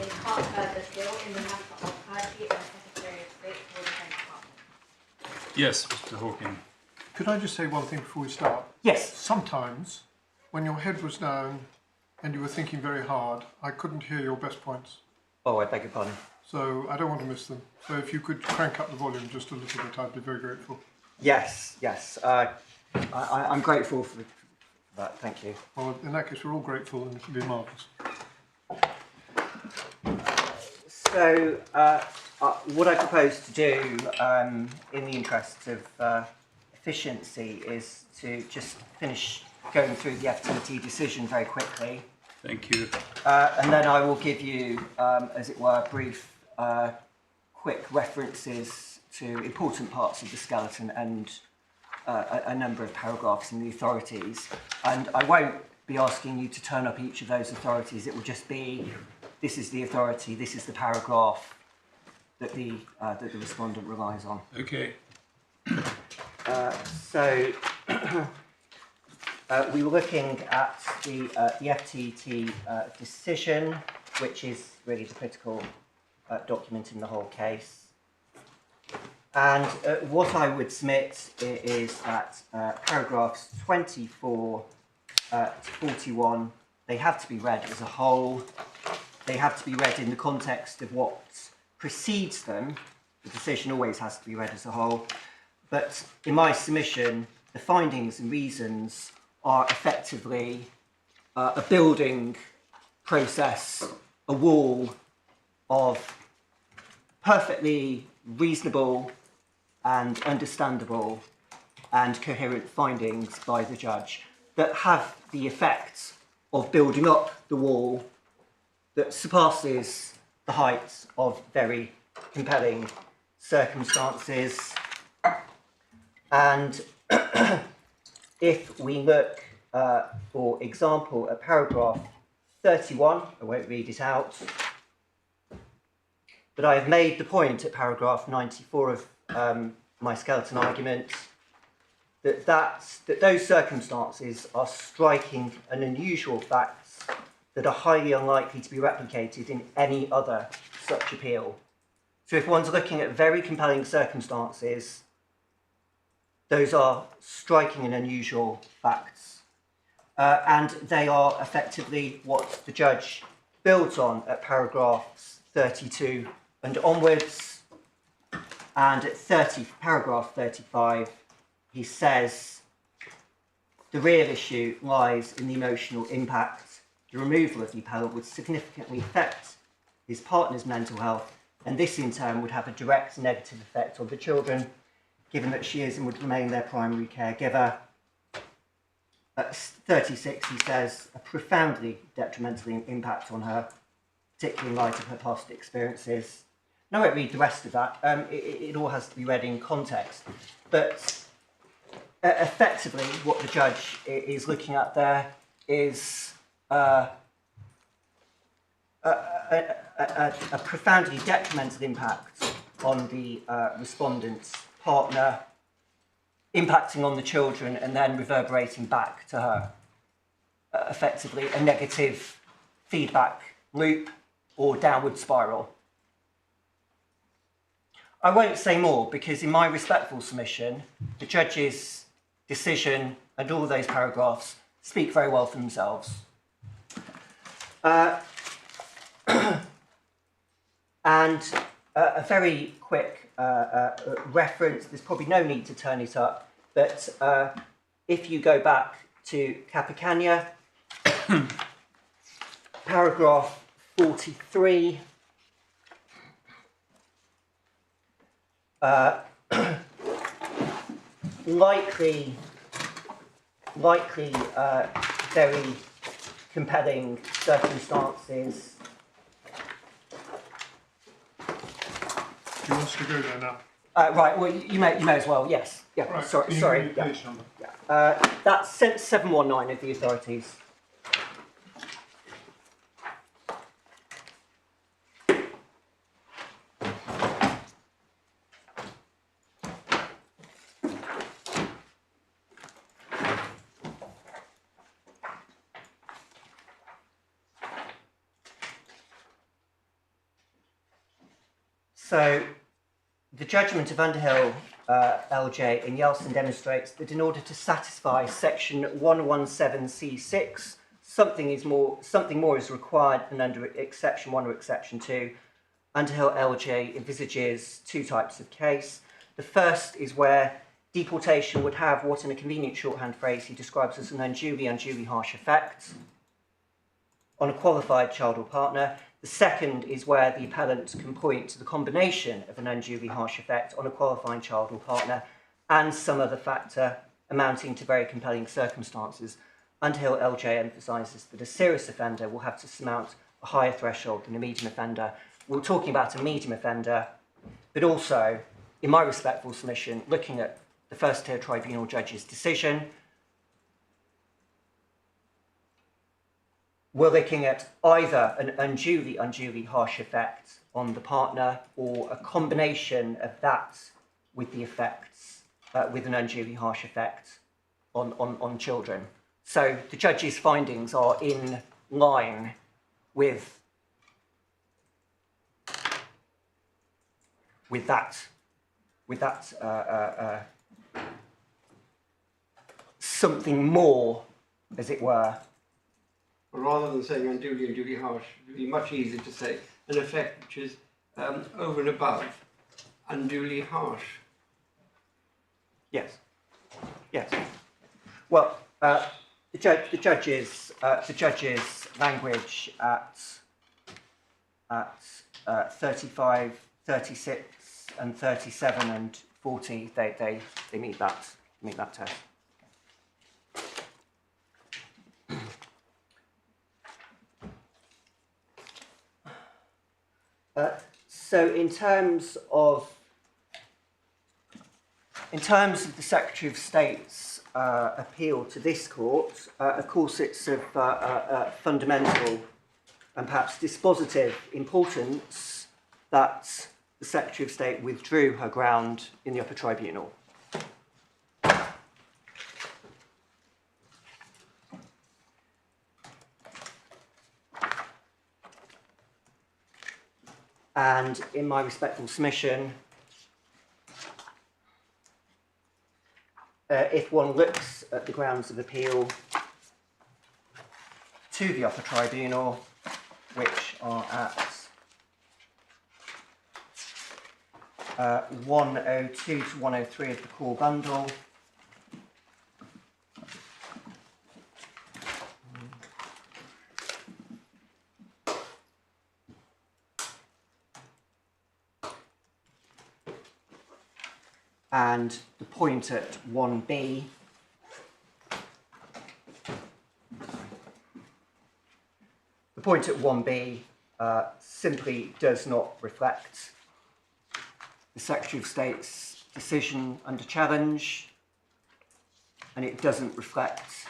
in part further still in the matter of Hirtie and Secretary of State for the Defence Department. Yes, Mr. Hawking. Could I just say one thing before we start? Yes. Sometimes, when your head was down and you were thinking very hard, I couldn't hear your best points. Oh, I beg your pardon. So I don't want to miss them. So if you could crank up the volume just a little bit, I'd be very grateful. Yes, yes. I'm grateful for that. Thank you. Well, in that case, we're all grateful and it'll be marvellous. So, what I propose to do, in the interests of efficiency, is to just finish going through the FTT decision very quickly. Thank you. And then I will give you, as it were, brief, quick references to important parts of the skeleton and a number of paragraphs in the authorities. And I won't be asking you to turn up each of those authorities. It will just be, this is the authority, this is the paragraph that the respondent relies on. Okay. So we were looking at the FTT decision, which is really the critical document in the whole case. And what I would submit is that paragraphs 24 to 41, they have to be read as a whole. They have to be read in the context of what precedes them. The decision always has to be read as a whole. But in my submission, the findings and reasons are effectively a building process, a wall of perfectly reasonable and understandable and coherent findings by the judge that have the effect of building up the wall that surpasses the height of very compelling circumstances. And if we look, for example, at paragraph 31, I won't read it out, but I have made the point at paragraph 94 of my skeleton argument that those circumstances are striking and unusual facts that are highly unlikely to be replicated in any other such appeal. So if one's looking at very compelling circumstances, those are striking and unusual facts. And they are effectively what the judge builds on at paragraphs 32 and onwards. And at paragraph 35, he says, the real issue lies in the emotional impact. The removal of the appellant would significantly affect his partner's mental health, and this in turn would have a direct negative effect on the children, given that she is and would remain their primary caregiver. At 36, he says, a profoundly detrimental impact on her, particularly in light of her past experiences. Now I won't read the rest of that. It all has to be read in context. But effectively, what the judge is looking at there is a profoundly detrimental impact on the respondent's partner, impacting on the children and then reverberating back to her. Effectively, a negative feedback loop or downward spiral. I won't say more because in my respectful submission, the judge's decision and all of those paragraphs speak very well for themselves. And a very quick reference, there's probably no need to turn it up, but if you go back to Capicania, paragraph 43, likely very compelling circumstances. He wants to go there now. Right, well, you may as well, yes. Yeah, Right. sorry. Yeah. Page number. Yeah. That's 719 of the authorities. So the judgment of Underhill LJ in Yeltsin demonstrates that in order to satisfy section 117C6, something more is required than under exception 1 or exception 2. Underhill LJ envisages two types of case. The first is where deportation would have what, in a convenient shorthand phrase, he describes as an unduly harsh effect on a qualified child or partner. The second is where the appellant can point to the combination of an unduly harsh effect on a qualifying child or partner and some other factor amounting to very compelling circumstances. Underhill LJ emphasises that a serious offender will have to surmount a higher threshold than a medium offender. We're talking about a medium offender, but also, in my respectful submission, looking at the first-tier tribunal judge's decision, we're looking at either an unduly harsh effect on the partner or a combination of that with the effects, with an unduly harsh effect on children. So the judge's findings are in line with that something more, as it were. Well, rather than saying unduly harsh, it would be much easier to say an effect which is over and above unduly harsh. Yes. Yes. Well, the judge's language at 35, 36, and 37 and 40, they meet that test. So in terms of the Secretary of State's appeal to this court, of course it's of fundamental and perhaps dispositive importance that the Secretary of State withdrew her ground in the Upper Tribunal. And in my respectful submission, if one looks at the grounds of appeal to the Upper Tribunal, which are at 102 to 103 of the core bundle, and the point at 1B, the point at 1B simply does not reflect the Secretary of State's decision under challenge, and it doesn't reflect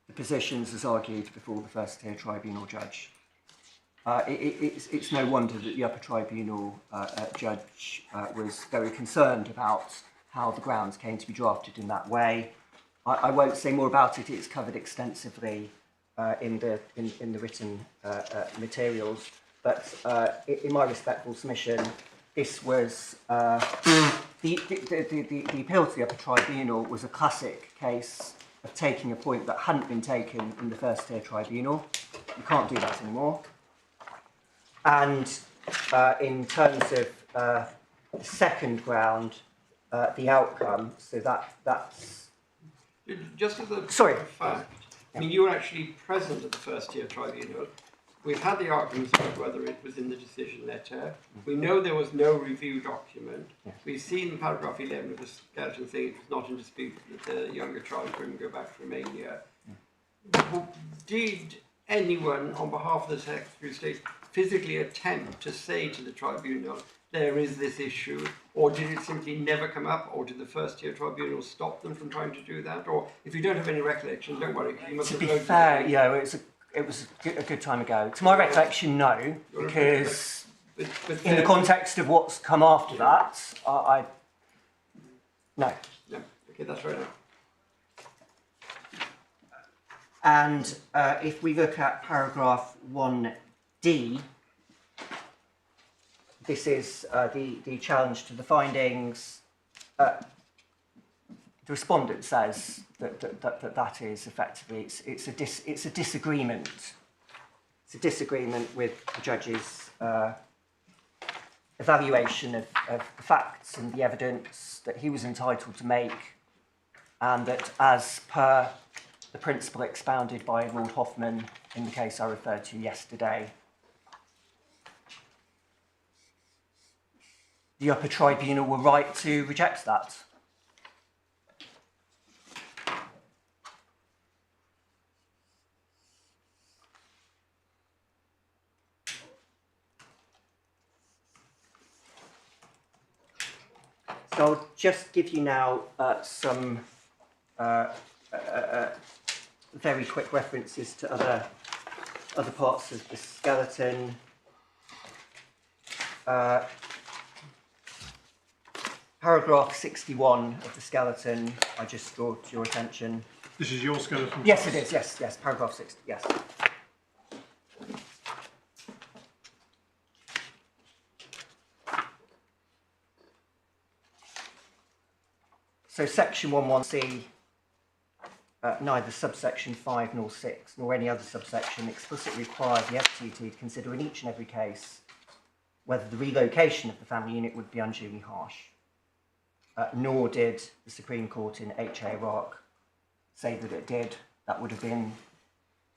the positions as argued before the First-tier Tribunal judge. It's no wonder that the Upper Tribunal judge was very concerned about how the grounds came to be drafted in that way. I won't say more about it. It's covered extensively in the written materials. But in my respectful submission, this was the appeal to the Upper Tribunal was a classic case of taking a point that hadn't been taken in the First-tier Tribunal. You can't do that anymore. And in terms of the second ground, the outcome, so that's... Just as a fact, I mean, you were actually present at the First-tier Tribunal. We've had the arguments about whether it was in the decision letter. We know there was no review document. We've seen paragraph 11 of the skeleton saying it was not in dispute that the younger child couldn't go back to Romania. Did anyone on behalf of the Secretary of State physically attempt to say to the tribunal, there is this issue, or did it simply never come up, or did the First-tier Tribunal stop them from trying to do that? Or if you don't have any recollection, don't worry. You must to be fair, yeah, it was a good time ago. To my recollection, no, because but in the context of what's come after that, no. No, okay, that's right enough. And if we look at paragraph 1D, this is the challenge to the findings. The respondent says that is effectively it's a disagreement. It's a disagreement with the judge's evaluation of the facts and the evidence that he was entitled to make, and that, as per the principle expounded by Lord Hoffman in the case I referred to yesterday, the Upper Tribunal were right to reject that. So I'll just give you now some very quick references to other parts of the skeleton. Paragraph 61 of the skeleton, I just draw to your attention. This is your skeleton? Yes, it is, yes, paragraph 60, yes. So section 11C, neither subsection 5 nor 6 nor any other subsection explicitly requires the FTT to consider in each and every case whether the relocation of the family unit would be unduly harsh. Nor did the Supreme Court in H.A. Iraq say that it did. That would have been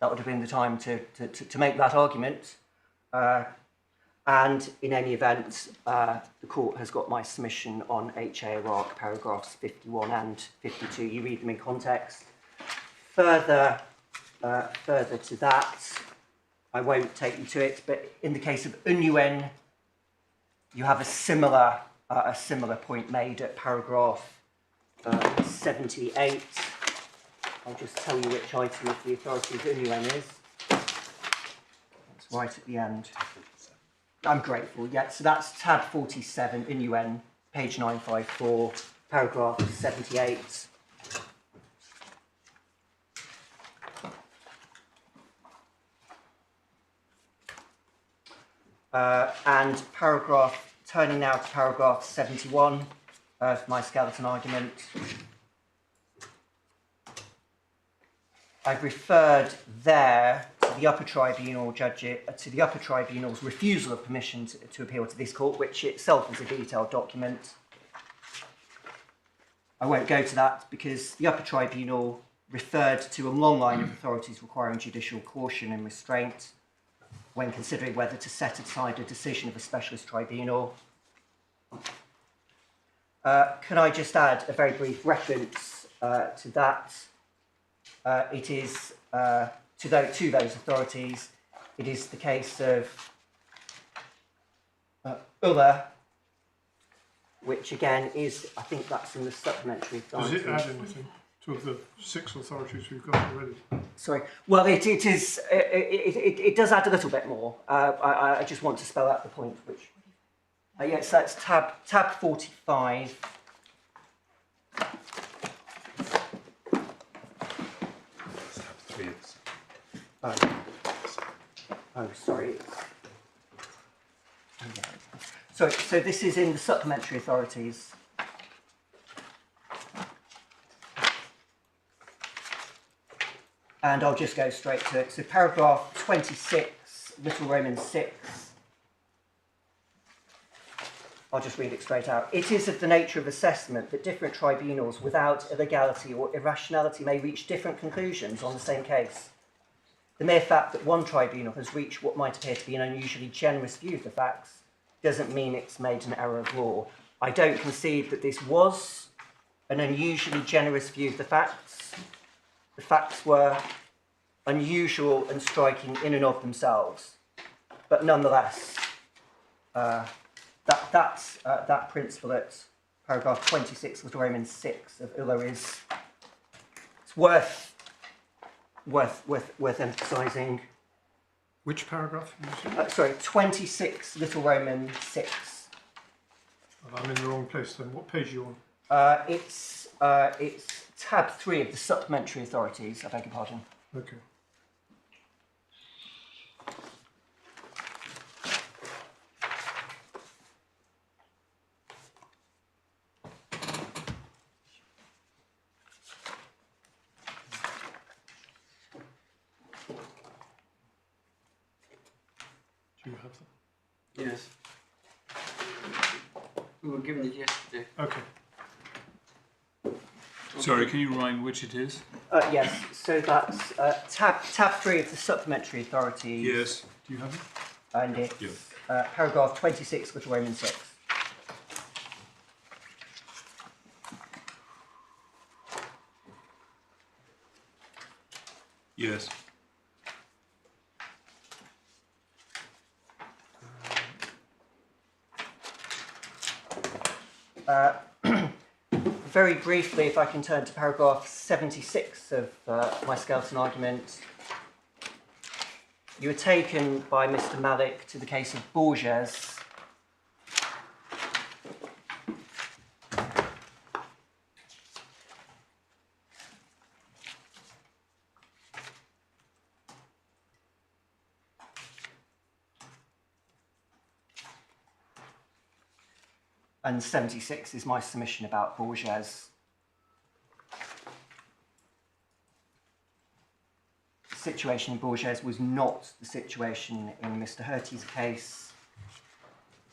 the time to make that argument. And in any event, the court has got my submission on H.A. Iraq, paragraphs 51 and 52. You read them in context. Further to that, I won't take you to it, but in the case of Nguyen, you have a similar point made at paragraph 78. I'll just tell you which item of the authority of Nguyen is. It's right at the end. I'm grateful, yeah. So that's tab 47, Nguyen, page 954, paragraph 78. And turning now to paragraph 71 of my skeleton argument. I've referred there to the Upper Tribunal to the Upper Tribunal's refusal of permission to appeal to this court, which itself is a detailed document. I won't go to that because the Upper Tribunal referred to a long line of authorities requiring judicial caution and restraint when considering whether to set aside a decision of a specialist tribunal. Can I just add a very brief reference to that? It is to those authorities. It is the case of Ulla, which again is, I think that's in the supplementary authorities. Does it add anything to the 6 authorities we've got already? Sorry. Well, it does add a little bit more. I just want to spell out the point, which yes, that's tab 45. Oh, sorry. So this is in the supplementary authorities. And I'll just go straight to it. So paragraph 26, Little Roman 6. I'll just read it straight out. It is of the nature of assessment that different tribunals without illegality or irrationality may reach different conclusions on the same case. The mere fact that one tribunal has reached what might appear to be an unusually generous view of the facts doesn't mean it's made an error of law. I don't concede that this was an unusually generous view of the facts. The facts were unusual and striking in and of themselves. But nonetheless, that principle at paragraph 26, Little Roman 6 of Ulla is worth emphasising. Which paragraph? Sorry, 26, Little Roman 6. I'm in the wrong place then. What page are you on? It's tab 3 of the supplementary authorities, I beg your pardon. Okay. you have them? Yes. We were given it yesterday. Okay. Sorry, can you remind which it is? Yes, so that's tab 3 of the supplementary authorities. Yes. Do you have it? And it's Yeah. paragraph 26, little Roman 6. Yes. Very briefly, if I can turn to paragraph 76 of my skeleton argument. You were taken by Mr. Malik to the case of Borges. And 76 is my submission about Borges. The situation in Borges was not the situation in Mr. Hirtie's case.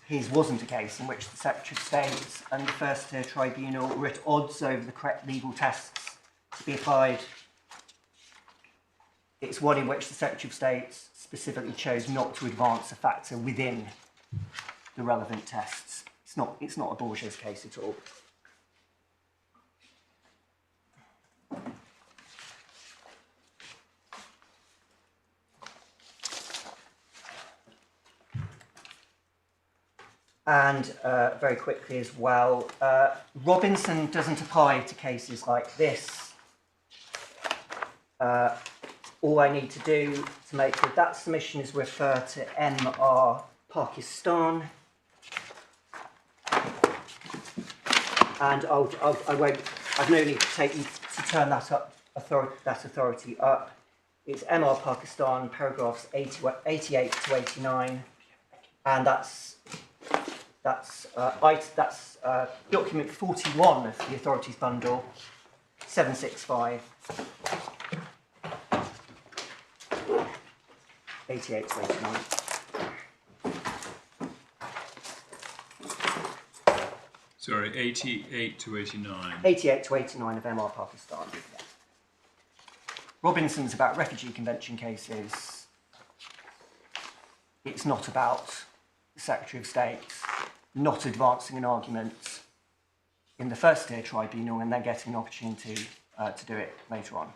His wasn't a case in which the Secretary of State and the First-tier Tribunal were at odds over the correct legal tests to be applied. It's one in which the Secretary of State specifically chose not to advance a factor within the relevant tests. It's not a Borges case at all. And very quickly as well, Robinson doesn't apply to cases like this. All I need to do to make that submission is refer to MR Pakistan. And I've no need to take you to turn that authority up. It's MR Pakistan, paragraphs 88 to 89, and that's document 41 of the authorities bundle, 765, 88 to 89. Sorry, 88 to 89. 88 to 89 of MR Pakistan. Yeah. Robinson's about refugee convention cases. It's not about the Secretary of State not advancing an argument in the First-tier Tribunal and then getting an opportunity to do it later on.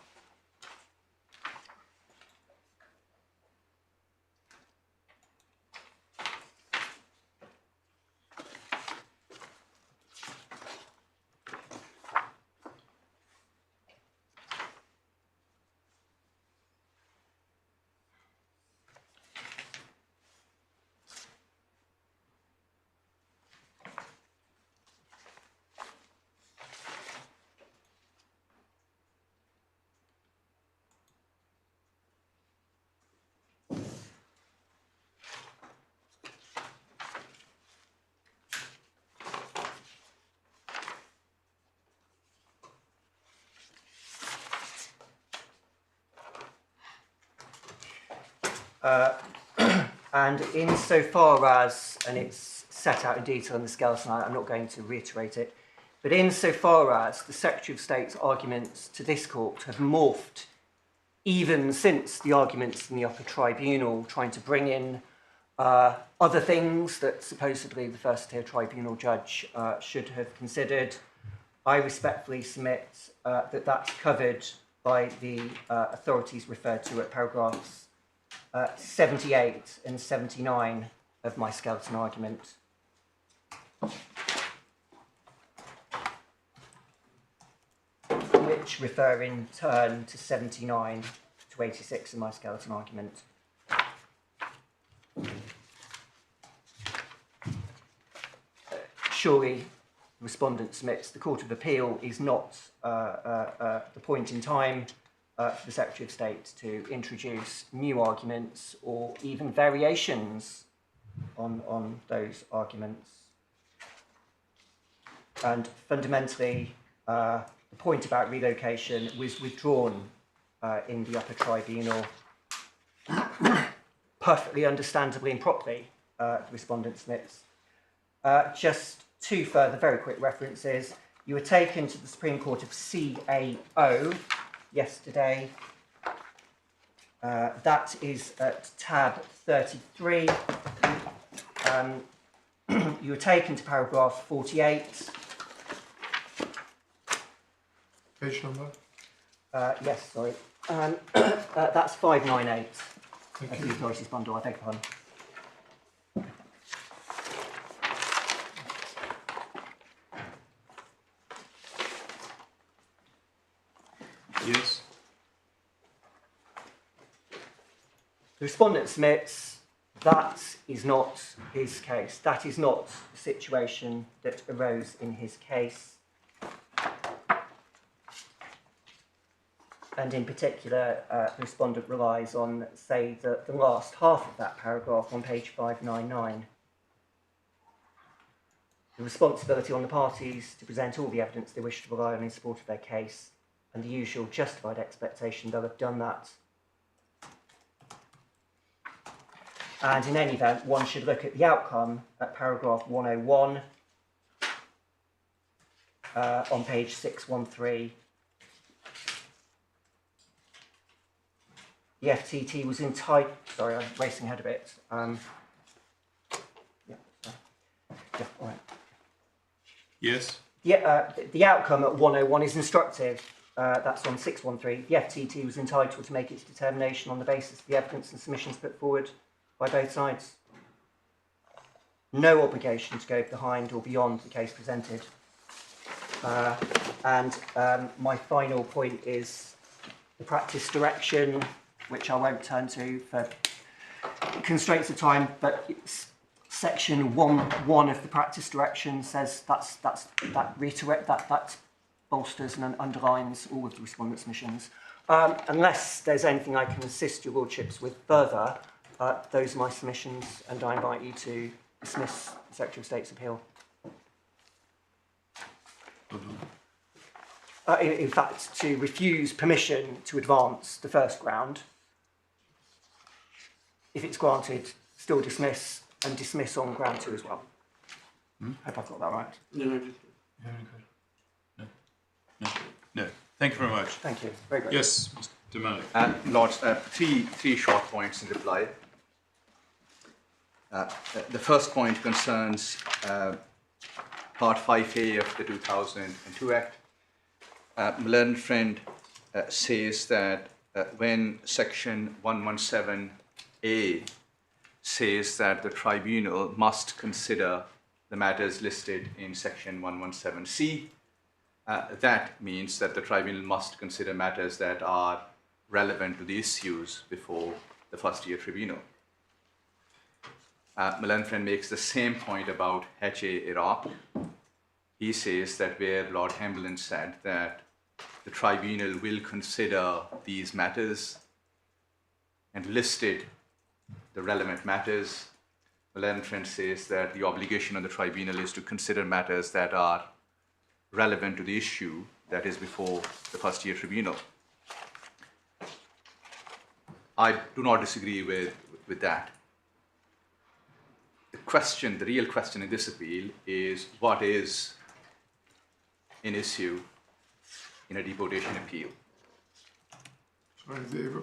And insofar as, and it's set out in detail in the skeleton, I'm not going to reiterate it, but insofar as the Secretary of State's arguments to this court have morphed even since the arguments in the Upper Tribunal, trying to bring in other things that supposedly the First-tier Tribunal judge should have considered, I respectfully submit that that's covered by the authorities referred to at paragraphs 78 and 79 of my skeleton argument. Which refer in turn to 79 to 86 in my skeleton argument. Surely, the respondent submits the Court of Appeal is not the point in time for the Secretary of State to introduce new arguments or even variations on those arguments. And fundamentally, the point about relocation was withdrawn in the Upper Tribunal. perfectly understandably and properly, the respondent submits. Just two further very quick references. You were taken to the Supreme Court of CAO yesterday. That is at tab 33. You were taken to paragraph 48. Page number? Yes, sorry. That's 598. Thank That's you. the authorities bundle, I beg your pardon. Yes. The respondent submits that is not his case. That is not the situation that arose in his case. And in particular, the respondent relies on, say, the last half of that paragraph on page 599. The responsibility on the parties to present all the evidence they wish to rely on in support of their case, and the usual justified expectation they'll have done that. And in any event, one should look at the outcome at paragraph 101 on page 613. The FTT was entitled... Sorry, I'm racing ahead a bit. Yeah, all right. Yes. The outcome at 101 is instructive. That's on 613. The FTT was entitled to make its determination on the basis of the evidence and submissions put forward by both sides. No obligation to go behind or beyond the case presented. My final point is the practice direction, which I won't turn to for constraints of time, but it's section 1.1 of the practice direction says that bolsters and underlines all of the respondent submissions. Unless there's anything I can assist your lordships with further, those are my submissions, and I invite you to dismiss the Secretary of State's appeal. In fact, to refuse permission to advance the first ground. If it's granted, still dismiss, and dismiss on ground 2 as well. Hope I've got that right. No. Thank you very much. Thank you. Very good. Yes, Mr. Malik. Lords, three short points in reply. The first point concerns Part 5A of the 2002 Act. My learned friend says that when Section 117A says that the tribunal must consider the matters listed in Section 117C, that means that the tribunal must consider matters that are relevant to the issues before the first-tier tribunal. My learned friend makes the same point about HA Iraq. He says that where Lord Hamblen said that the tribunal will consider these matters and listed the relevant matters, my learned friend says that the obligation of the tribunal is to consider matters that are relevant to the issue that is before the first-tier tribunal. I do not disagree with that. The real question in this appeal is what is an issue in a deportation appeal? Sorry, the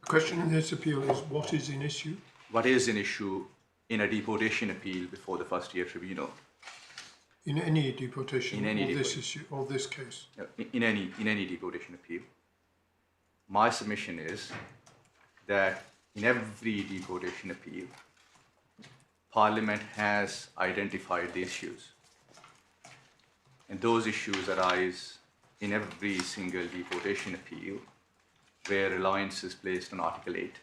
question in this appeal is what is in issue? What is an issue in a deportation appeal before the first-tier tribunal? In any deportation, In any or this deportation. issue, or this case. In any deportation appeal. My submission is that in every deportation appeal, Parliament has identified the issues. And those issues arise in every single deportation appeal where reliance is placed on Article 8.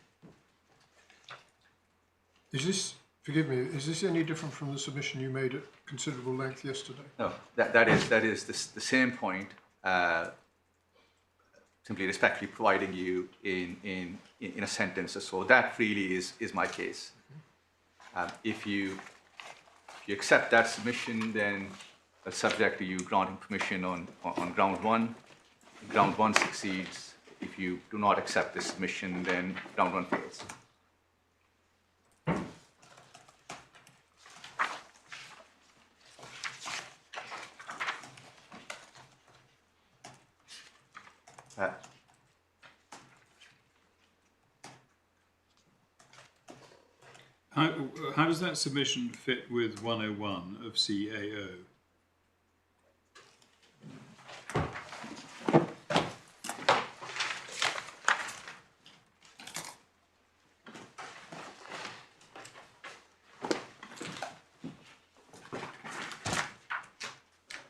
Is this, forgive me, is this any different from the submission you made at considerable length yesterday? No, that is the same point, simply respectfully providing you in a sentence or so. That really is my case. If you accept that submission, then subject to you granting permission on ground 1. Ground 1 succeeds. If you do not accept this submission, then ground 1 fails. How does that submission fit with 101 of CAO?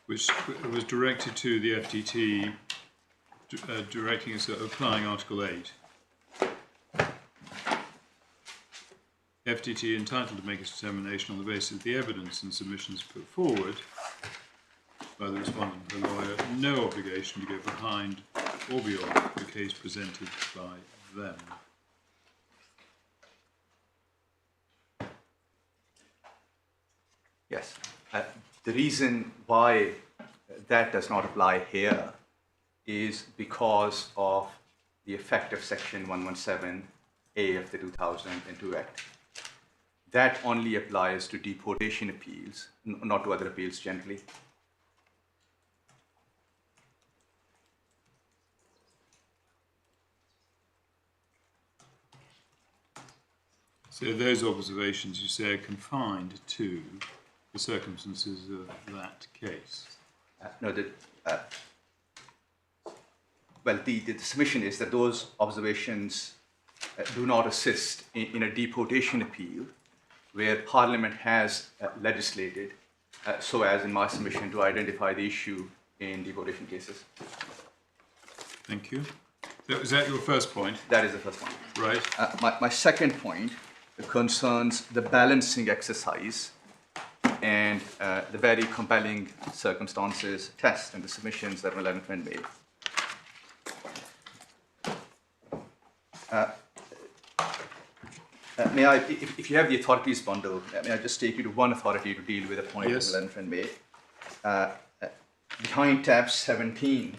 Which was directed to the FTT, directing us applying Article 8. FTT entitled to make its determination on the basis of the evidence and submissions put forward by the respondent and the lawyer, no obligation to go behind or beyond the case presented by them. Yes. The reason why that does not apply here is because of the effect of Section 117A of the 2002 Act. That only applies to deportation appeals, not to other appeals generally. So those observations, you say, are confined to the circumstances of that case? No, well, the submission is that those observations do not assist in a deportation appeal where Parliament has legislated so as, in my submission, to identify the issue in deportation cases. Thank you. So is that your first point? That is the first one. Right. My second point concerns the balancing exercise and the very compelling circumstances test and the submissions that Moylan friend made. May I, if you have the authorities bundle, may I just take you to one authority to deal with a point that Moylan friend made. Behind tab 17,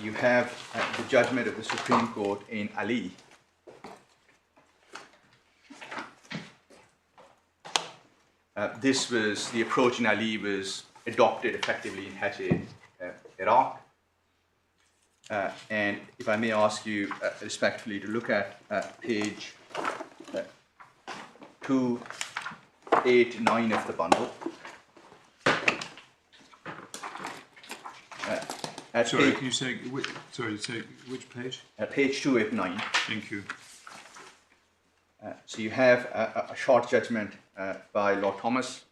you have the judgment of the Supreme Court in Ali. This was, the approach in Ali was adopted effectively in Hirtie, Iraq. And if I may ask you respectfully to look at page 289 of the bundle. Sorry, can you say which, which page? Page 289. Thank you. So you have a short judgment by Lord Thomas.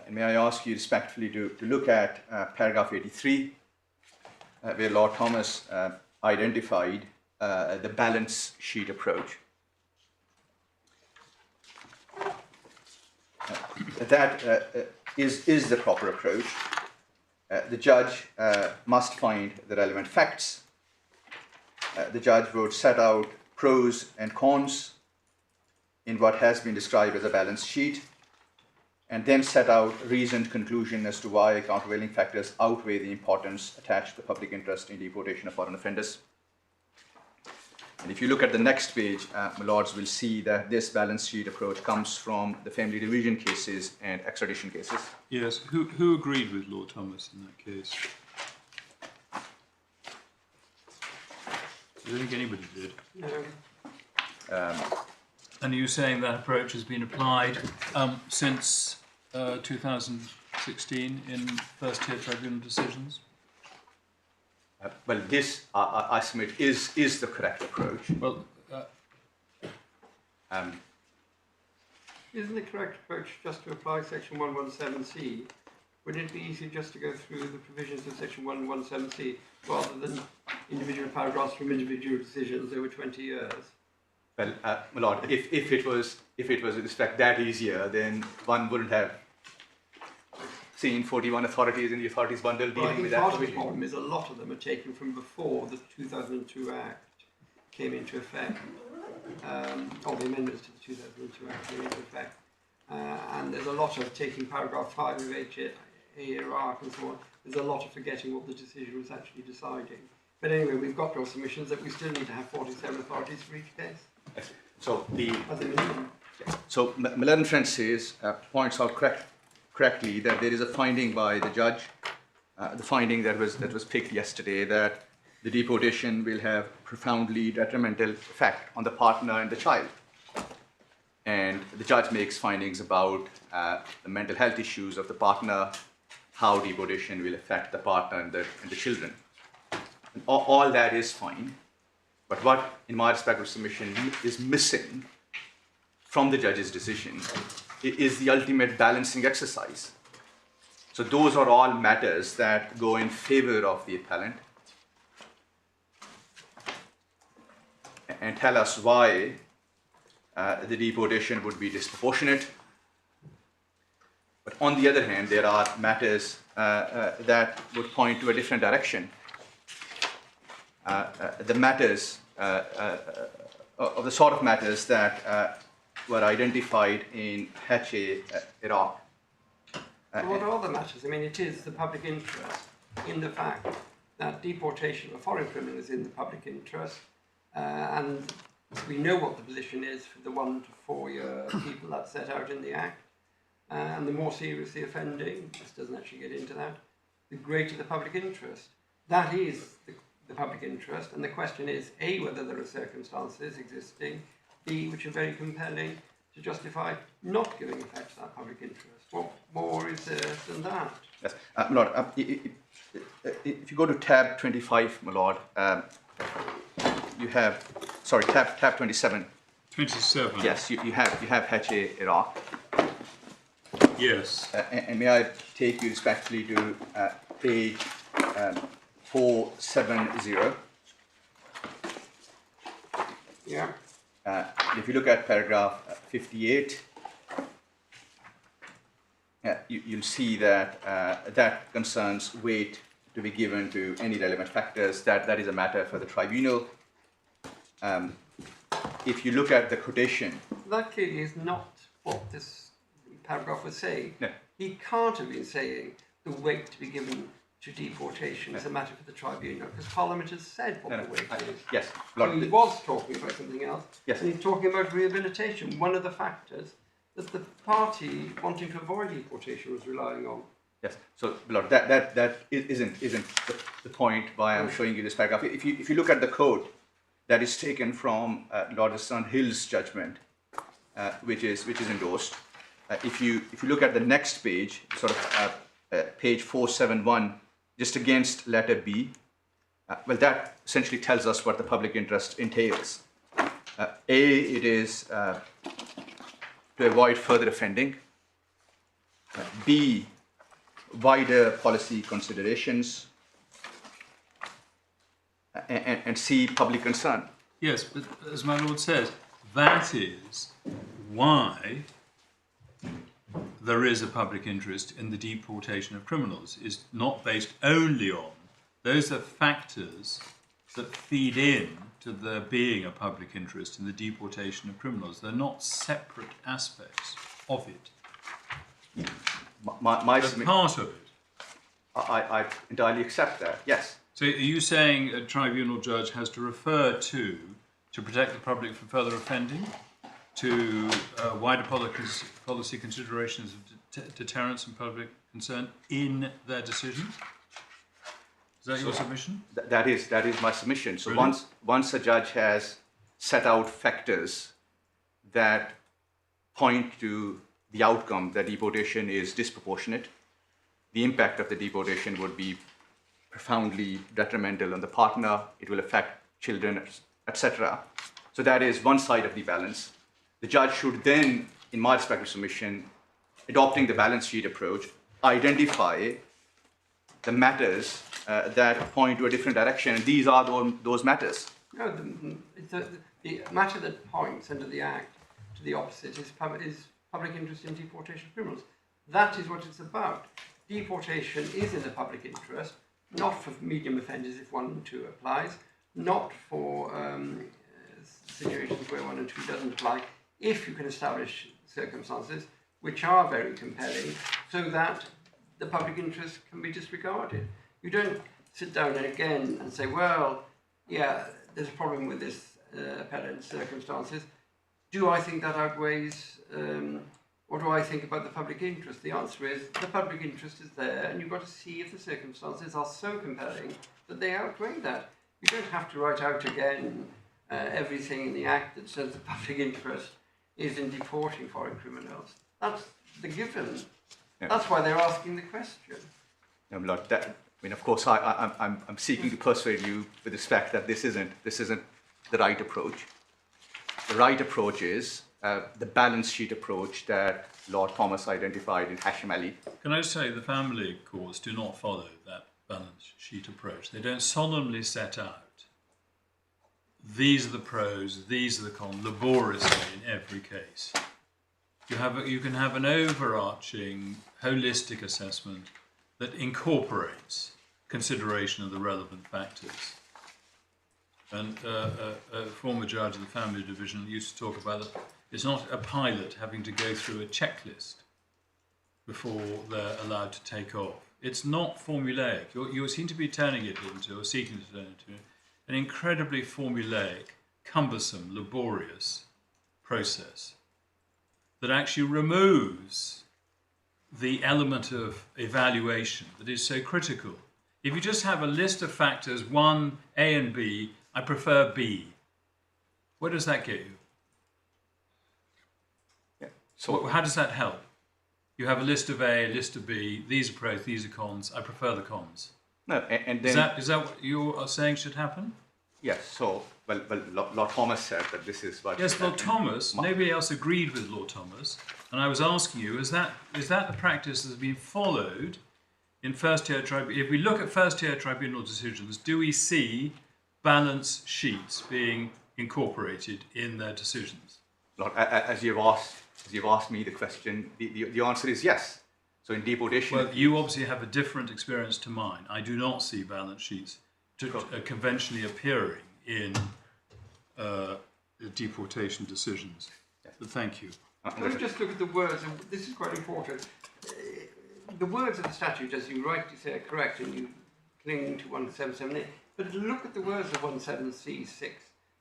And may I ask you respectfully to look at paragraph 83, where Lord Thomas identified the balance sheet approach. That is the proper approach. The judge must find the relevant facts. The judge would set out pros and cons in what has been described as a balance sheet, and then set out reasoned conclusion as to why countervailing factors outweigh the importance attached to the public interest in deportation of foreign offenders. And if you look at the next page, my lords will see that this balance sheet approach comes from the family division cases and extradition cases. Yes, who agreed with Lord Thomas in that case? I don't think anybody did. No. And are you saying that approach has been applied since 2016 in first-tier tribunal decisions? Well, this, I submit, is the correct approach. Well, Isn't the correct approach just to apply Section 117C? Would it be easier just to go through the provisions of Section 117C rather than individual paragraphs from individual decisions over 20 years? Well, my lord, if it was with respect that easier, then one wouldn't have seen 41 authorities in the authorities bundle dealing with that part of the provision. problem is a lot of them are taken from before the 2002 Act came into effect, or the amendments to the 2002 Act came into effect. And there's a lot of taking paragraph 5 of Iraq and so on. There's a lot of forgetting what the decision was actually deciding. But anyway, we've got your submissions that we still need to have 47 authorities for each case. Yes. So the As a minimum. so Moylan friend says points out correctly that there is a finding by the judge the finding that was picked yesterday, that the deportation will have profoundly detrimental effect on the partner and the child. And the judge makes findings about the mental health issues of the partner, how deportation will affect the partner and the children. And all that is fine, but what, in my respective submission, is missing from the judge's decision is the ultimate balancing exercise. So those are all matters that go in favor of the appellant and tell us why the deportation would be disproportionate. But on the other hand, there are matters that would point to a different direction. The matters, of the sort of matters that were identified in Hirtie, Iraq. What are the matters? I mean, it is the public interest in the fact that deportation of foreign criminals is in the public interest, and we know what the position is for the 1 to 4 year people that's set out in the Act, and the more seriously offending, this doesn't actually get into that, the greater the public interest. That is the public interest, and the question is, A, whether there are circumstances existing, B, which are very compelling to justify not giving effect to that public interest. What more is there than that? Yes, my Lord, if you go to tab 25, my Lord, you have, sorry, tab 27. 27. Yes, you have Hirtie, Iraq. Yes. And may I take you respectfully to page 470. Yeah. If you look at paragraph 58, you'll see that that concerns weight to be given to any relevant factors. That is a matter for the tribunal. If you look at the quotation, That clearly is not what this paragraph was saying. No. He can't have been saying the weight to be given to deportation is a matter for the tribunal, because Parliament has said what the weight is. yes, So Lord, he was talking about something else, Yes. and he's talking about rehabilitation, one of the factors that the party wanting to avoid deportation was relying on. yes. So, Lord, that isn't the point why I'm showing you this paragraph. If you look at the quote that is taken from Lord Hill's judgment, which is endorsed. If you look at the next page, sort of page 471, just against letter B, well, that essentially tells us what the public interest entails. A, it is to avoid further offending. B, wider policy considerations. And C, public concern. Yes, but as my lord says, that is why there is a public interest in the deportation of criminals. Is not based only on those are factors that feed in to there being a public interest in the deportation of criminals. They're not separate aspects of it. They're part of it. I entirely accept that, yes. So are you saying a tribunal judge has to refer to protect the public from further offending, to wider policy considerations of deterrence and public concern in their decisions? Is that your submission? That is my submission. So Really? once a judge has set out factors that point to the outcome that deportation is disproportionate, the impact of the deportation would be profoundly detrimental on the partner, it will affect children, etc. So that is one side of the balance. The judge should then, in my respective submission, adopting the balance sheet approach, identify the matters that point to a different direction, and these are those matters. No, the matter that points under the Act to the opposite is public interest in deportation of criminals. That is what it's about. Deportation is in the public interest, not for medium offenders if 1 and 2 applies, not for situations where 1 and 2 doesn't apply, if you can establish circumstances which are very compelling, so that the public interest can be disregarded. You don't sit down again and say, well, yeah, there's a problem with this appellant's circumstances. Do I think that outweighs what do I think about the public interest? The answer is the public interest is there, and you've got to see if the circumstances are so compelling that they outweigh that. You don't have to write out again everything in the Act that says the public interest is in deporting foreign criminals. That's the given. Yeah. That's why they're asking the question. No, Lord, that, I mean, of course, I'm seeking to persuade you with respect that this isn't the right approach. The right approach is the balance sheet approach that Lord Thomas identified in Hashim Ali. Can I just say the family courts do not follow that balance sheet approach. They don't solemnly set out, these are the pros, these are the cons, laboriously in every case. You can have an overarching, holistic assessment that incorporates consideration of the relevant factors. And a former judge of the family division used to talk about it. It's not a pilot having to go through a checklist before they're allowed to take off. It's not formulaic. You seem to be turning it into, or seeking to turn it into, an incredibly formulaic, cumbersome, laborious process that actually removes the element of evaluation that is so critical. If you just have a list of factors, 1, A and B, I prefer B, where does that get you? Yeah. So How does that help? You have a list of A, a list of B, these are pros, these are cons, I prefer the cons. no, and then Is that what you are saying should happen? yes. So well, Lord Thomas said that this is what. Yes, Lord Thomas, nobody else agreed with Lord Thomas, and I was asking you, is that the practice that has been followed in first-tier tribunal? If we look at first-tier tribunal decisions, do we see balance sheets being incorporated in their decisions? Lord, as you've asked me the question, the answer is yes. So in deportation, Well, you obviously have a different experience to mine. I do not see balance sheets conventionally appearing in deportation decisions. But thank you. Let's just look at the words, and this is quite important. The words of the statute, as you rightly say, are correct, and you cling to 1778. But look at the words of 17C6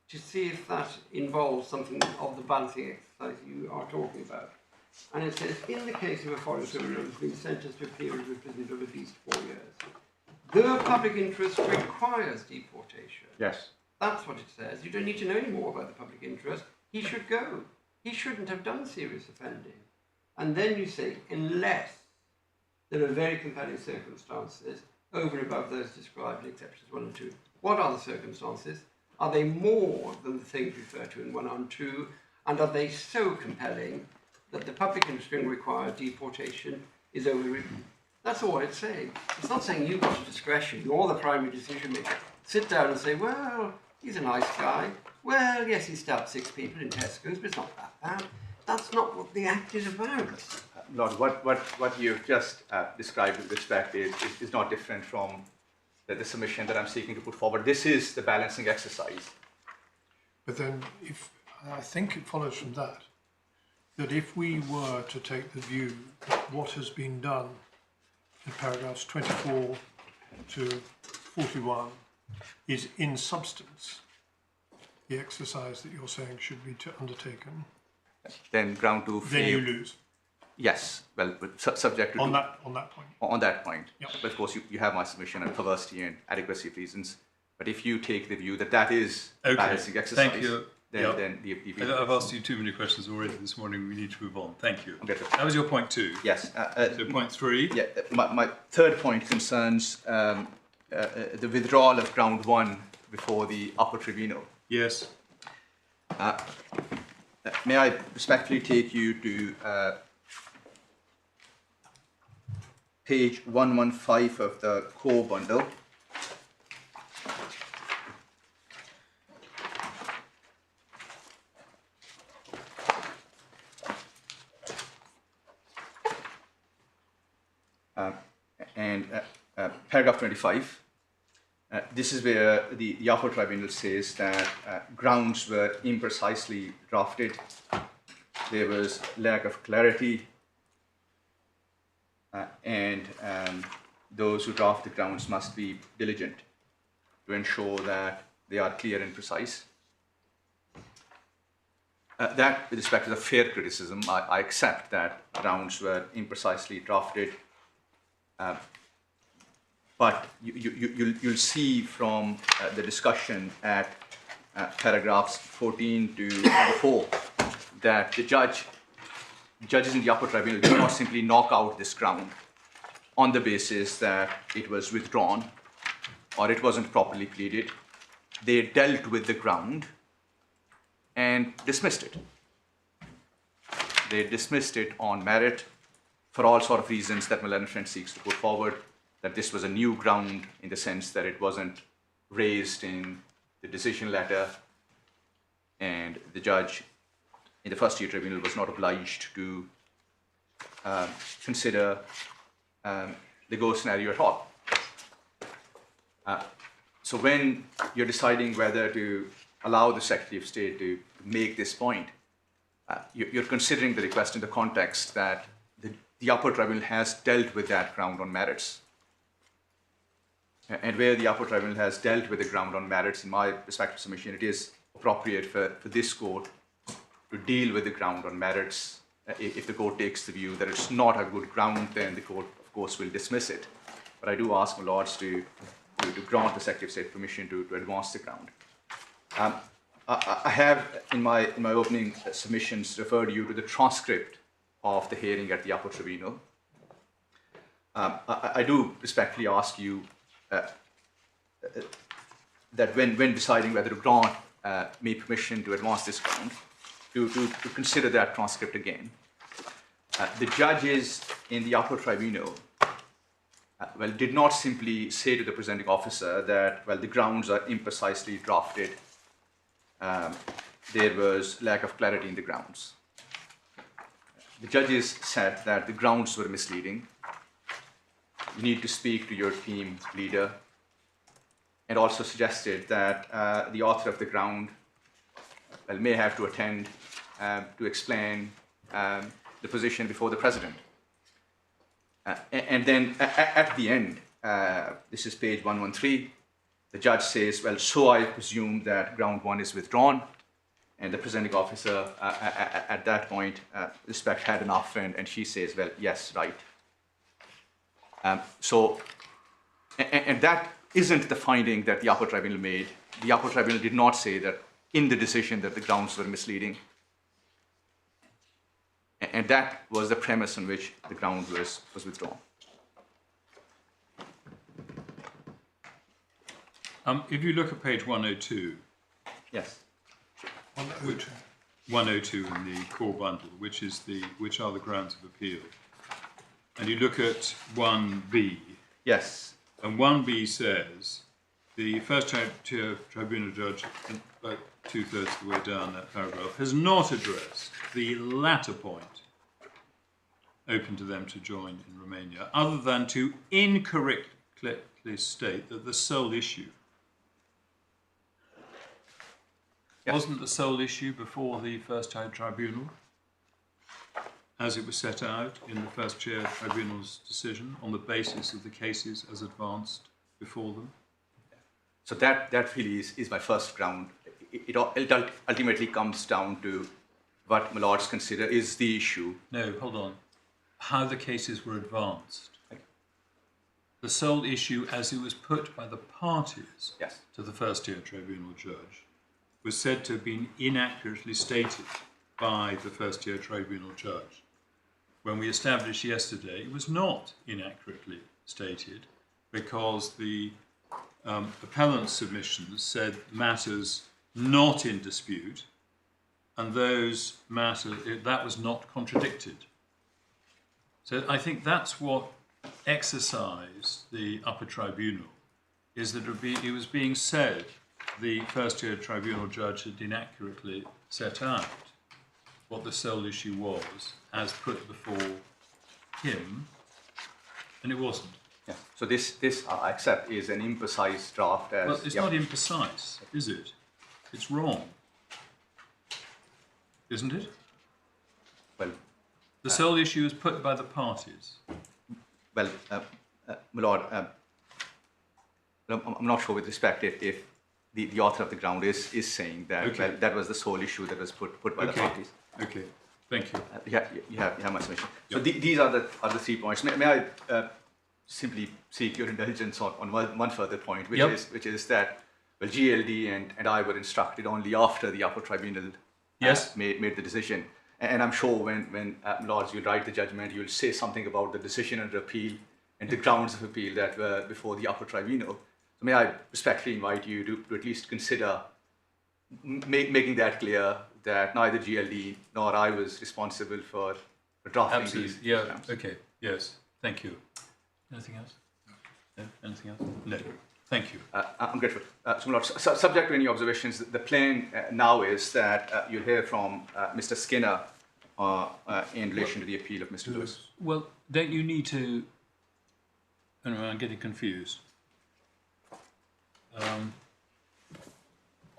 to see if that involves something of the balancing exercise you are talking about. And it says, in the case of a foreign criminal who has been sentenced to a period of imprisonment of at least 4 years, the public interest requires deportation. yes. That's what it says. You don't need to know any more about the public interest. He should go. He shouldn't have done serious offending. And then you say, unless there are very compelling circumstances over and above those described in exceptions 1 and 2. What are the circumstances? Are they more than the things referred to in 1 and 2? And are they so compelling that the public interest being required deportation is overridden? That's all it's saying. It's not saying you've got discretion, you're the primary decision maker. Sit down and say, well, he's a nice guy. Well, yes, he stabbed 6 people in Tesco's, but it's not that bad. That's not what the Act is about. Lord, what you've just described with respect is not different from the submission that I'm seeking to put forward. This is the balancing exercise. But then, I think it follows from that if we were to take the view that what has been done in paragraphs 24 to 41 is in substance the exercise that you're saying should be undertaken, Then ground to then you lose yes, well, but subject to on that point. On that point. Yep. But of course, you have my submission on perversity and adequacy of reasons. But if you take the view that that is balancing exercise, Thank you. then, Yep. then I've asked you too many questions already this morning. We need to move on. Thank you. Okay. That was your point 2. Yes. So point 3. Yeah, my third point concerns the withdrawal of ground 1 before the Upper Tribunal. Yes. May I respectfully take you to page 115 of the core bundle. And paragraph 25. This is where the Upper Tribunal says that grounds were imprecisely drafted. There was lack of clarity, and those who draft the grounds must be diligent to ensure that they are clear and precise. That, with respect to the fair criticism, I accept that grounds were imprecisely drafted. But you'll see from the discussion at paragraphs 14 to 24 that the judges in the upper tribunal did not simply knock out this ground on the basis that it was withdrawn or it wasn't properly pleaded. They dealt with the ground and dismissed it. They dismissed it on merit for all sort of reasons that Moylan and Friend seeks to put forward, that this was a new ground in the sense that it wasn't raised in the decision letter, and the judge in the first-tier tribunal was not obliged to consider the go scenario at all. So when you're deciding whether to allow the Secretary of State to make this point, you're considering the request in the context that the upper tribunal has dealt with that ground on merits. And where the upper tribunal has dealt with the ground on merits, in my respective submission, it is appropriate for this court to deal with the ground on merits. If the court takes the view that it's not a good ground, then the court, of course, will dismiss it. But I do ask my lords to grant the Secretary of State permission to advance the ground. I have, in my opening submissions, referred you to the transcript of the hearing at the Upper Tribunal. I do respectfully ask you that when deciding whether to grant me permission to advance this ground, to consider that transcript again. The judges in the Upper Tribunal did not simply say to the presenting officer that, the grounds are imprecisely drafted. There was lack of clarity in the grounds. The judges said that the grounds were misleading. You need to speak to your team leader, and also suggested that the author of the ground may have to attend to explain the position before the president. And then at the end, this is page 113, the judge says, so I presume that ground 1 is withdrawn. And the presenting officer at that point, respect had enough, and she says, yes, right. And that isn't the finding that the Upper Tribunal made. The Upper Tribunal did not say that in the decision that the grounds were misleading. And that was the premise on which the ground was withdrawn. If you look at page 102. Yes. 102. 102 in the core bundle, which are the grounds of appeal. And you look at 1B. Yes. And 1B says the First-tier Tribunal judge, about 2/3 of the way down that paragraph, has not addressed the latter point open to them to join in Romania, other than to incorrectly state that the sole issue wasn't the sole issue before the First-tier Tribunal, as it was set out in the First-tier Tribunal's decision on the basis of the cases as advanced before them? So that really is my first ground. It ultimately comes down to what my lords consider is the issue. No, hold on. How the cases were advanced. The sole issue as it was put by the parties to the First-tier Tribunal judge was said to have been inaccurately stated by the First-tier Tribunal judge. When we established yesterday, it was not inaccurately stated because the appellant's submissions said matters not in dispute, and those matters, that was not contradicted. So I think that's what exercised the Upper Tribunal, is that it was being said the First-tier Tribunal judge had inaccurately set out what the sole issue was as put before him, and it wasn't. Yeah. So this I accept is an imprecise draft. Well, it's not imprecise, is it? It's wrong, isn't it? Well, the sole issue is put by the parties. My lord, I'm not sure with respect if the author of the ground is saying that Okay. well, that was the sole issue that was put by the Okay. parties. Okay, thank you. You have my submission. So Yep. these are the 3 points. May I simply seek your indulgence on one further point, which Yep. is that well, GLD and I were instructed only after the Upper Tribunal Yes. made the decision. And I'm sure when Lords, you write the judgment, you'll say something about the decision under appeal and the grounds of appeal that were before the Upper Tribunal. So may I respectfully invite you to at least consider making that clear that neither GLD nor I was responsible for drafting Absolutely, these yeah, grounds. okay, yes, thank you. Anything else? No, anything else? No, thank you. I'm grateful. So, Lord, subject to any observations, the plan now is that you'll hear from Mr. Skinner in relation to the appeal of Mr. Lewis. Well, don't you need to... Oh, no, I'm getting confused.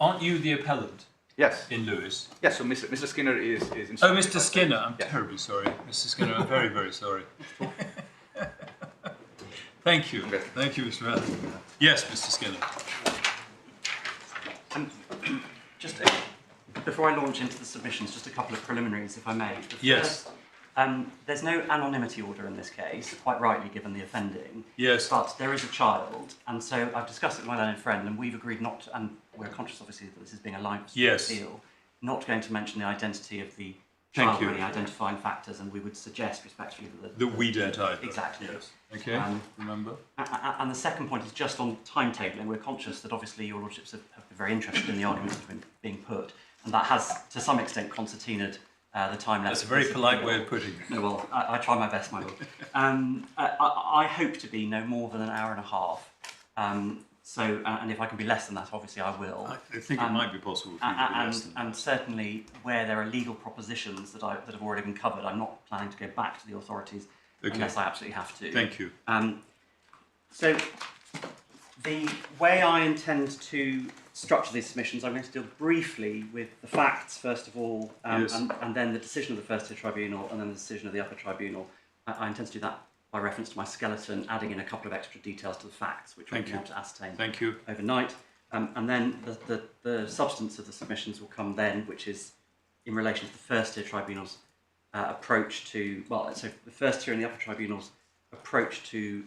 Aren't you the appellant Yes. in Lewis? Yes, so Mr. Skinner is Oh, instructed Mr. by- Skinner, I'm Yeah. terribly sorry. Mr. Skinner, I'm very, very sorry. Thank you. Okay. Thank you, Mr. Allen. Yes, Mr. Skinner. Just before I launch into the submissions, just a couple of preliminaries, if I may. The Yes. first, there's no anonymity order in this case, quite rightly given the offending. Yes. But there is a child, and so I've discussed it with my learned friend, and we've agreed not to, and we're conscious, obviously, that this is being a live Yes. appeal, not going to mention the identity of the Thank child you. or any identifying factors, and we would suggest respectfully that That we don't either. Exactly. Yes. Okay, remember? And the second point is just on timetabling. We're conscious that obviously your lordships have been very interested in the arguments that have been being put, and that has, to some extent, concertinaed the time left. That's a very polite way of putting it. No, well, I try my best, my lord. I hope to be no more than an hour and a half. And if I can be less than that, obviously I will. I think it might be possible for you to be less than that. And certainly where there are legal propositions that have already been covered, I'm not planning to go back to the authorities unless I absolutely have to. Thank you. So the way I intend to structure these submissions, I'm going to deal briefly with the facts first of all, Yes. and then the decision of the First-tier Tribunal, and then the decision of the Upper Tribunal. I intend to do that by reference to my skeleton, adding in a couple of extra details to the facts, which we'll be able to ascertain Thank you. overnight. And then the substance of the submissions will come then, which is in relation to the First-tier Tribunal's approach to, well, so the First-tier and the Upper Tribunal's approach to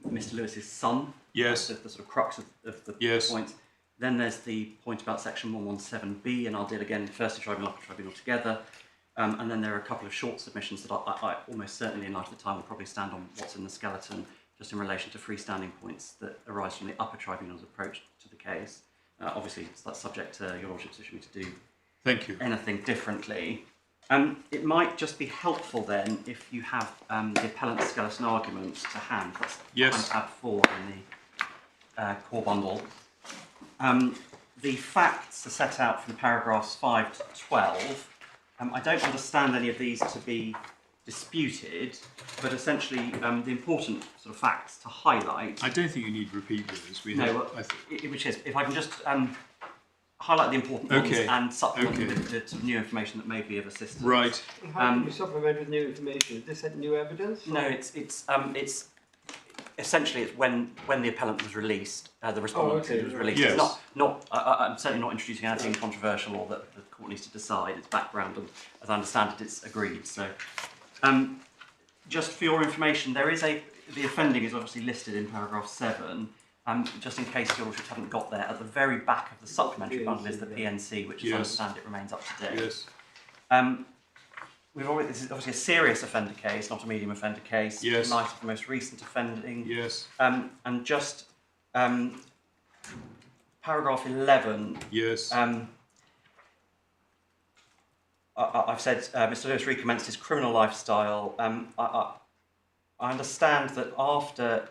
Mr. Lewis's son. Yes. The sort of crux of the Yes. points. Then there's the point about section 117B, and I'll deal again First-tier Tribunal, Upper Tribunal together. And then there are a couple of short submissions that I almost certainly, in light of the time, will probably stand on what's in the skeleton, just in relation to freestanding points that arise from the Upper Tribunal's approach to the case. Obviously, that's subject to your lordship's wishing me to do Thank you. anything differently. It might just be helpful then if you have the appellant's skeleton argument to hand. That's Yes. tab 4 in the core bundle. The facts are set out from paragraphs 5 to 12. I don't understand any of these to be disputed, but essentially the important sort of facts to highlight. I don't think you need to repeat those. We No, have, well, which is, if I can just highlight the important ones Okay. and supplement Okay. with the sort of new information that may be of assistance. right. How can you supplement with new information? Is this new evidence? No, it's essentially it's when the appellant was released, the respondent okay, was right. released. Yes. It's not. I'm certainly not introducing anything controversial or that the court needs to decide. It's background, and as I understand it, it's agreed. So, just for your information, there is the offending is obviously listed in paragraph 7. Just in case your lordships haven't got there, at the very back of the supplementary bundle is the PNC, which, as I Yes. understand it, remains up to date. Yes. This is obviously a serious offender case, not a medium offender case. Yes. In light of the most recent offending. Yes. And just paragraph 11. Yes. I've said Mr. Lewis recommenced his criminal lifestyle. I understand that after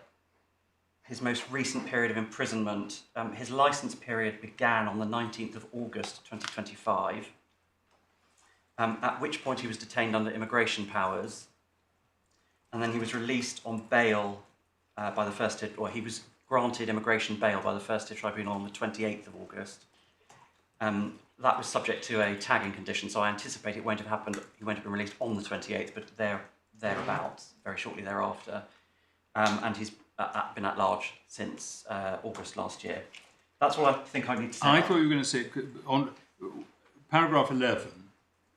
his most recent period of imprisonment, his licence period began on the 19th of August 2025, at which point he was detained under immigration powers, and then he was released on bail by the First-tier, or he was granted immigration bail by the First-tier Tribunal on the 28th of August. That was subject to a tagging condition, so I anticipate it won't have happened. He won't have been released on the 28th, but thereabouts, very shortly thereafter. And he's been at large since August last year. That's all I think I need to say. I thought you were going to say on paragraph 11.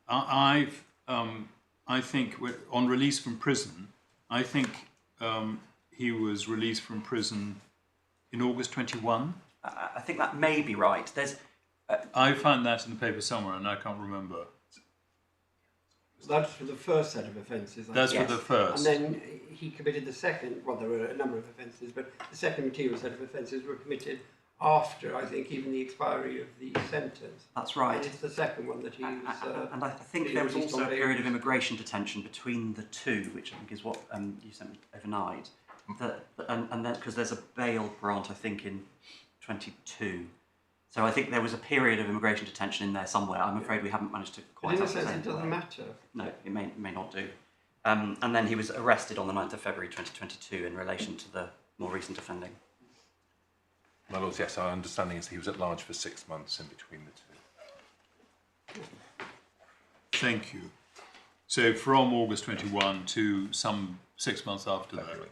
I think on release from prison, I think he was released from prison in August 21. I think that may be right. There's. I found that in the paper somewhere, and I can't remember. That's for the first set of offences. That's for the first. And then he committed the second, well, there were a number of offences, but the second material set of offences were committed after, I think, even the expiry of the sentence. That's right. And it's the second one that he was... and I think there was also a period of immigration detention between the two, which I think is what you sent me overnight. And then, because there's a bail grant, I think, in 22. So I think there was a period of immigration detention in there somewhere. I'm afraid we haven't managed to quite... But in a sense, it doesn't matter. No, it may not do. And then he was arrested on the 9th of February 2022 in relation to the more recent offending. My lords, yes, our understanding is he was at large for 6 months in between the two. Thank you. So from August 21 to some 6 months after that.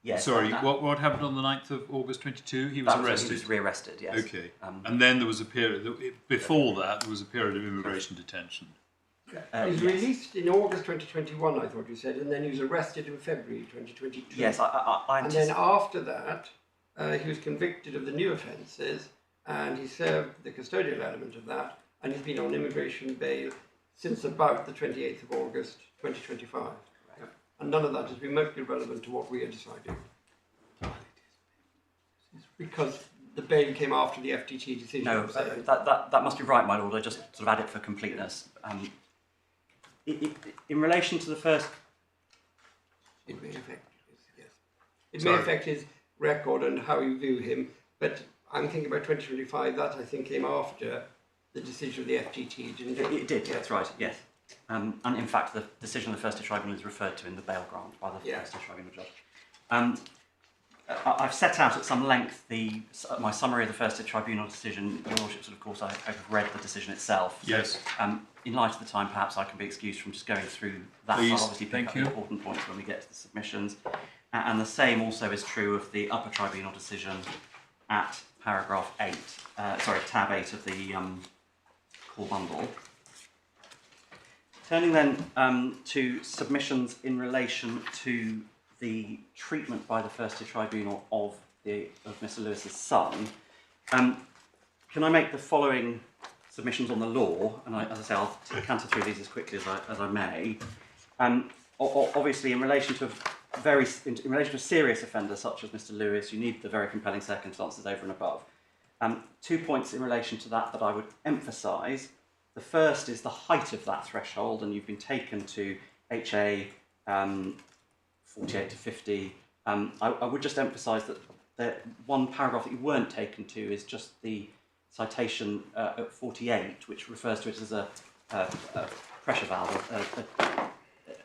Yes. Sorry, what happened on the 9th of August 22? He was arrested. He was re-arrested, yes. Okay. And then there was a period, before that, there was a period of immigration detention. He was released in August 2021, I thought you said, and then he was arrested in February 2022. Yes, and then after that, he was convicted of the new offences, and he served the custodial element of that, and he's been on immigration bail since about the 28th of August 2025. And none of that has been remotely relevant to what we are deciding. Because the bail came after the FTT decision. No, that must be right, my lord. I just sort of add it for completeness. In relation to the first... It may affect yes. It may affect his record and how you view him, but I'm thinking about 2025, that I think came after the decision of the FTT, didn't it? It did, that's right, yes. And in fact, the decision of the First-tier Tribunal is referred to in the bail grant by the First-tier Tribunal judge. I've set out at some length my summary of the First-tier Tribunal decision. Your Lordships, of course, I have read the decision itself. Yes. In light of the time, perhaps I can be excused from just going through that. Please. I'll obviously pick up the important points when we get to the submissions. And the same also is true of the Upper Tribunal decision at paragraph 8, tab 8 of the core bundle. Turning then to submissions in relation to the treatment by the First-tier Tribunal of Mr. Lewis's son, can I make the following submissions on the law? And as I say, I'll canter through these as quickly as I may. Obviously, in relation to a serious offender such as Mr. Lewis, you need the very compelling circumstances over and above. 2 points in relation to that I would emphasise. The first is the height of that threshold, and you've been taken to HA 48 to 50. I would just emphasise that the one paragraph that you weren't taken to is just the citation at 48, which refers to it as a pressure valve.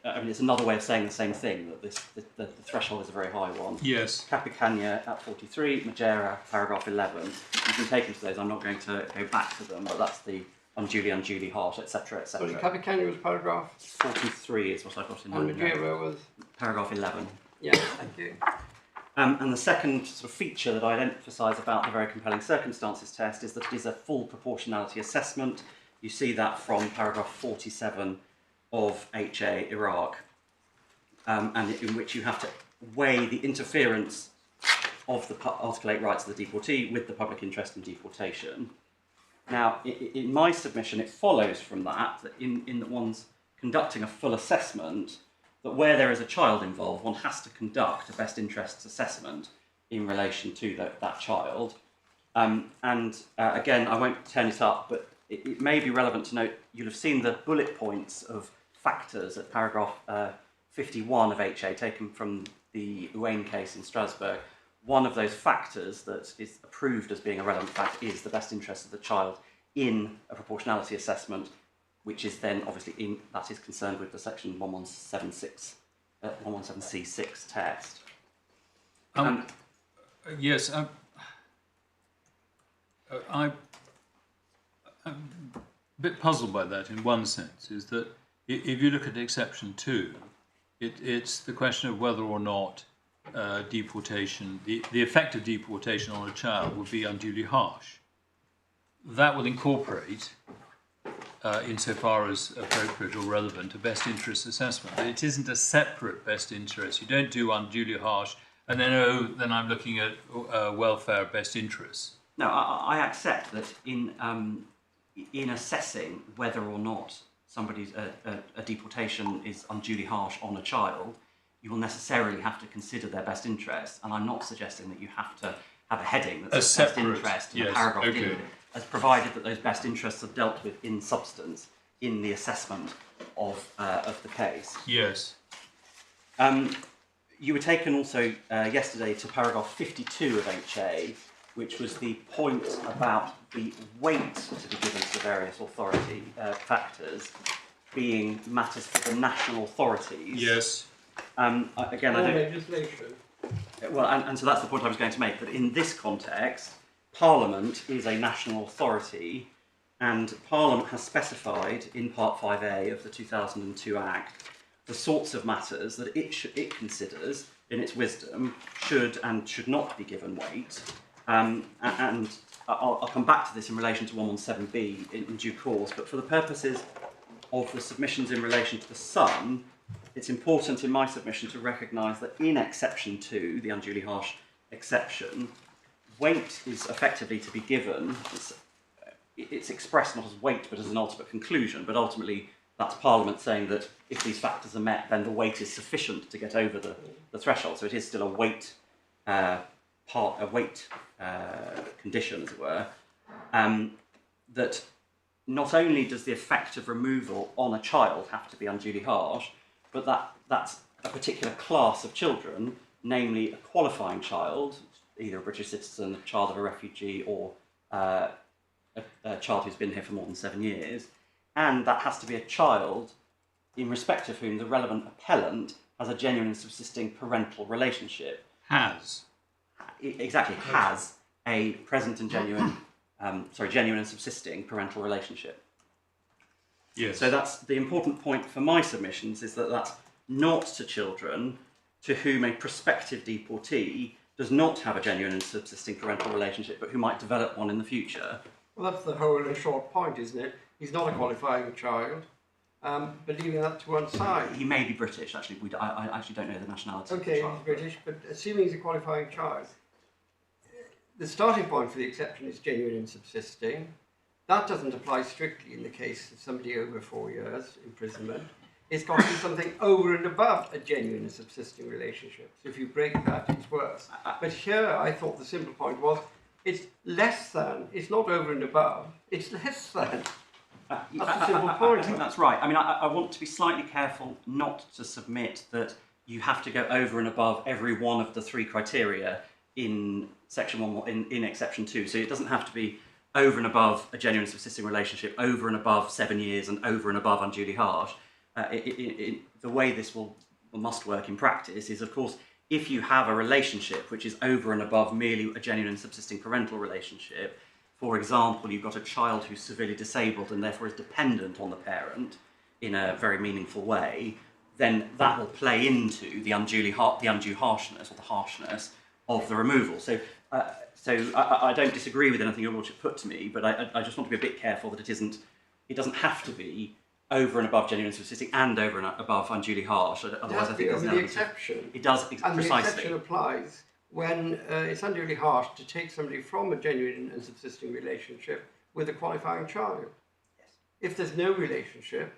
I mean, it's another way of saying the same thing, that the threshold is a very high one. Yes. Capicania at 43, Majera, paragraph 11. You've been taken to those, I'm not going to go back to them, but that's the unduly hard, etc., etc. Sorry, Capicania was paragraph? 43 is what I've got in my And Majera was? Paragraph 11. Yeah, thank you. And the second sort of feature that I'd emphasise about the very compelling circumstances test is that it is a full proportionality assessment. You see that from paragraph 47 of HA Iraq, and in which you have to weigh the interference of the Article 8 rights of the deportee with the public interest in deportation. Now, in my submission, it follows from that in that one's conducting a full assessment, that where there is a child involved, one has to conduct a best interests assessment in relation to that child. Again, I won't turn it up, but it may be relevant to note, you'll have seen the bullet points of factors at paragraph 51 of HA, taken from the Uwain case in Strasbourg. One of those factors that is approved as being a relevant fact is the best interest of the child in a proportionality assessment, which is then obviously that is concerned with the section 1176, 1176C6 test. Yes, I'm a bit puzzled by that in one sense, is that if you look at exception 2, it's the question of whether or not deportation, the effect of deportation on a child would be unduly harsh. That will incorporate, insofar as appropriate or relevant, a best interest assessment. But it isn't a separate best interest. You don't do unduly harsh and then, oh, then I'm looking at welfare best interests. No, I accept that in assessing whether or not somebody's a deportation is unduly harsh on a child, you will necessarily have to consider their best interests, and I'm not suggesting that you have to have a heading that says best interest and a paragraph in it, as provided that those best interests are dealt with in substance in the assessment of the case. Yes. You were taken also yesterday to paragraph 52 of HA, which was the point about the weight to be given to the various authority factors being matters for the national authorities. Yes. Again, I don't... legislation. Well, and so that's the point I was going to make, that in this context, Parliament is a national authority, and Parliament has specified in Part 5A of the 2002 Act the sorts of matters that it considers, in its wisdom, should and should not be given weight. And I'll come back to this in relation to 117B in due course, but for the purposes of the submissions in relation to the sum, it's important in my submission to recognise that in exception 2, the unduly harsh exception, weight is effectively to be given. It's expressed not as weight but as an ultimate conclusion, but ultimately that's Parliament saying that if these factors are met, then the weight is sufficient to get over the threshold. So it is still a weight condition, as it were, that not only does the effect of removal on a child have to be unduly harsh, but that's a particular class of children, namely a qualifying child, either a British citizen, a child of a refugee, or a child who's been here for more than 7 years, and that has to be a child in respect of whom the relevant appellant has a genuine and subsisting parental relationship. Has. Exactly, has a present and genuine and subsisting parental relationship. Yes. So that's the important point for my submissions, is that that's not to children to whom a prospective deportee does not have a genuine and subsisting parental relationship, but who might develop one in the future. Well, that's the whole and short point, isn't it? He's not a qualifying child, but leaving that to one side. He may be British, actually. I actually don't know the nationality of the Okay, child. he's British, but assuming he's a qualifying child, the starting point for the exception is genuine and subsisting. That doesn't apply strictly in the case of somebody over 4 years imprisonment. It's got to be something over and above a genuine and subsisting relationship. So if you break that, it's worse. But here, I thought the simple point was, it's less than, it's not over and above, it's less than. That's a simple point. I think that's right. I mean, I want to be slightly careful not to submit that you have to go over and above every one of the 3 criteria in section 1, in exception 2. So it doesn't have to be over and above a genuine subsisting relationship, over and above 7 years, and over and above unduly harsh. The way this must work in practice is, of course, if you have a relationship which is over and above merely a genuine and subsisting parental relationship, for example, you've got a child who's severely disabled and therefore is dependent on the parent in a very meaningful way, then that will play into the undue harshness, or the harshness of the removal. So I don't disagree with anything your lordship put to me, but I just want to be a bit careful that it doesn't have to be over and above genuine and subsisting and over and above unduly harsh. Otherwise, I think there's an element. It does, and precisely. the exception applies when it's unduly harsh to take somebody from a genuine and subsisting relationship with a qualifying child. Yes. If there's no relationship.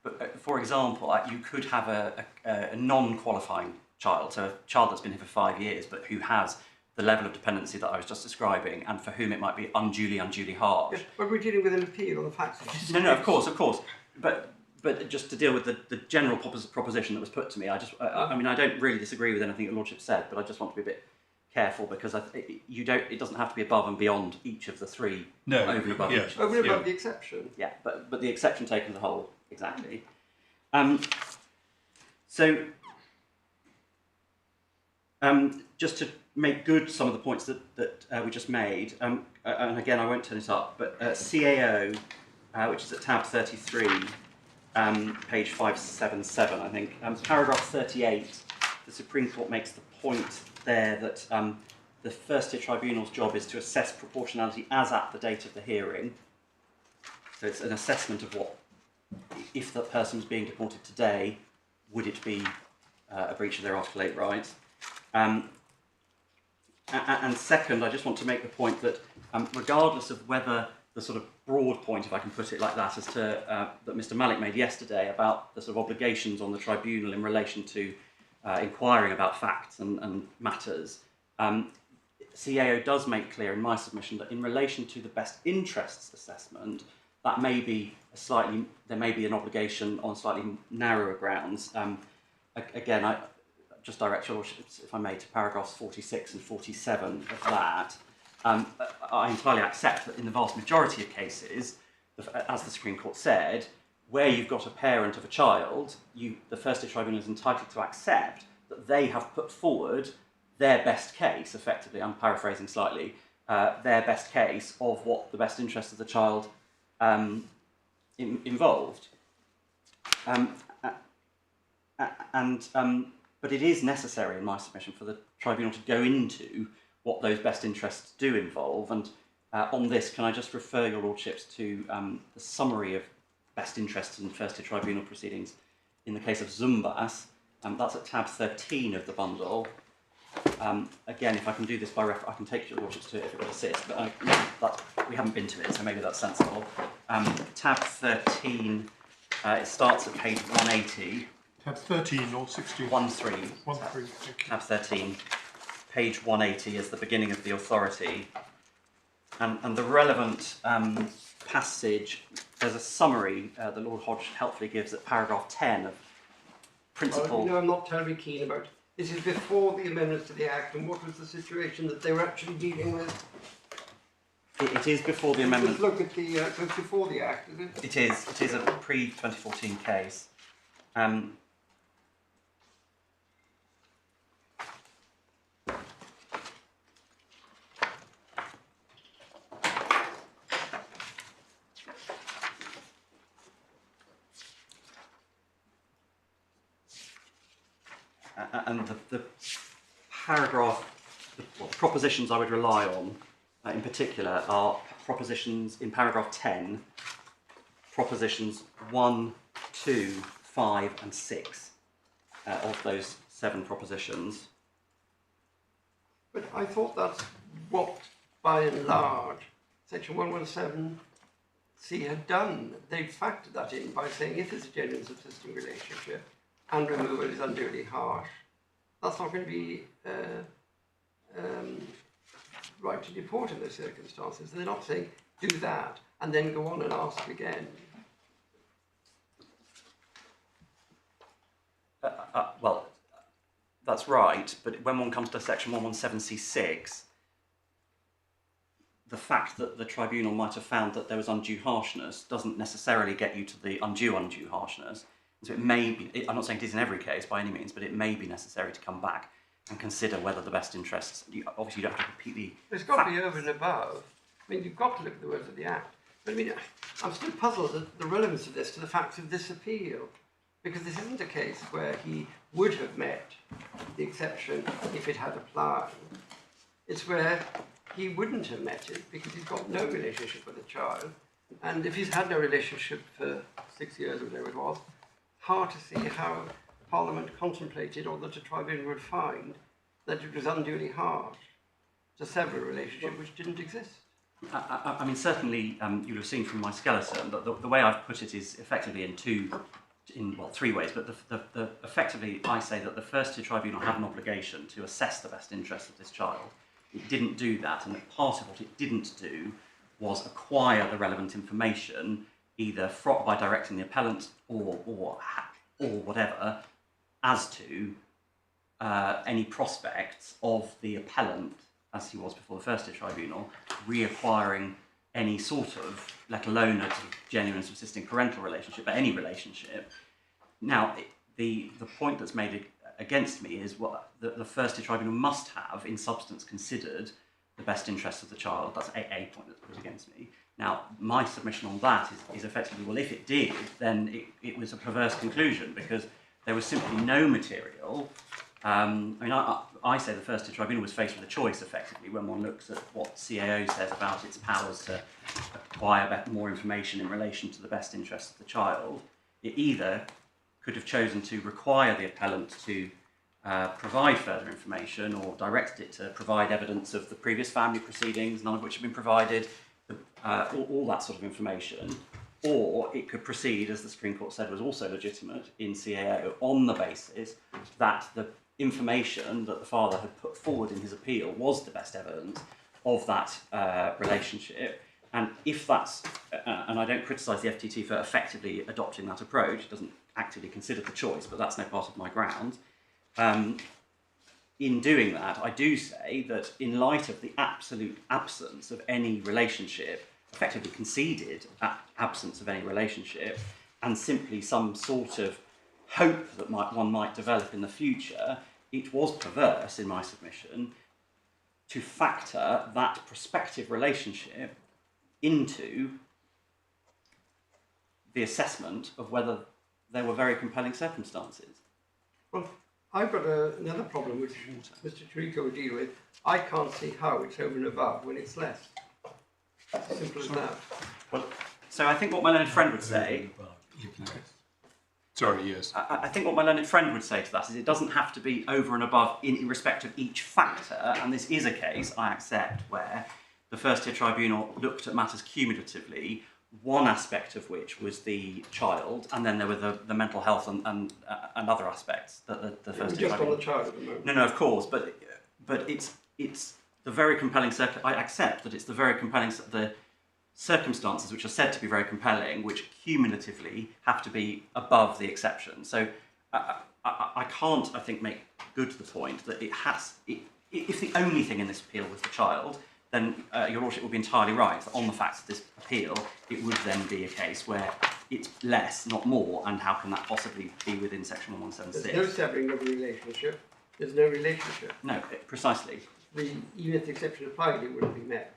But for example, you could have a non-qualifying child, so a child that's been here for 5 years, but who has the level of dependency that I was just describing, and for whom it might be unduly harsh. Yes, but we're dealing with an appeal on the facts. No, of course. But just to deal with the general proposition that was put to me, I mean, I don't really disagree with anything your lordship said, but I just want to be a bit careful, because it doesn't have to be above and beyond each of the 3. No, over and above. yeah. Each. Over and above the exception. Yeah, but the exception taken as a whole, exactly. Just to make good some of the points that we just made, and again, I won't turn it up, but CAO, which is at tab 33, page 577, I think, paragraph 38, the Supreme Court makes the point there that the first-tier tribunal's job is to assess proportionality as at the date of the hearing. So it's an assessment of what, if that person was being deported today, would it be a breach of their Article 8 rights? And second, I just want to make the point that regardless of whether the sort of broad point, if I can put it like that, as to that Mr. Malik made yesterday about the sort of obligations on the tribunal in relation to inquiring about facts and matters, CAO does make clear in my submission that in relation to the best interests assessment, that may be there may be an obligation on slightly narrower grounds. Again, I just direct your Lordship, if I may, to paragraphs 46 and 47 of that. I entirely accept that in the vast majority of cases, as the Supreme Court said, where you've got a parent of a child, the First-tier Tribunal is entitled to accept that they have put forward their best case, effectively, I'm paraphrasing slightly, their best case of what the best interest of the child involved. But it is necessary, in my submission, for the tribunal to go into what those best interests do involve. And on this, can I just refer your Lordships to the summary of best interests in First-tier Tribunal proceedings in the case of Zumbas. That's at tab 13 of the bundle. Again, if I can do this by reference, I can take your Lordships to it if it would assist, but we haven't been to it, so maybe that's sensible. Tab 13, it starts at page 180. Tab 13 or 16? 1-3. 1-3, Tab 13, page 180 is the beginning of the authority. And the relevant passage, there's a summary that Lord Hodge helpfully gives at paragraph 10 of principle. No, I'm not terribly keen about it. This is before the amendments to the Act, and what was the situation that they were actually dealing with? It is before the amendment. Just look at the, so it's before the Act, is it? It is a pre-2014 case. And the paragraph, the propositions I would rely on in particular are propositions in paragraph 10, propositions 1, 2, 5 and 6 of those 7 propositions. But I thought that's what, by and large, section 117C had done. They factored that in by saying if there's a genuine subsisting relationship and removal is unduly harsh, that's not going to be right to deport in those circumstances. They're not saying do that and then go on and ask again. Well, that's right, but when one comes to section 117C6, the fact that the tribunal might have found that there was undue harshness doesn't necessarily get you to the undue harshness. So it may be, I'm not saying it is in every case by any means, but it may be necessary to come back and consider whether the best interests, obviously you don't have to repeat the It's got to be over and above. I mean, you've got to look at the words of the Act. But I mean, I'm still puzzled at the relevance of this to the facts of this appeal, because this isn't a case where he would have met the exception if it had applied. It's where he wouldn't have met it because he's got no relationship with the child, and if he's had no relationship for 6 years or whatever it was, hard to see how Parliament contemplated or that a tribunal would find that it was unduly harsh to sever a relationship which didn't exist. I mean, certainly you'll have seen from my skeleton that the way I've put it is effectively in 3 ways, but effectively I say that the First-tier Tribunal had an obligation to assess the best interests of this child. It didn't do that, and that part of what it didn't do was acquire the relevant information either by directing the appellant or whatever, as to any prospects of the appellant, as he was before the First-tier Tribunal, reacquiring any sort of, let alone a sort of genuine subsisting parental relationship, but any relationship. Now, the point that's made against me is what the First-tier Tribunal must have, in substance, considered the best interests of the child. That's a point that's put against me. Now, my submission on that is effectively, well, if it did, then it was a perverse conclusion, because there was simply no material I say the First-tier Tribunal was faced with a choice, effectively, when one looks at what CAO says about its powers to acquire more information in relation to the best interests of the child. It either could have chosen to require the appellant to provide further information, or directed it to provide evidence of the previous family proceedings, none of which have been provided, all that sort of information. Or it could proceed, as the Supreme Court said was also legitimate in CAO, on the basis that the information that the father had put forward in his appeal was the best evidence of that relationship. And if that's, and I don't criticise the FTT for effectively adopting that approach, it doesn't actively consider the choice, but that's no part of my ground. In doing that, I do say that in light of the absolute absence of any relationship, effectively conceded absence of any relationship, and simply some sort of hope that one might develop in the future, it was perverse, in my submission, to factor that prospective relationship into the assessment of whether there were very compelling circumstances. Well, I've got another problem which Mr. Tarico will deal with. I can't see how it's over and above when it's less. As simple as that. Well, so I think what my learned friend would say... Sorry, yes. I think what my learned friend would say to that is it doesn't have to be over and above in respect of each factor, and this is a case, I accept, where the First-tier Tribunal looked at matters cumulatively, one aspect of which was the child, and then there were the mental health and other aspects that the First-tier Tribunal... Just on the child at the moment. No, of course, but it's the very compelling... I accept that it's the very compelling... The circumstances which are said to be very compelling, which cumulatively have to be above the exception. So I can't, I think, make good the point that if the only thing in this appeal was the child, then Your Lordship would be entirely right. That on the facts of this appeal, it would then be a case where it's less, not more, and how can that possibly be within section 1176? There's no severing of a relationship. There's no relationship. No, precisely. Even if the exception applied, it wouldn't be met.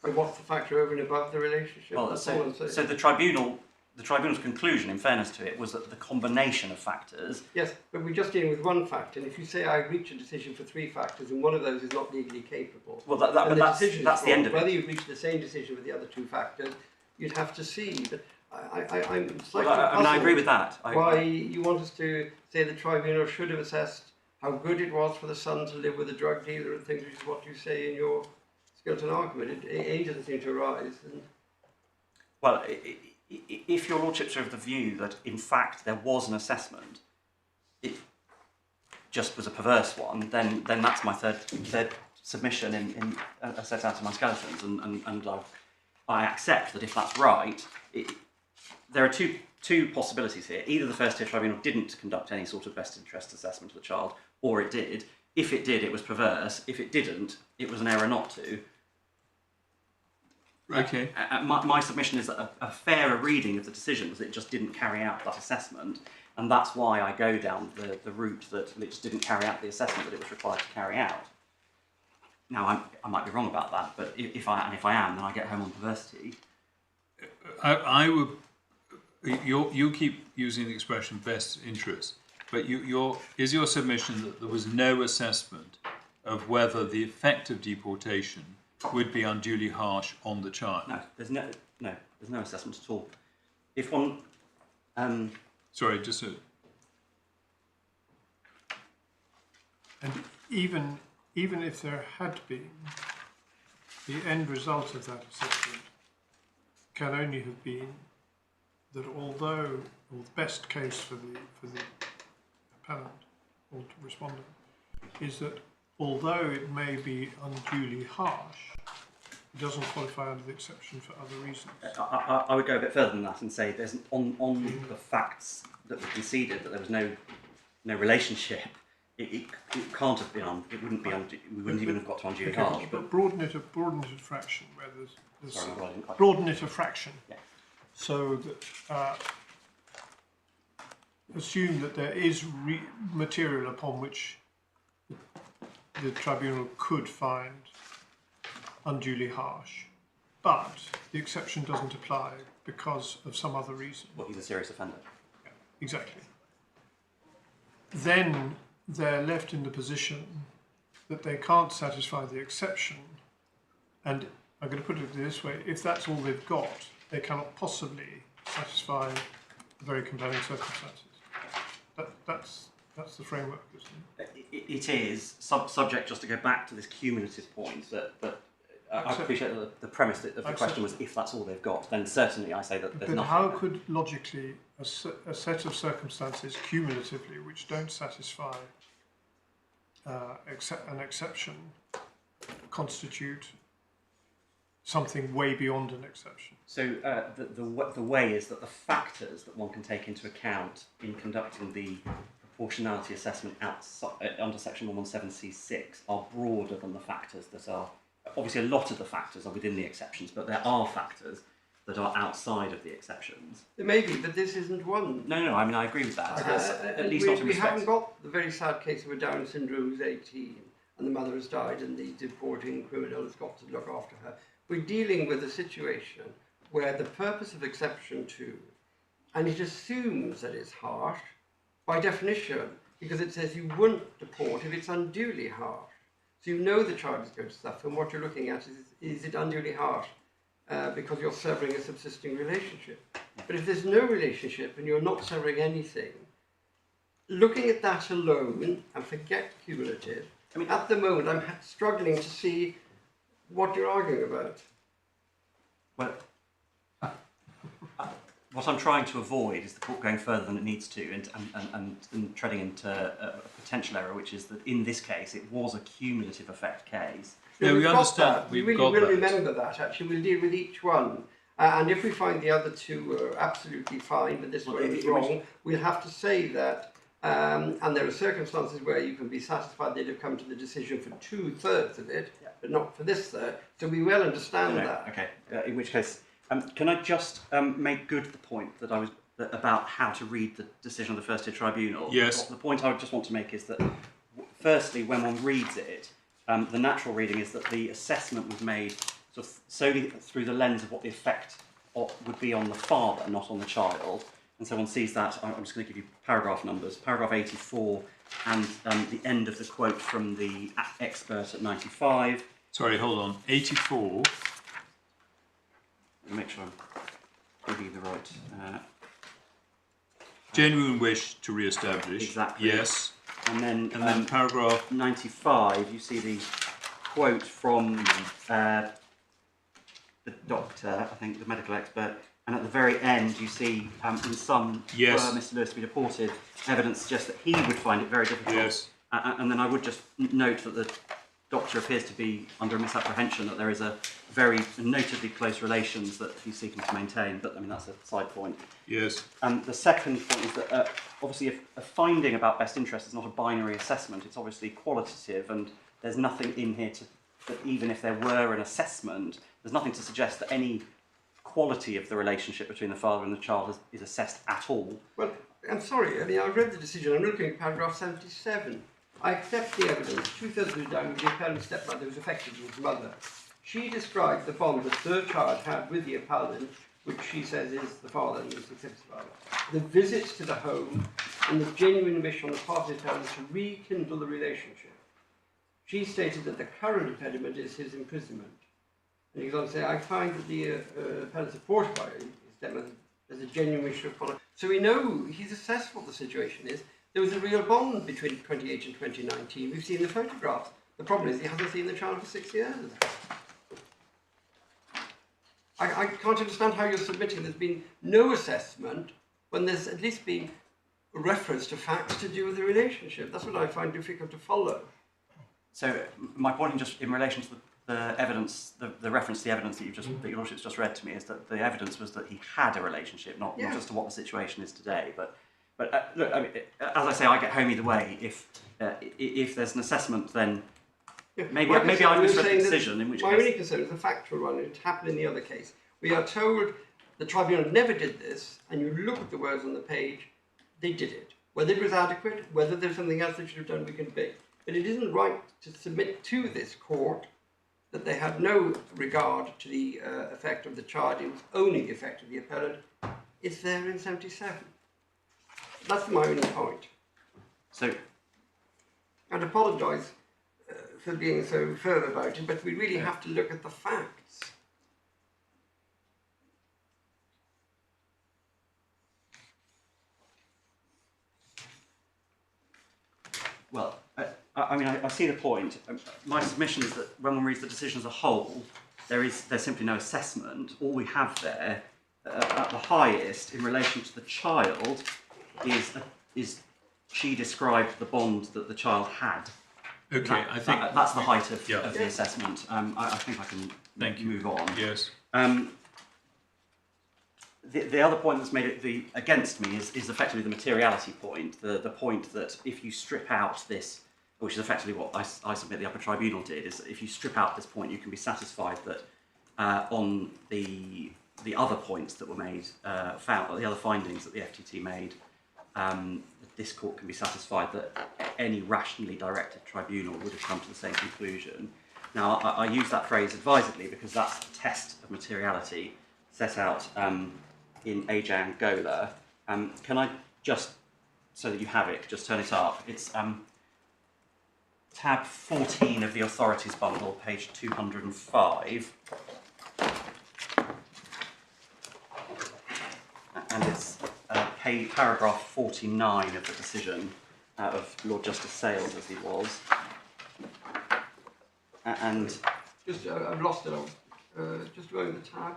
So what's the factor over and above the relationship? Well, so the tribunal's conclusion, in fairness to it, was that the combination of factors... Yes, but we're just dealing with one factor, and if you say I reach a decision for three factors, and one of those is not legally capable... Well, that's the end of it. Whether you reach the same decision with the other two factors, you'd have to see. But I'm slightly I agree with that. Why you want us to say the tribunal should have assessed how good it was for the son to live with a drug dealer and things, which is what you say in your skeleton argument. It doesn't seem to arise. And... Well, if Your Lordship's are of the view that, in fact, there was an assessment, it just was a perverse one, then that's my third submission in set out in my skeletons, and I accept that if that's right, there are two possibilities here. Either the First-tier Tribunal didn't conduct any sort of best interest assessment of the child, or it did. If it did, it was perverse. If it didn't, it was an error not to. Okay. My submission is that a fairer reading of the decision was that it just didn't carry out that assessment, and that's why I go down the route that it just didn't carry out the assessment that it was required to carry out. Now, I might be wrong about that, but if I am, then I get home on perversity. I would... You keep using the expression best interest, but is your submission that there was no assessment of whether the effect of deportation would be unduly harsh on the child? No, there's no assessment at all. If one... Sorry, just a... And even if there had been, the end result of that assessment can only have been that although, or the best case for the appellant or respondent is that although it may be unduly harsh, it doesn't qualify under the exception for other reasons. I would go a bit further than that and say there's on the facts that were conceded that there was no relationship. It can't have been on. It wouldn't be on. We wouldn't even have got to unduly harsh. But broaden it a fraction where there's sorry, I didn't quite... broaden it a fraction. Yeah. So that assume that there is material upon which the tribunal could find unduly harsh, but the exception doesn't apply because of some other reason. Well, he's a serious offender. Yeah, exactly. Then they're left in the position that they can't satisfy the exception, and I'm going to put it this way, if that's all they've got, they cannot possibly satisfy the very compelling circumstances. That's the framework, isn't it? It is, subject, just to go back to this cumulative point, that I appreciate that the premise of the question was if that's all they've got, then certainly I say that there's but nothing. how could logically a set of circumstances cumulatively which don't satisfy an exception constitute something way beyond an exception? So the way is that the factors that one can take into account in conducting the proportionality assessment under section 117C6 are broader than the factors that are, obviously a lot of the factors are within the exceptions, but there are factors that are outside of the exceptions. There may be, but this isn't one. No, I mean, I agree with that. At least not in we respect. haven't got the very sad case of a Down syndrome who's 18 and the mother has died and the deporting criminal has got to look after her. We're dealing with a situation where the purpose of exception 2, and it assumes that it's harsh by definition, because it says you won't deport if it's unduly harsh. So you know the child is going to suffer, and what you're looking at is it unduly harsh because you're severing a subsisting relationship. But if there's no relationship and you're not severing anything, looking at that alone, and forget cumulative, I mean, at the moment I'm struggling to see what you're arguing about. Well, what I'm trying to avoid is the court going further than it needs to and treading into a potential error, which is that in this case it was a cumulative effect case. Yeah, we understand. That. We really will remember that. Actually, we'll deal with each one. And if we find the other two are absolutely fine, but this one is wrong, we'll have to say that. And there are circumstances where you can be satisfied they'd have come to the decision for 2/3 of it, but not for this third. So we well understand that. Okay. In which case, can I just make good the point that I was about how to read the decision of the First-tier Tribunal? Yes. The point I just want to make is that, firstly, when one reads it, the natural reading is that the assessment was made sort of solely through the lens of what the effect would be on the father, not on the child. And so one sees that, I'm just going to give you paragraph numbers, paragraph 84 and the end of the quote from the expert at 95. Sorry, hold on. 84. Let me make sure I'm giving you the right... Genuine wish to re-establish. Exactly. Yes. And then paragraph 95, you see the quote from the doctor, I think the medical expert, and at the very end you see in some yes. were Mr. Lewis to be deported, evidence suggests that he would find it very difficult. Yes. And then I would just note that the doctor appears to be under a misapprehension that there is a very notably close relations that he's seeking to maintain, but I mean that's a side point. Yes. And the second point is that obviously if a finding about best interest is not a binary assessment, it's obviously qualitative, and there's nothing in here that even if there were an assessment, there's nothing to suggest that any quality of the relationship between the father and the child is assessed at all. Well, I'm sorry, I mean, I've read the decision, I'm looking at paragraph 77. I accept the evidence, 2/3 of it down with the appellant stepmother who was affected with his mother. She described the bond that the child had with the appellant, which she says is the father and is the father. The visits to the home and the genuine wish on the part of the appellant to rekindle the relationship. She stated that the current impediment is his imprisonment. And he goes on to say, I find that the appellant supported by his stepmother as a genuine wish to follow. So we know he's assessed what the situation is. There was a real bond between 2018 and 2019. We've seen the photographs. The problem is he hasn't seen the child for 6 years. I can't understand how you're submitting there's been no assessment when there's at least been a reference to facts to do with the relationship. That's what I find difficult to follow. So my point in relation to the evidence, the reference to the evidence that that your lordship's just read to me is that the evidence was that he had a relationship, not just to what the situation is today. But look, I mean, as I say, I get home either way. If there's an assessment, then maybe I misread the decision. In which my case, only concern is the factual one. It happened in the other case. We are told the tribunal never did this, and you look at the words on the page, they did it. Whether it was adequate, whether there's something else they should have done, we can debate. But it isn't right to submit to this court that they had no regard to the effect of the child. It was only the effect of the appellant. It's there in 77. That's my only point. So and apologise for being so firm about it, but we really have to look at the facts. Well, I see the point. My submission is that when one reads the decision as a whole, there's simply no assessment. All we have there, at the highest, in relation to the child, is she described the bond that the child had. Okay, I think that's the height of the assessment. I think I can move on. Yes. The other point that's made against me is effectively the materiality point, the point that if you strip out this, which is effectively what I submit the Upper Tribunal did, is if you strip out this point, you can be satisfied that on the other points that were made, the other findings that the FTT made, this court can be satisfied that any rationally directed tribunal would have come to the same conclusion. Now, I use that phrase advisedly because that's the test of materiality set out in Ajang Gola. Can I just, so that you have it, just turn it up? It's tab 14 of the authorities bundle, page 205. And it's paragraph 49 of the decision of Lord Justice Sales, as he was. And Just, I've lost it. Just going the tab.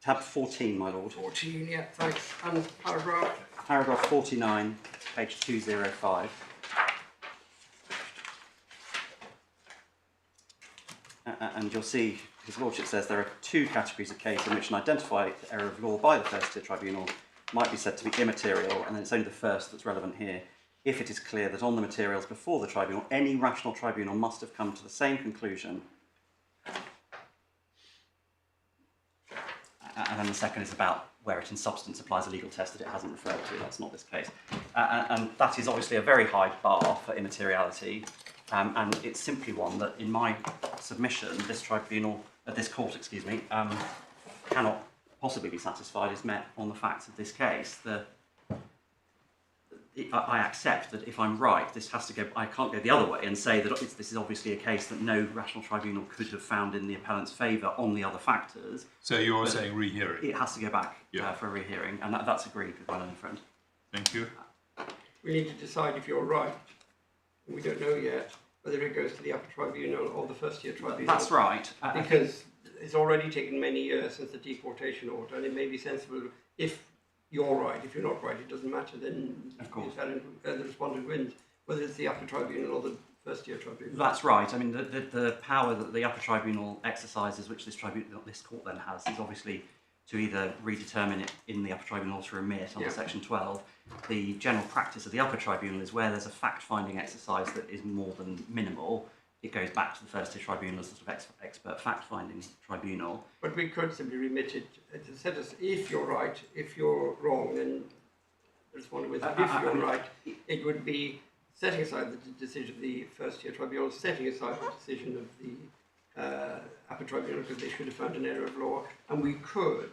Tab 14, my lord. 14, yeah, thanks. And paragraph. Paragraph 49, page 205. And you'll see His Lordship says there are two categories of case in which an identified error of law by the First-tier Tribunal might be said to be immaterial, and then it's only the first that's relevant here. If it is clear that on the materials before the tribunal, any rational tribunal must have come to the same conclusion. And then the second is about where it in substance applies a legal test that it hasn't referred to. That's not this case. And that is obviously a very high bar for immateriality. And it's simply one that, in my submission, this tribunal, this court, excuse me, cannot possibly be satisfied is met on the facts of this case. I accept that if I'm right, this has to go. I can't go the other way and say that this is obviously a case that no rational tribunal could have found in the appellant's favour on the other factors. So you're saying rehearing? It has to go back for a rehearing, and that's agreed with my learned friend. Thank you. We need to decide if you're right. We don't know yet whether it goes to the Upper Tribunal or the First-tier Tribunal. That's right. Because it's already taken many years since the deportation order, and it may be sensible if you're right. If you're not right, it doesn't matter. Then of course the respondent wins, whether it's the Upper Tribunal or the First-tier Tribunal. That's right. I mean, the power that the Upper Tribunal exercises, which this court then has, is obviously to either redetermine it in the Upper Tribunal to remit under Section 12. The general practice of the Upper Tribunal is where there's a fact-finding exercise that is more than minimal, it goes back to the First-tier Tribunal as a sort of expert fact-finding tribunal. But we could simply remit it to set us, if you're right, if you're wrong, then the respondent wins. If you're right, it would be setting aside the decision of the First-tier Tribunal, setting aside the decision of the Upper Tribunal because they should have found an error of law, and we could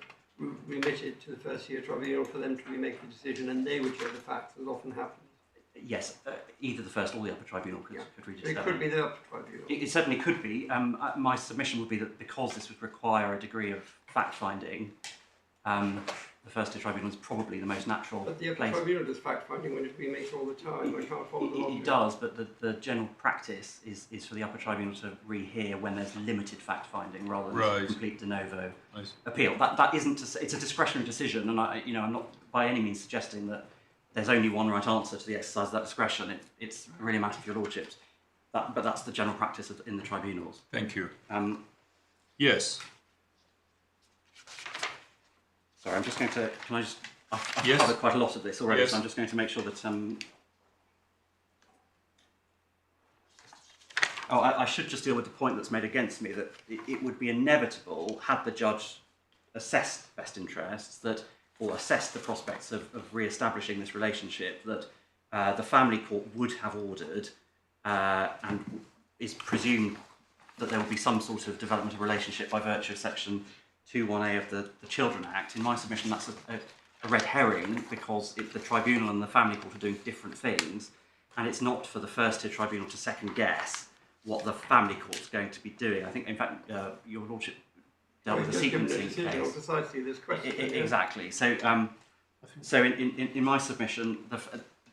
remit it to the First-tier Tribunal for them to remake the decision, and they would share the facts, as often happens. Yes, either the First or the Upper Tribunal could redetermine. So it could be the Upper Tribunal. It certainly could be. My submission would be that because this would require a degree of fact-finding, the First-tier Tribunal is probably the most natural place. But the Upper Tribunal does fact-finding when it remakes all the time. I can't follow the logic. It does, but the general practice is for the Upper Tribunal to rehear when there's limited fact-finding rather than a complete de novo appeal. That isn't it's a discretionary decision, and I'm not by any means suggesting that there's only one right answer to the exercise of that discretion. It's really a matter for your lordships. But that's the general practice in the tribunals. Thank you. Yes. Sorry, I'm just going to. Can I just? I've yes. covered quite a lot of this already, yes. so I'm just going to make sure that. I should just deal with the point that's made against me that it would be inevitable had the judge assessed best interests or assessed the prospects of re-establishing this relationship that the family court would have ordered and is presumed that there will be some sort of development of relationship by virtue of Section 2(1)A of the Children Act. In my submission, that's a red herring because the tribunal and the family court are doing different things. and it's not for the first-tier tribunal to second-guess what the family court's going to be doing. I think, in fact, Your Lordship dealt with the sequencing case. Precisely this question. Exactly. So, so in my submission,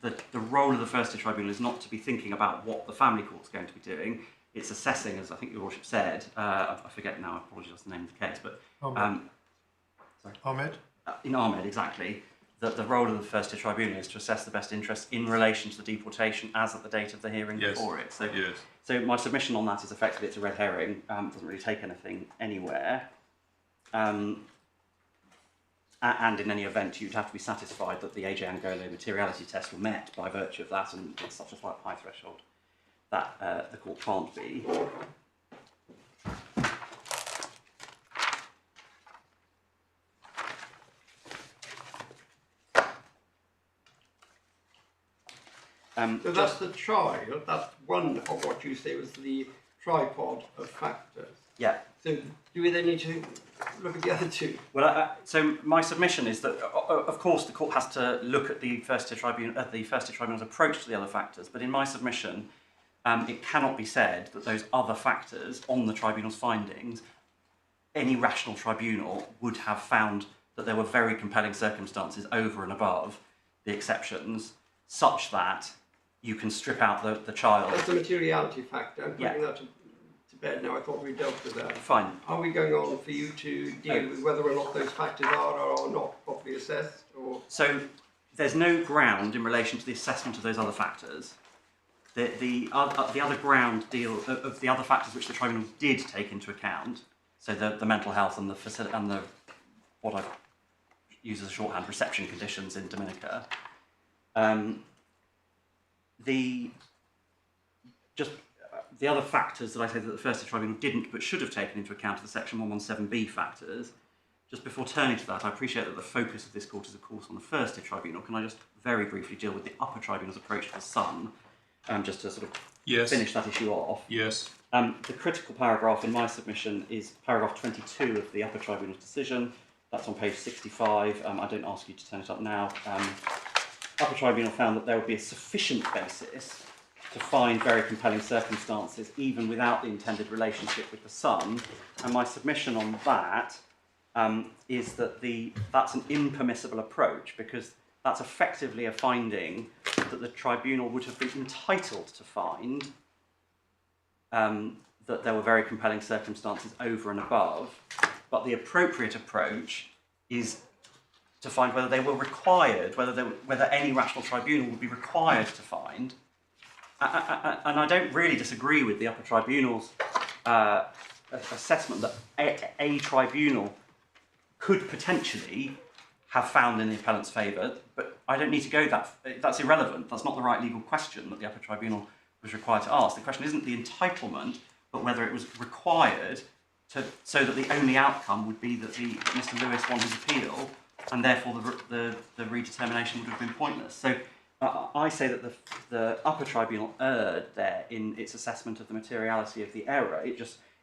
the role of the first-tier tribunal is not to be thinking about what the family court's going to be doing. It's assessing, as I think Your Lordship said. I forget now. I apologise for the name of the case, but Ahmed? In Ahmed, exactly. The role of the first-tier tribunal is to assess the best interest in relation to the deportation as at the date of the hearing before it. So, so my submission on that is effectively it's a red herring. Doesn't really take anything anywhere. And in any event, you'd have to be satisfied that the AJ Angolo materiality tests were met by virtue of that, and it's such a high threshold that the court can't be. So that's the trial, that's one of what you say was the tripod of factors. Yeah. So do we then need to look at the other two? Well, so my submission is that, of course, the court has to look at the first-tier tribunal's approach to the other factors, but in my submission, it cannot be said that those other factors on the tribunal's findings, any rational tribunal would have found that there were very compelling circumstances over and above the exceptions, such that you can strip out the child. That's the materiality factor. I'm putting that to bed now. I thought we dealt with that. Fine. Are we going on for you to deal with whether or not those factors are or not properly assessed? Or so there's no ground in relation to the assessment of those other factors. The other ground deal of the other factors which the tribunal did take into account, so the mental health and the what I use as a shorthand, reception conditions in Dominica. The other factors that I say that the first-tier tribunal didn't but should have taken into account are the section 117B factors. Just before turning to that, I appreciate that the focus of this court is, of course, on the first-tier tribunal. Can I just very briefly deal with the upper tribunal's approach to the son, just to sort of finish that issue off? Yes. The critical paragraph in my submission is paragraph 22 of the upper tribunal's decision. That's on page 65. I don't ask you to turn it up now. Upper Tribunal found that there would be a sufficient basis to find very compelling circumstances even without the intended relationship with the son, and my submission on that is that that's an impermissible approach, because that's effectively a finding that the tribunal would have been entitled to find that there were very compelling circumstances over and above, but the appropriate approach is to find whether they were required, whether any rational tribunal would be required to find. And I don't really disagree with the Upper Tribunal's assessment that a tribunal could potentially have found in the appellant's favour, but I don't need to go that's irrelevant. That's not the right legal question that the Upper Tribunal was required to ask. The question isn't the entitlement, but whether it was required so that the only outcome would be that Mr. Lewis won his appeal, and therefore the redetermination would have been pointless. So I say that the Upper Tribunal erred there in its assessment of the materiality of the error.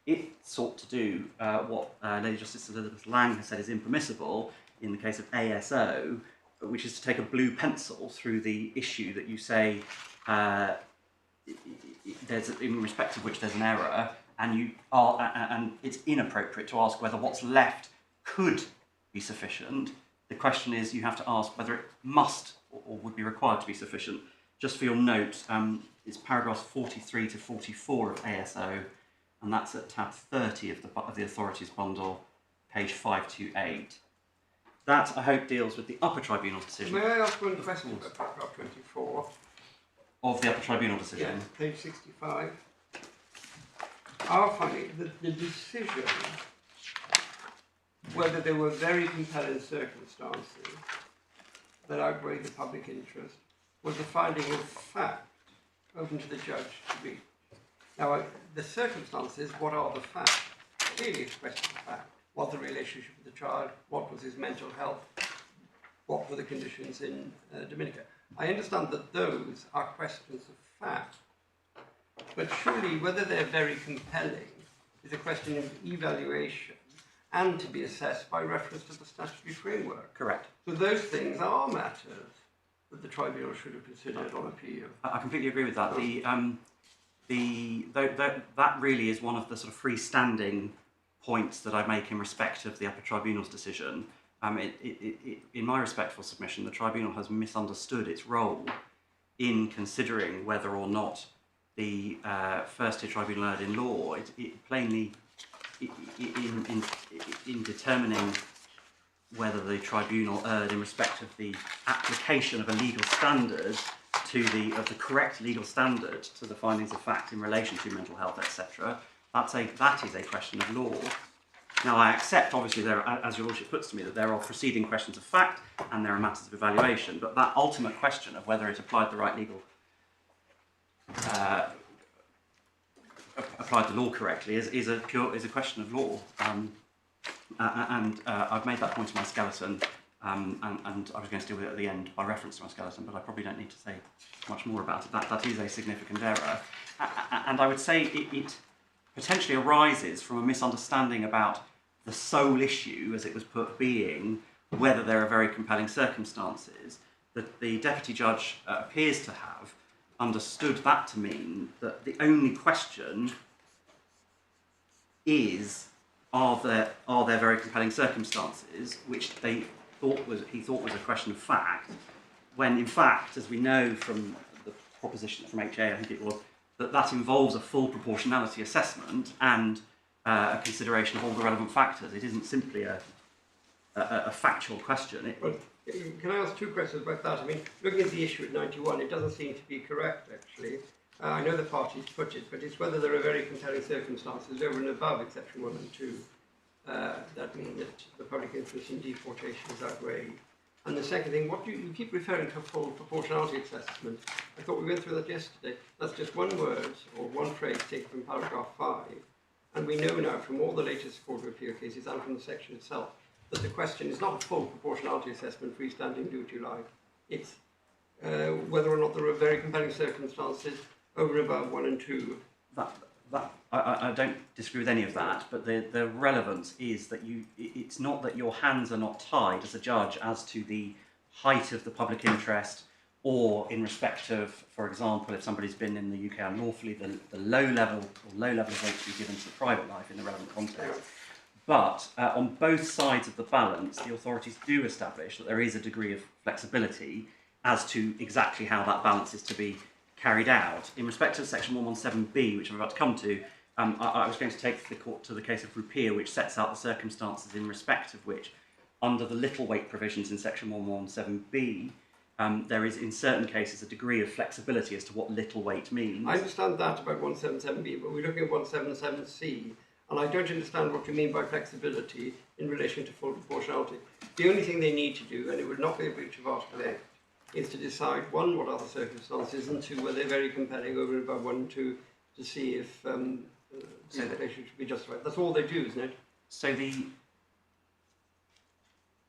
It sought to do what Lady Justice Elizabeth Lang has said is impermissible in the case of ASO, which is to take a blue pencil through the issue that you say in respect of which there's an error, and it's inappropriate to ask whether what's left could be sufficient. The question is, you have to ask whether it must or would be required to be sufficient. Just for your note, it's paragraphs 43 to 44 of ASO, and that's at tab 30 of the authorities bundle, page 528. That, I hope, deals with the Upper Tribunal decision. May I ask one question about paragraph 24? Of the Upper Tribunal decision? Yes, page 65. Our finding that the decision whether there were very compelling circumstances that outweighed the public interest was a finding of fact open to the judge to read. Now, the circumstances, what are the facts? Clearly it's a question of fact. What the relationship with the child? What was his mental health? What were the conditions in Dominica? I understand that those are questions of fact, but surely whether they're very compelling is a question of evaluation and to be assessed by reference to the statutory framework. Correct. So those things are matters that the tribunal should have considered on appeal. I completely agree with that. That really is one of the sort of freestanding points that I make in respect of the Upper Tribunal's decision. In my respectful submission, the tribunal has misunderstood its role in considering whether or not the First-tier Tribunal erred in law. It plainly, in determining whether the tribunal erred in respect of the application of a legal standard of the correct legal standard to the findings of fact in relation to mental health, etc. That is a question of law. Now, I accept, obviously, as your Lordship puts to me, that there are preceding questions of fact and there are matters of evaluation, but that ultimate question of whether it applied the right legal, applied the law correctly is a question of law. I've made that point in my skeleton, and I was going to deal with it at the end by reference to my skeleton, but I probably don't need to say much more about it. That is a significant error. And I would say it potentially arises from a misunderstanding about the sole issue, as it was put, being whether there are very compelling circumstances. That the deputy judge appears to have understood that to mean that the only question is, are there very compelling circumstances, which he thought was a question of fact, when in fact, as we know from the proposition from HA, I think it was, that involves a full proportionality assessment and a consideration of all the relevant factors. It isn't simply a factual question. Can I ask two questions about that? I mean, looking at the issue at 91, it doesn't seem to be correct, actually. I know the parties put it, but it's whether there are very compelling circumstances over and above exception 1 and 2 that mean that the public interest in deportation is outweighed. And the second thing, you keep referring to a full proportionality assessment. I thought we went through that yesterday. That's just one word or one phrase taken from paragraph 5. And we know now from all the latest Court of Appeal cases and from the section itself that the question is not a full proportionality assessment, freestanding, do what you like. It's whether or not there are very compelling circumstances over and above 1 and 2. I don't disagree with any of that, but the relevance is that it's not that your hands are not tied as a judge as to the height of the public interest, or in respect of, for example, if somebody's been in the UK unlawfully, the low level of weight to be given to the private life in the relevant context. But on both sides of the balance, the authorities do establish that there is a degree of flexibility as to exactly how that balance is to be carried out. In respect to section 117B, which I'm about to come to, I was going to take the court to the case of Rupia, which sets out the circumstances in respect of which, under the little weight provisions in section 117B, there is in certain cases a degree of flexibility as to what little weight means. I understand that about 177B, but we're looking at 177C, and I don't understand what you mean by flexibility in relation to full proportionality. The only thing they need to do, and it would not be a breach of Article 8, is to decide, 1, what are the circumstances, and 2, whether they're very compelling over and above 1 and 2, to see if the application should be justified. That's all they do, isn't it? So the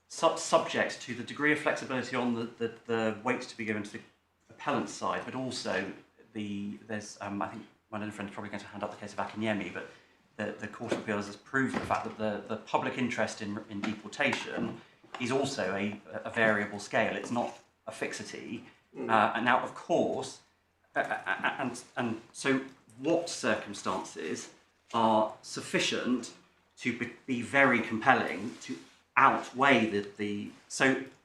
subject to the degree of flexibility on the weight to be given to the appellant side, but also there's I think my other friend is probably going to hand up the case of Akinyemi, but the Court of Appeal has proved the fact that the public interest in deportation is also a variable scale. It's not a fixity. And now, of course, and so what circumstances are sufficient to be very compelling to outweigh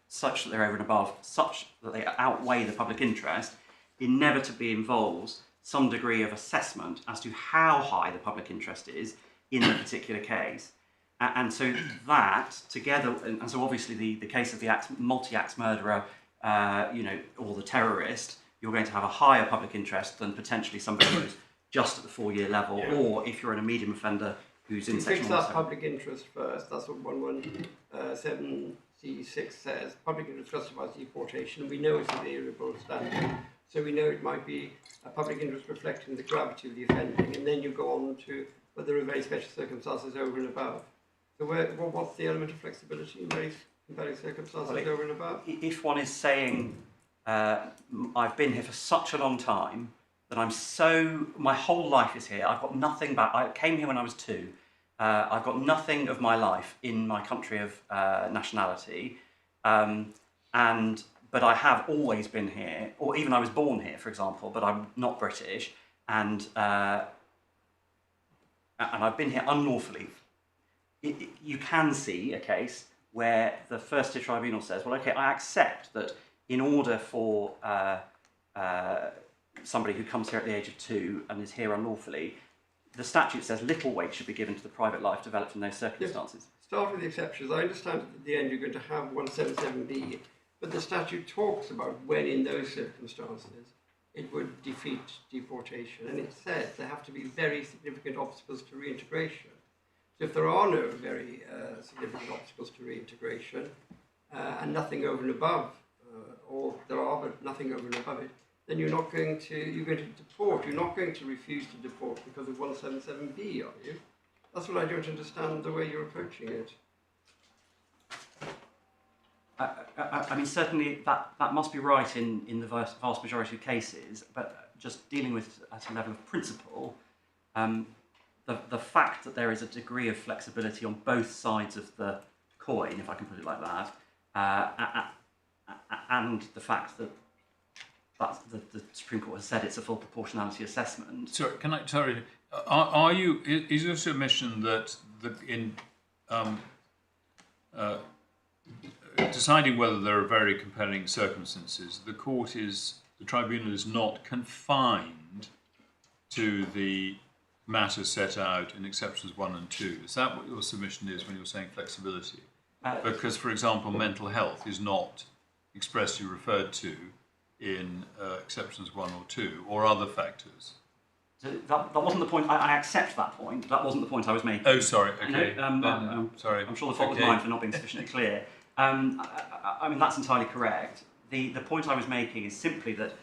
such that they're over and above, such that they outweigh the public interest, inevitably involves some degree of assessment as to how high the public interest is in a particular case. And so that, together, and so obviously the case of the multi-axe murderer, or the terrorist, you're going to have a higher public interest than potentially somebody who's just at the 4-year level, or if you're in a medium offender who's in section 117. Fix that public interest first. That's what 117C6 says. Public interest justifies deportation. We know it's a variable standard, so we know it might be a public interest reflecting the gravity of the offending, and then you go on to whether there are very special circumstances over and above. So what's the element of flexibility in very compelling circumstances over and above? If one is saying, I've been here for such a long time, that my whole life is here, I've got nothing back, I came here when I was 2, I've got nothing of my life in my country of nationality, and but I have always been here, or even I was born here, for example, but I'm not British, and I've been here unlawfully. You can see a case where the First-tier Tribunal says, well, okay, I accept that in order for somebody who comes here at the age of 2 and is here unlawfully, the statute says little weight should be given to the private life developed in those circumstances. Yes. Start with the exceptions. I understand that at the end you're going to have 177B, but the statute talks about when in those circumstances it would defeat deportation, and it says there have to be very significant obstacles to reintegration. So if there are no very significant obstacles to reintegration, and nothing over and above, or there are but nothing over and above it, then you're going to deport. You're not going to refuse to deport because of 177B, are you? That's what I don't understand, the way you're approaching it. I mean, certainly that must be right in the vast majority of cases, but just dealing with at a level of principle, the fact that there is a degree of flexibility on both sides of the coin, if I can put it like that, and the fact that the Supreme Court has said it's a full proportionality assessment. Sorry, is your submission that in deciding whether there are very compelling circumstances, the tribunal is not confined to the matter set out in exceptions 1 and 2? Is that what your submission is when you're saying flexibility? Because, for example, mental health is not expressly referred to in exceptions 1 or 2, or other factors. So that wasn't the point. I accept that point. That wasn't the point I was making. Oh, sorry. Okay. Sorry. I'm sure the fault was mine for not being sufficiently clear. I mean, that's entirely correct. The point I was making is simply that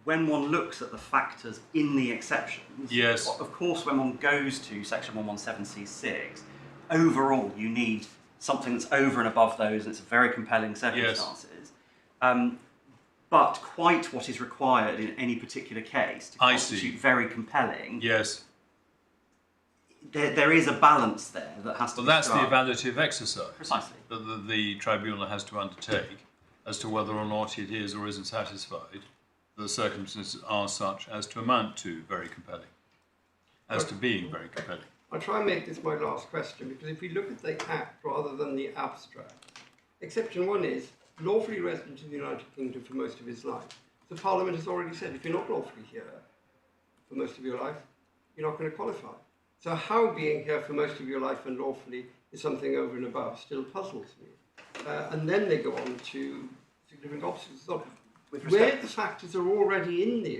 when one looks at the factors in the exceptions, yes, of course, when one goes to section 117C6, overall you need something that's over and above those, and it's very compelling circumstances. Yes. But quite what is required in any particular case to constitute very compelling. Yes. There is a balance there that has to be that's struck. the evaluative exercise. Precisely. That the tribunal has to undertake as to whether or not it is or isn't satisfied that the circumstances are such as to amount to very compelling, as to being very compelling. I'll try and make this my last question, because if we look at the Act rather than the abstract, exception 1 is lawfully resident in the United Kingdom for most of his life. The Parliament has already said if you're not lawfully here for most of your life, you're not going to qualify. So how being here for most of your life and lawfully is something over and above still puzzles me. And then they go on to significant obstacles. Where the factors are already in the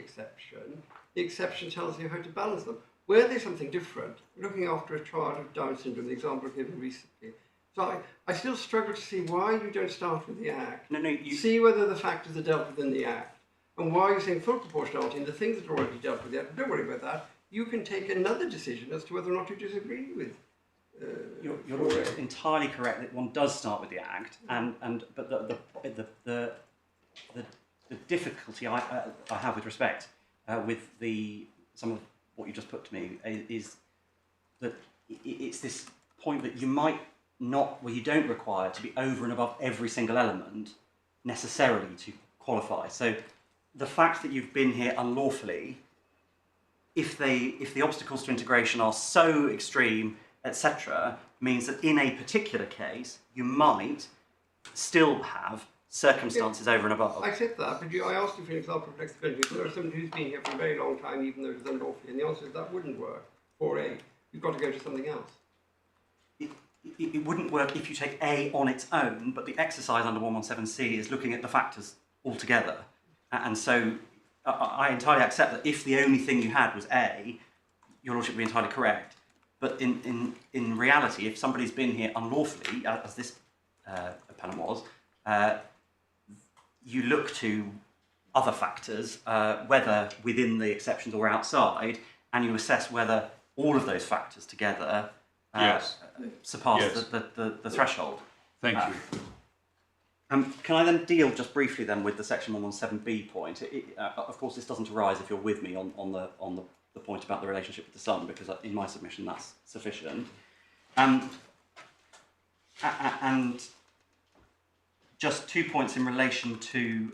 exception tells you how to balance them. Where there's something different, looking after a child with Down syndrome, the example given recently, so I still struggle to see why you don't start with the Act. See whether the factors are dealt with in the Act, and why you're saying full proportionality and the things that are already dealt with the Act. Don't worry about that. You can take another decision as to whether or not you disagree with. You're entirely correct that one does start with the Act, but the difficulty I have with respect with some of what you just put to me is that it's this point that you might not, well, you don't require to be over and above every single element necessarily to qualify. So the fact that you've been here unlawfully, if the obstacles to integration are so extreme, etc., means that in a particular case you might still have circumstances over and above. I accept that, but I asked you for an example of flexibility. So there's somebody who's been here for a very long time, even though it's unlawfully, and the answer is that wouldn't work. 4A, you've got to go to something else. It wouldn't work if you take A on its own, but the exercise under 117C is looking at the factors altogether. And so I entirely accept that if the only thing you had was A, your Lordship would be entirely correct. But in reality, if somebody's been here unlawfully, as this appellant was, you look to other factors, whether within the exceptions or outside, and you assess whether all of those factors together surpass the threshold. Thank you. Can I then deal just briefly then with the section 117B point? Of course, this doesn't arise if you're with me on the point about the relationship with the son, because in my submission that's sufficient. And Just 2 points in relation to,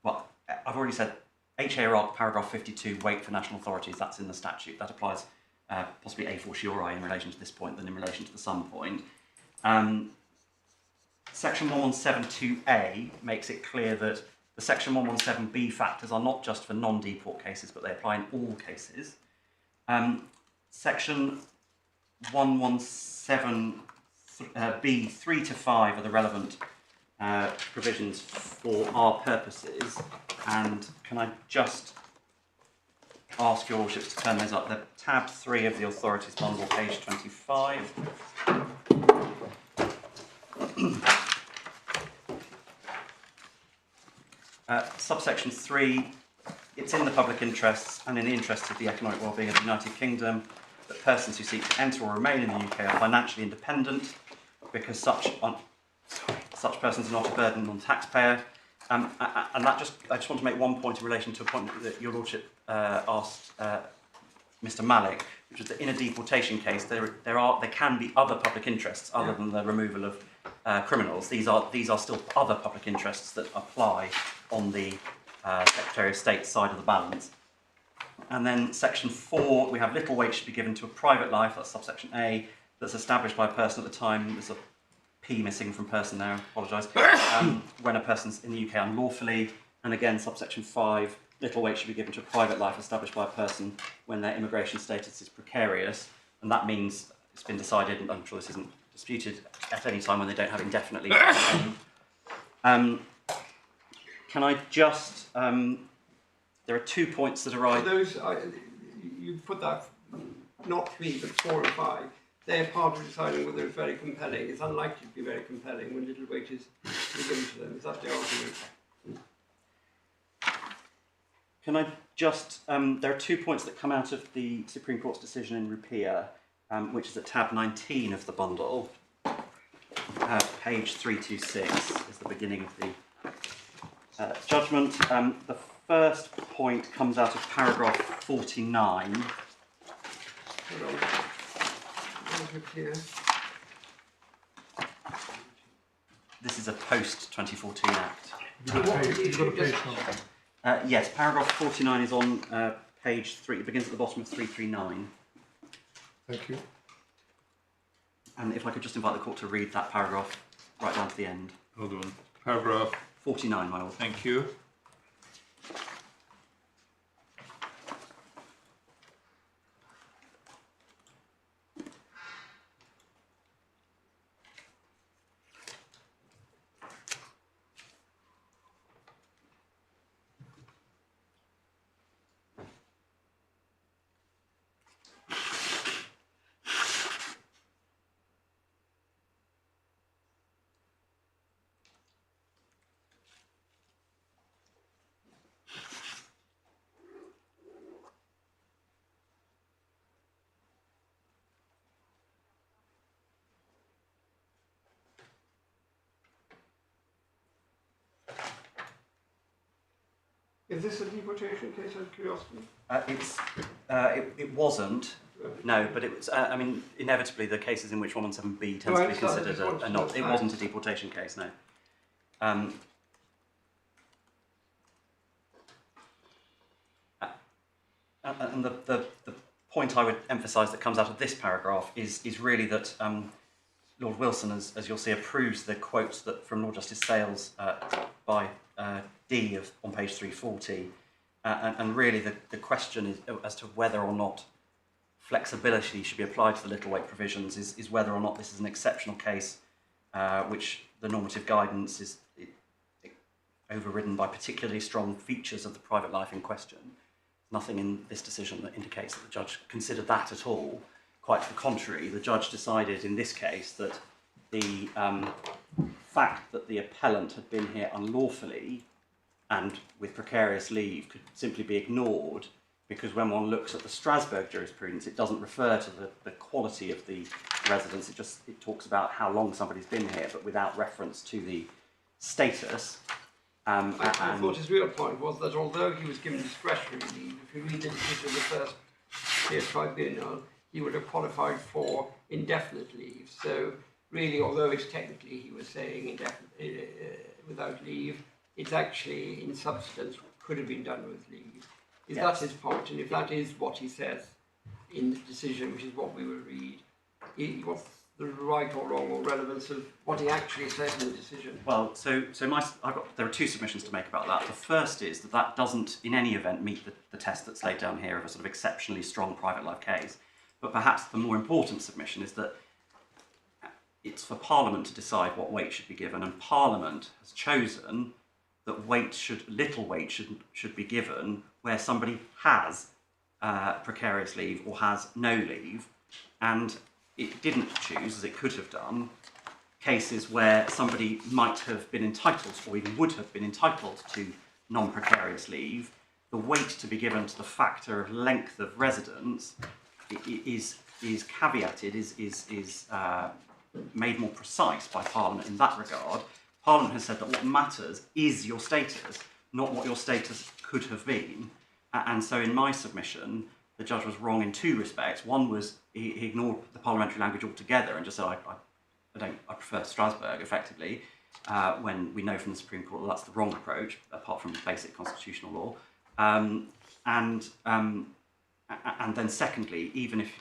well, I've already said HAR paragraph 52, wait for national authorities, that's in the statute. That applies possibly a fortiori in relation to this point than in relation to the sum point. Section 1172A makes it clear that the Section 117B factors are not just for non-deport cases, but they apply in all cases. Section 117B 3 to 5 are the relevant provisions for our purposes, and can I just ask your worships to turn those up? They're tab 3 of the authorities bundle, page 25. Subsection 3, it's in the public interests and in the interests of the economic well-being of the United Kingdom that persons who seek to enter or remain in the UK are financially independent, because such persons are not a burden on the taxpayer. And that I just want to make one point in relation to a point that your lordship asked Mr. Malik, which is that in a deportation case there can be other public interests other than the removal of criminals. These are still other public interests that apply on the Secretary of State's side of the balance. And then section 4, we have little weight should be given to a private life, that's subsection A, that's established by a person at the time, there's a P missing from person there, I apologise, when a person's in the UK unlawfully. And again, subsection 5, little weight should be given to a private life established by a person when their immigration status is precarious. And that means it's been decided, and I'm sure this isn't disputed, at any time when they don't have indefinitely. Can I just, there are 2 points that arise. Those, you put that, not 3, but 4 and 5. They're part of deciding whether it's very compelling. It's unlikely to be very compelling when little weight is given to them. Is that the argument? Can I just, there are 2 points that come out of the Supreme Court's decision in Rupia, which is at tab 19 of the bundle. Page 326 is the beginning of the judgment. The first point comes out of paragraph 49. This is a post-2014 Act. You've got a page number. Yes, paragraph 49 is on page 3. It begins at the bottom of 339. Thank you. And if I could just invite the court to read that paragraph right down to the end. Hold on. Paragraph 49, my lord. Thank you. Is this a deportation case out of curiosity? It wasn't, no, but it was, I mean, inevitably the cases in which 117B tends to be considered are not, it wasn't a deportation case, no. And the point I would emphasise that comes out of this paragraph is really that Lord Wilson, as you'll see, approves the quotes that from Lord Justice Sales by D on page 340, and really the question is as to whether or not flexibility should be applied to the little weight provisions is whether or not this is an exceptional case which the normative guidance is overridden by particularly strong features of the private life in question. Nothing in this decision that indicates that the judge considered that at all. Quite to the contrary, the judge decided in this case that the fact that the appellant had been here unlawfully and with precarious leave could simply be ignored, because when one looks at the Strasbourg jurisprudence, it doesn't refer to the quality of the residence, it talks about how long somebody's been here, but without reference to the status. I thought his real point was that although he was given discretionary leave, if you read the decision of the First-tier Tribunal, he would have qualified for indefinite leave. So really, although it's technically he was saying without leave, it's actually in substance could have been done with leave. Is that his point? And if that is what he says in the decision, which is what we will read, what's the right or wrong or relevance of what he actually says in the decision? Well, there are two submissions to make about that. The first is that doesn't, in any event, meet the test that's laid down here of a sort of exceptionally strong private life case. But perhaps the more important submission is that it's for Parliament to decide what weight should be given, and Parliament has chosen that little weight should be given where somebody has precarious leave or has no leave, and it didn't choose, as it could have done, cases where somebody might have been entitled, or even would have been entitled to non-precarious leave. The weight to be given to the factor of length of residence is caveated, is made more precise by Parliament in that regard. Parliament has said that what matters is your status, not what your status could have been. And so in my submission, the judge was wrong in two respects. One was he ignored the parliamentary language altogether and just said, I prefer Strasbourg, effectively, when we know from the Supreme Court that that's the wrong approach, apart from basic constitutional law. And then secondly, even if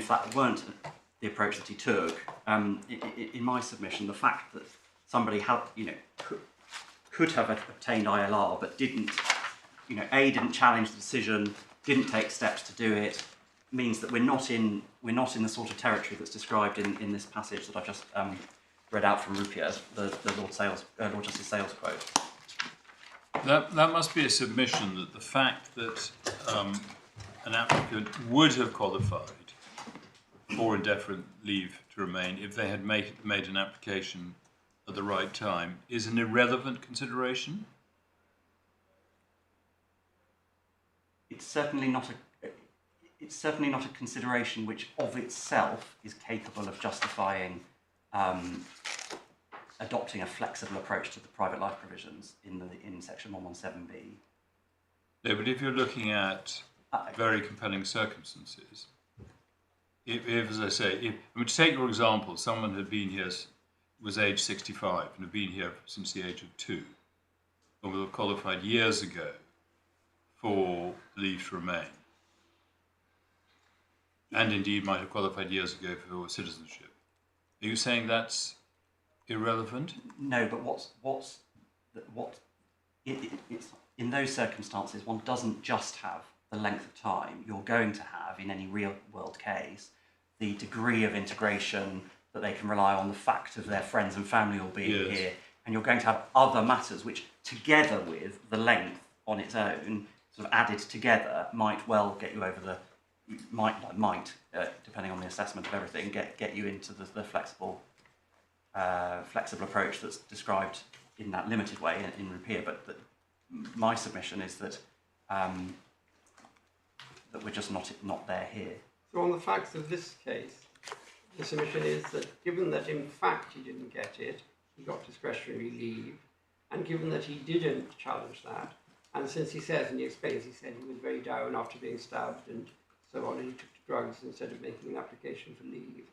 that weren't the approach that he took, in my submission, the fact that somebody had, could have obtained ILR but didn't, didn't challenge the decision, didn't take steps to do it, means that we're not in the sort of territory that's described in this passage that I've just read out from Rupier, the Lord Justice Sales quote. That must be a submission that the fact that an applicant would have qualified for indefinite leave to remain if they had made an application at the right time is an irrelevant consideration? It's certainly not a consideration which of itself is capable of justifying adopting a flexible approach to the private life provisions in section 117B. No, but if you're looking at very compelling circumstances, if as I say, to take your example, someone had been here, was age 65 and had been here since the age of 2, or would have qualified years ago for leave to remain, and indeed might have qualified years ago for citizenship. Are you saying that's irrelevant? No, but it's in those circumstances, one doesn't just have the length of time. You're going to have, in any real world case, the degree of integration that they can rely on, the fact of their friends and family all being here, and you're going to have other matters which, together with the length on its own, sort of added together, might well get you over the, depending on the assessment of everything, get you into the flexible approach that's described in that limited way in Rupier. But my submission is that that we're just not there here. So on the facts of this case, the submission is that given that in fact he didn't get it, he got discretionary leave, and given that he didn't challenge that, and since he says, and he explains, he said he was very down after being stabbed and so on, and he took to drugs instead of making an application for leave,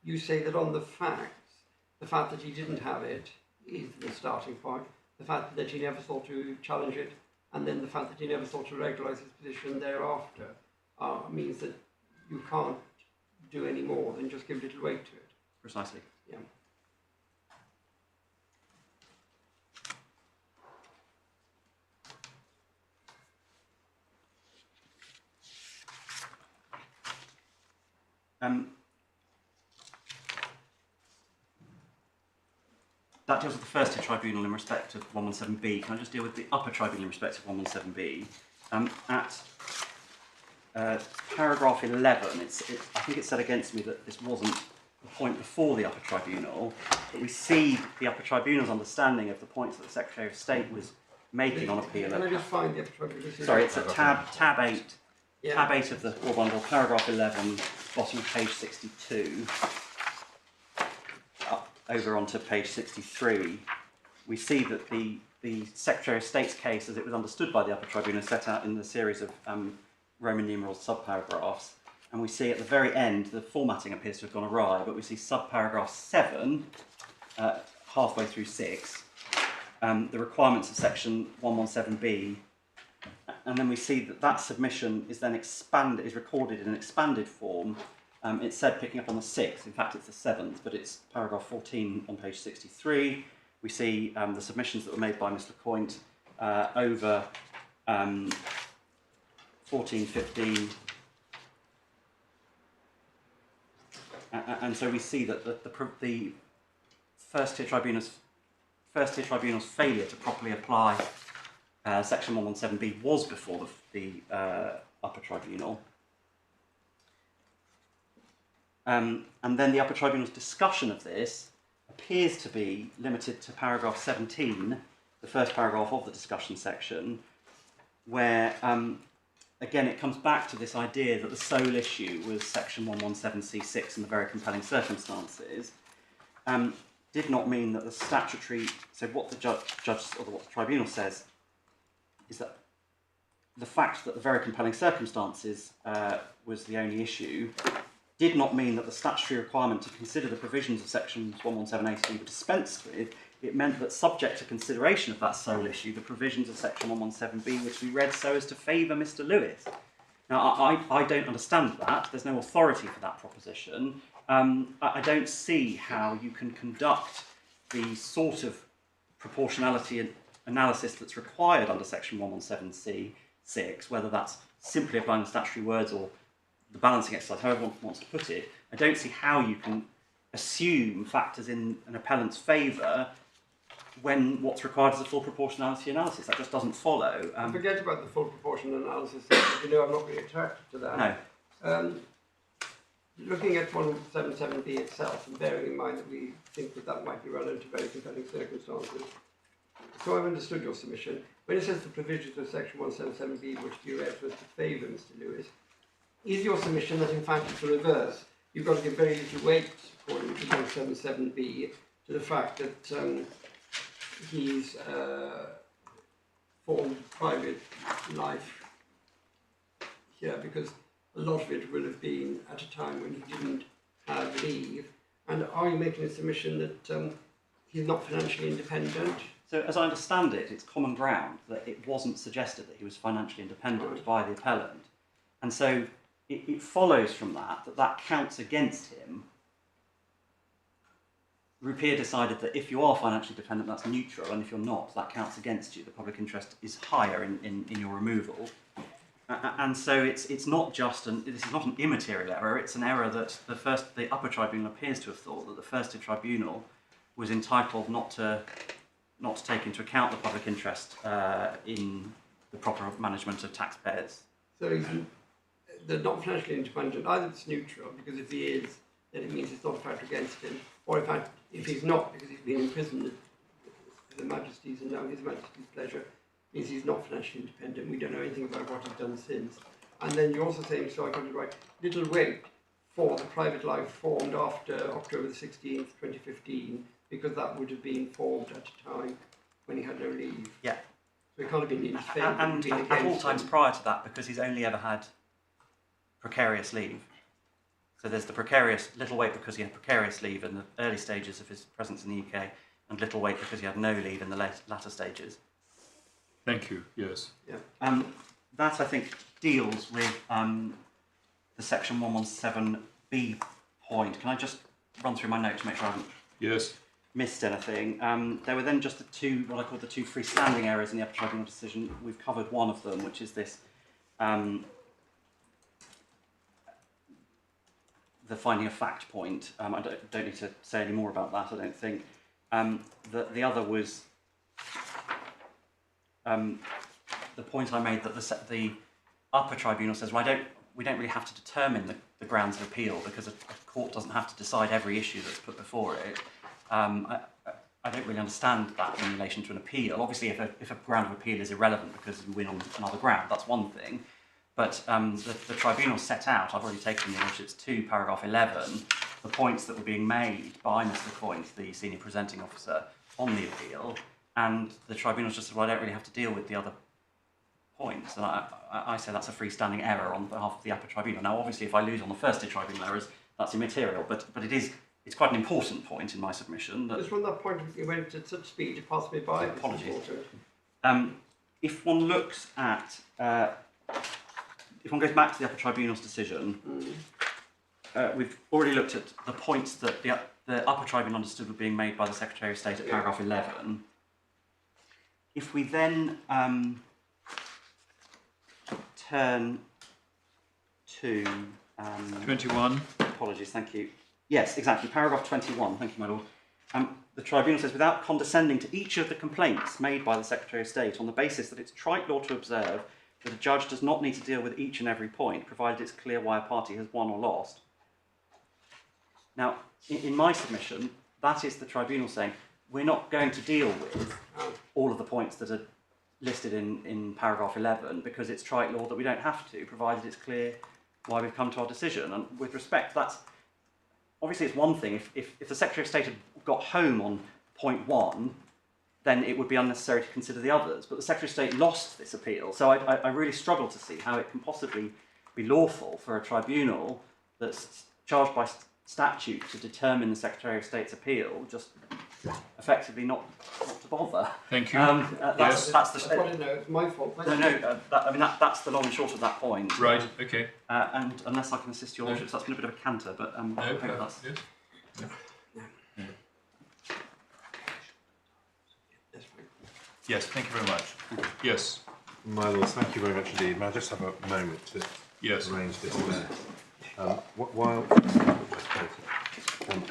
you say that on the facts, the fact that he didn't have it is the starting point, the fact that he never thought to challenge it, and then the fact that he never thought to regularise his position thereafter means that you can't do any more than just give little weight to it. Precisely. Yeah. That deals with the First-tier Tribunal in respect of 117B. Can I just deal with the Upper Tribunal in respect of 117B? At paragraph 11, I think it's said against me that this wasn't the point before the Upper Tribunal, but we see the Upper Tribunal's understanding of the points that the Secretary of State was making on appeal. Can I just find the Upper Tribunal? Sorry, it's at tab 8. Yeah. Tab 8 of the Law Bundle, paragraph 11, bottom of page 62. Up over onto page 63, we see that the Secretary of State's case, as it was understood by the Upper Tribunal, set out in the series of Roman numeral subparagraphs, and we see at the very end, the formatting appears to have gone awry, but we see subparagraph 7, halfway through 6, the requirements of section 117B, and then we see that that submission is then recorded in an expanded form. It said picking up on the 6th, in fact it's the 7th, but it's paragraph 14 on page 63. We see the submissions that were made by Ms Lecointe over 14, 15, and so we see that the First-tier Tribunal's failure to properly apply section 117B was before the Upper Tribunal. And then the Upper Tribunal's discussion of this appears to be limited to paragraph 17, the first paragraph of the discussion section, where, again, it comes back to this idea that the sole issue was section 117C6 and the very compelling circumstances, did not mean that the statutory... So what the judge or what the tribunal says is that the fact that the very compelling circumstances was the only issue did not mean that the statutory requirement to consider the provisions of sections 117A were dispensed with. It meant that subject to consideration of that sole issue, the provisions of section 117B were to be read so as to favour Mr Lewis. Now, I don't understand that. There's no authority for that proposition. I don't see how you can conduct the sort of proportionality analysis that's required under section 117C6, whether that's simply applying the statutory words or the balancing exercise, however one wants to put it. I don't see how you can assume factors in an appellant's favour when what's required is a full proportionality analysis. That just doesn't follow. Forget about the full proportion analysis. You know, I'm not really attracted to that. No. Looking at 177B itself, and bearing in mind that we think that that might be run into very compelling circumstances. So I've understood your submission. When it says the provisions of section 177B were to be read so as to favour Mr Lewis, is your submission that in fact it's the reverse? You've got to give very little weight, according to 177B, to the fact that he's formed private life here, because a lot of it will have been at a time when he didn't have leave. And are you making a submission that he's not financially independent? So as I understand it, it's common ground that it wasn't suggested that he was financially independent by the appellant. And so it follows from that counts against him. Rupier decided that if you are financially dependent, that's neutral, and if you're not, that counts against you. The public interest is higher in your removal. And so it's not just this is not an immaterial error, it's an error that the Upper Tribunal appears to have thought that the First-tier Tribunal was entitled not to take into account the public interest in the proper management of taxpayers. So they're not financially independent. Either it's neutral, because if he is, then it means it's not a factor against him, or if he's not, because he's been imprisoned at the Majesty's and now His Majesty's pleasure, means he's not financially independent. We don't know anything about what he's done since. And then you're also saying, so I got it right, little weight for the private life formed after October the 16th, 2015, because that would have been formed at a time when he had no leave. Yeah. So it can't have been in his favour. And at all times prior to that, because he's only ever had precarious leave. So there's the precarious, little weight because he had precarious leave in the early stages of his presence in the UK, and little weight because he had no leave in the latter stages. Thank you, yes. Yeah. That, I think, deals with the section 117B point. Can I just run through my notes to make sure I haven't missed anything? There were then just what I call the two freestanding errors in the Upper Tribunal decision. We've covered one of them, which is this the finding of fact point. I don't need to say any more about that, I don't think. The other was the point I made that the Upper Tribunal says, well, we don't really have to determine the grounds of appeal because a court doesn't have to decide every issue that's put before it. I don't really understand that in relation to an appeal. Obviously, if a ground of appeal is irrelevant because you win on another ground, that's one thing. But the tribunal set out, I've already taken the initiatives to paragraph 11, the points that were being made by Mr. Lecointe, the senior presenting officer, on the appeal, and the tribunal just said, well, I don't really have to deal with the other points, and I say that's a freestanding error on behalf of the Upper Tribunal. Now, obviously, if I lose on the First-tier Tribunal errors, that's immaterial, but it's quite an important point in my submission. That just from that point, you went at such speed you passed me by. Apologies. If one looks at, if one goes back to the Upper Tribunal's decision, we've already looked at the points that the Upper Tribunal understood were being made by the Secretary of State at paragraph 11. If we then turn to 21. Apologies, thank you. Yes, exactly. Paragraph 21. Thank you, my lord. The tribunal says, without condescending to each of the complaints made by the Secretary of State on the basis that it's trite law to observe that a judge does not need to deal with each and every point, provided it's clear why a party has won or lost. Now, in my submission, that is the tribunal saying, we're not going to deal with all of the points that are listed in paragraph 11 because it's trite law that we don't have to, provided it's clear why we've come to our decision. And with respect, that's obviously it's one thing. If the Secretary of State had got home on point 1, then it would be unnecessary to consider the others. But the Secretary of State lost this appeal, so I really struggle to see how it can possibly be lawful for a tribunal that's charged by statute to determine the Secretary of State's appeal, just effectively not to bother. Thank you. That's the. No, it's my fault. That's the long and short of that point. Right. Okay. And unless I can assist your lordships, that's been a bit of a canter, but I think that's. Yes. Yes. Thank you very much. Yes. My lords, thank you very much indeed. May I just have a moment to arrange this there?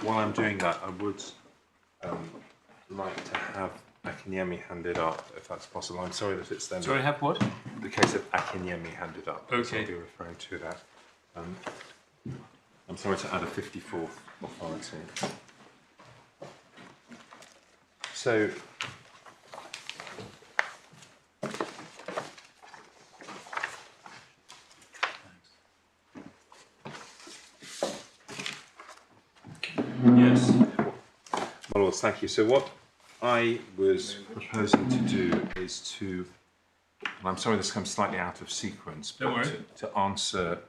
While I'm doing that, I would like to have Akinyemi handed up, if that's possible. I'm sorry that it's then. Sorry, have what? The case of Akinyemi handed up. Okay. I'll be referring to that. I'm sorry to add a 54th authority. So. Yes. My lords, thank you. So what I was proposing to do is to, and I'm sorry this comes slightly out of sequence, but to answer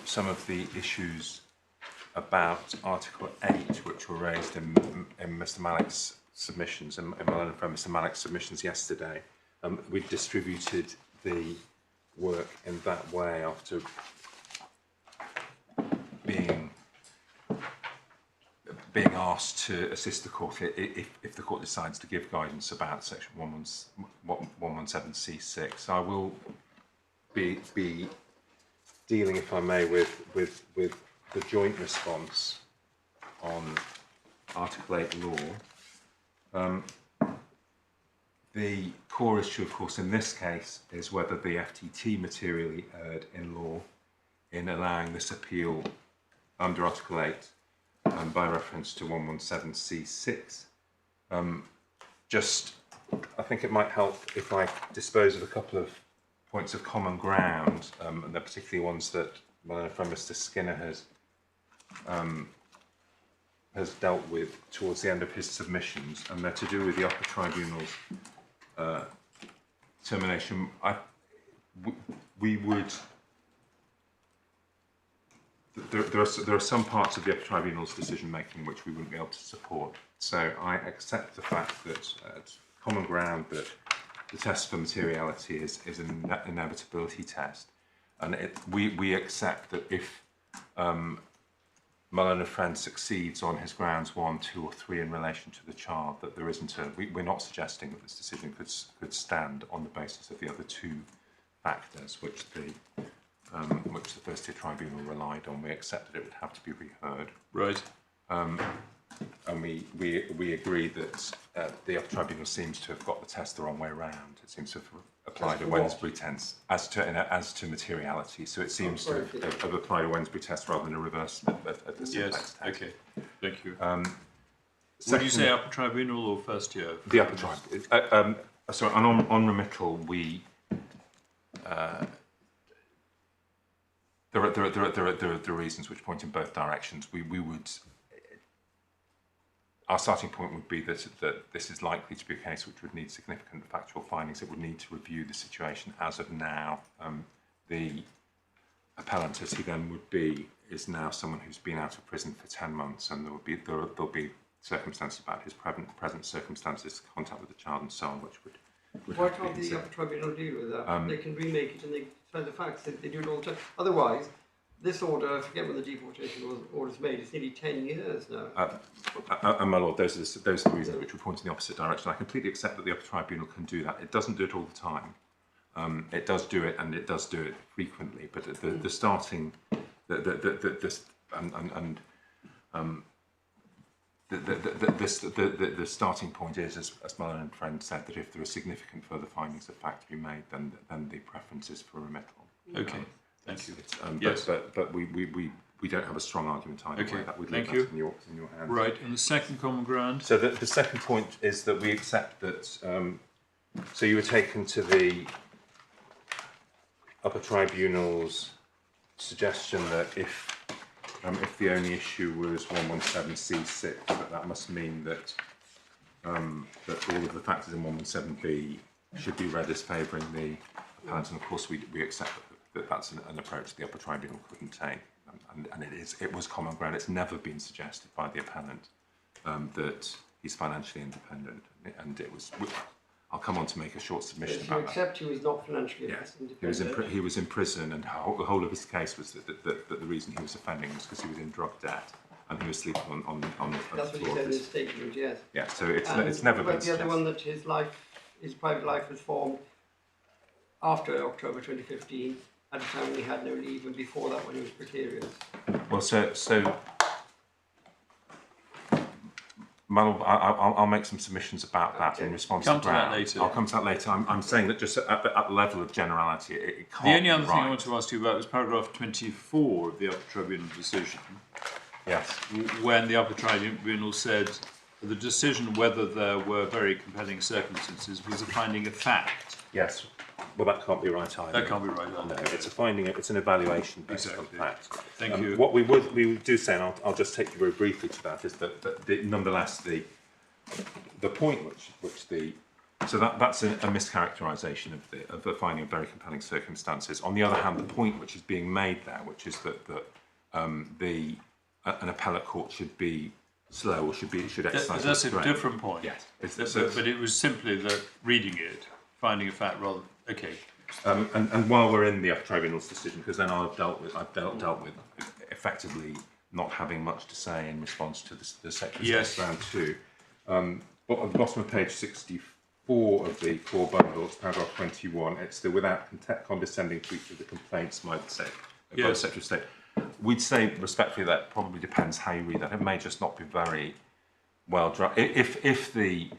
some of the issues about Article 8 which were raised in Mr. Malik's submissions, and Moylan from Mr. Malik's submissions yesterday. We distributed the work in that way after being asked to assist the court if the court decides to give guidance about section 117C6. I will be dealing, if I may, with the joint response on Article 8 law. The core issue, of course, in this case is whether the FTT materially erred in law in allowing this appeal under Article 8 by reference to 117C6. I think it might help if I dispose of a couple of points of common ground, and they're particularly ones that Mr. Skinner has dealt with towards the end of his submissions, and they're to do with the Upper Tribunal's termination. We would. There are some parts of the Upper Tribunal's decision making which we wouldn't be able to support. So I accept the fact that common ground that the test for materiality is an inevitability test, and we accept that if Moylan and Friend succeeds on his grounds 1, 2, or 3 in relation to the child, that there isn't we're not suggesting that this decision could stand on the basis of the other 2 factors which the First-tier Tribunal relied on. We accept that it would have to be reheard. Right. And we agree that the Upper Tribunal seems to have got the test the wrong way around. It seems to have applied a Wednesbury test as to materiality. So it seems to have applied a Wednesbury test rather than a reverse of the simplex test. Okay. Thank you. Would you say Upper Tribunal or First-tier? The Upper Tribunal. Sorry, on remittal, we. There are reasons which point in both directions. We would our starting point would be that this is likely to be a case which would need significant factual findings. It would need to review the situation as of now. The appellant, as he then would be, is now someone who's been out of prison for 10 months, and there'll be circumstances about his present circumstances, contact with the child, and so on, which would Why have to be can't the considered. Upper Tribunal deal with that? They can remake it and they decide the facts. They do it all the time. Otherwise, this order, I forget when the deportation order's made, it's nearly 10 years now. And my lord, those are the reasons which would point in the opposite direction. I completely accept that the Upper Tribunal can do that. It doesn't do it all the time. It does do it, and it does do it frequently. But the starting, the starting point is, as Moylan and friend said, that if there are significant further findings of fact to be made, then the preference is for remittal. Okay, thank you. Yes. But we don't have a strong argument either way. That would leave that in your hands. Right, and the second common ground? So the second point is that we accept that, so you were taken to the Upper Tribunal's suggestion that if the only issue was 117C6, that must mean that that all of the factors in 117B should be read as favouring the appellant, and of course we accept that that's an approach the Upper Tribunal couldn't take, and it was common ground. It's never been suggested by the appellant that he's financially independent, and it was. I'll come on to make a short submission about that. Except he was not financially independent. He was in prison, and the whole of his case was that the reason he was offending was because he was in drug debt and he was sleeping on the floor. That's what he said in his statement, yes. Yeah, so it's never been suggested. The other one that his private life was formed after October 2015, at a time when he had no leave, and before that when he was precarious. Well, so I'll make some submissions about that in response Come to to that Brown. later. I'll come to that later. I'm saying that just at the level of generality, it can't The only other be thing I right. want to ask you about was paragraph 24 of the Upper Tribunal decision, Yes. when the Upper Tribunal said the decision whether there were very compelling circumstances was a finding of fact. Yes. Well, that can't be right either. That can't be right either. No, it's a finding. It's an evaluation based Exactly. on fact. Thank you. What we would do say, and I'll just take you very briefly to that, is that nonetheless the point which that's a mischaracterisation of the finding of very compelling circumstances. On the other hand, the point which is being made there, which is that an appellate court should be slow or should exercise. That's a restraint. different point. Yes. But it was simply that reading it, finding a fact rather. Okay. And while we're in the Upper Tribunal's decision, because then I've dealt with effectively not having much to say in response to the section round 2. But at the bottom of page 64 of the core bundle, it's paragraph 21. It's the without condescending treatment of the complaints by the Secretary of State. We'd say respectfully that probably depends how you read that. It may just not be very well drafted. If the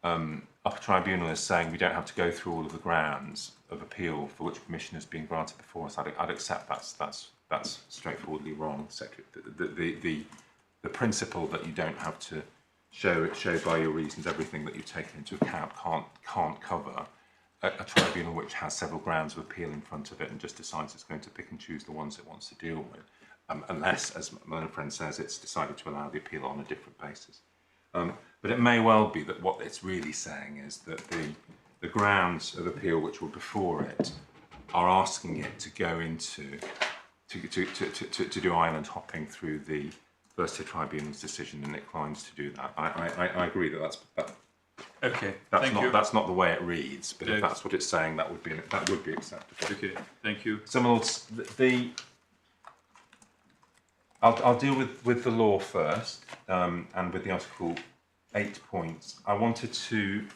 Upper Tribunal is saying we don't have to go through all of the grounds of appeal for which permission has been granted before us, I'd accept that's straightforwardly wrong. The principle that you don't have to show by your reasons everything that you've taken into account can't cover a tribunal which has several grounds of appeal in front of it and just decides it's going to pick and choose the ones it wants to deal with, unless, as my friend says, it's decided to allow the appeal on a different basis. But it may well be that what it's really saying is that the grounds of appeal which were before it are asking it to go into to do island hopping through the First-tier Tribunal's decision, and it declines to do that. I agree that Okay. That's not the way it reads, but if that's what it's saying, that would be acceptable. Okay. Thank you. I'll deal with the law first, and with the Article 8 points. I wanted to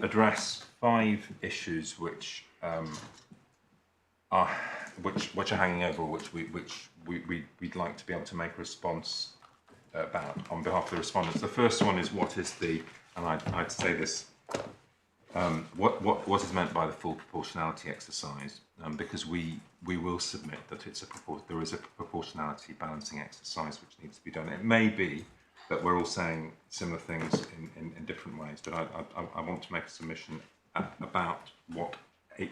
address 5 issues which are hanging over, which we'd like to be able to make a response about on behalf of the respondents. The first one is what is and I'd say this, what is meant by the full proportionality exercise, because we will submit that there is a proportionality balancing exercise which needs to be done. It may be that we're all saying similar things in different ways, but I want to make a submission about what the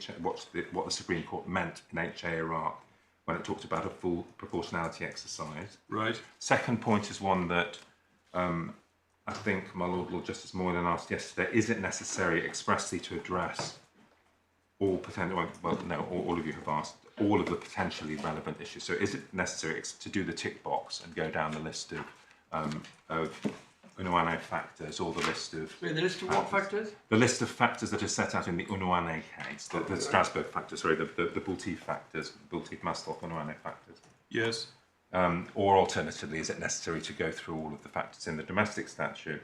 Supreme Court meant in HA Iraq when it talked about a full proportionality exercise. Right. Second point is one that I think my Lord Justice Moylan asked yesterday, is it necessary expressly to address all potential, well, no, all of you have asked, all of the potentially relevant issues. So is it necessary to do the tick box and go down the list of Unuane factors, or the list of... Wait, the list of what factors? The list of factors that are set out in the Unuane case, the Strasbourg factors, sorry, the Bultieff factors, Bultieff-Mastolf Unuane factors. Yes. Or alternatively, is it necessary to go through all of the factors in the domestic statute?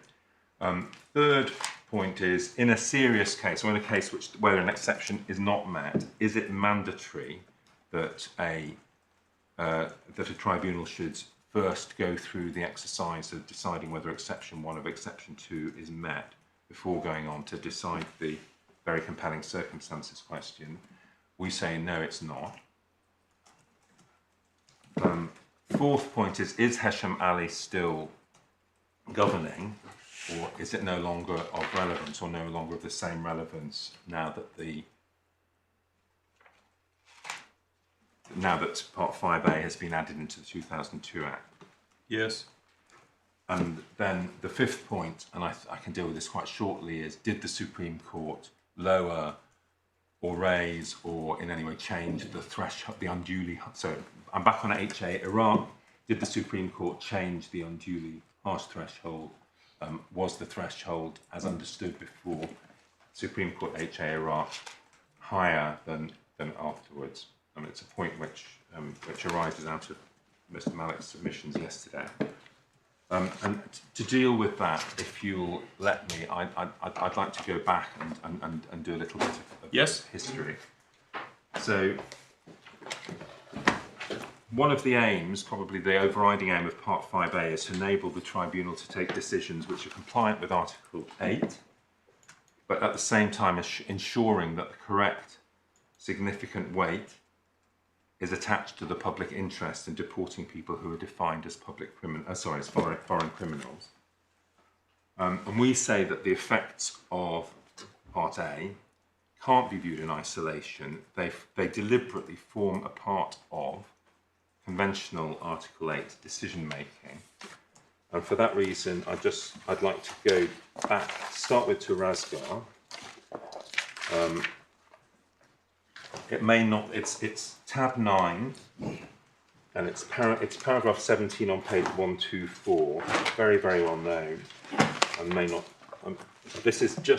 Third point is, in a serious case, or in a case where an exception is not met, is it mandatory that a tribunal should first go through the exercise of deciding whether exception 1 of exception 2 is met before going on to decide the very compelling circumstances question? We say no, it's not. Fourth point is Hesham Ali still governing, or is it no longer of relevance, or no longer of the same relevance now that Part 5A has been added into the 2002 Act? Yes. And then the fifth point, and I can deal with this quite shortly, is did the Supreme Court lower or raise or in any way change the threshold, the unduly... So I'm back on HA Iraq. Did the Supreme Court change the unduly harsh threshold? Was the threshold, as understood before Supreme Court HA Iraq, higher than afterwards? I mean, it's a point which arises out of Mr. Malik's submissions yesterday. And to deal with that, if you'll let me, I'd like to go back and do a little bit of history. So, one of the aims, probably the overriding aim of Part 5A, is to enable the tribunal to take decisions which are compliant with Article 8, but at the same time ensuring that the correct significant weight is attached to the public interest in deporting people who are defined as foreign criminals. And we say that the effects of Part A can't be viewed in isolation. They deliberately form a part of conventional Article 8 decision making. And for that reason, I'd like to go back, start with Razgar. It may not, it's tab 9, and it's paragraph 17 on page 124, very, very well known, and may not, this is the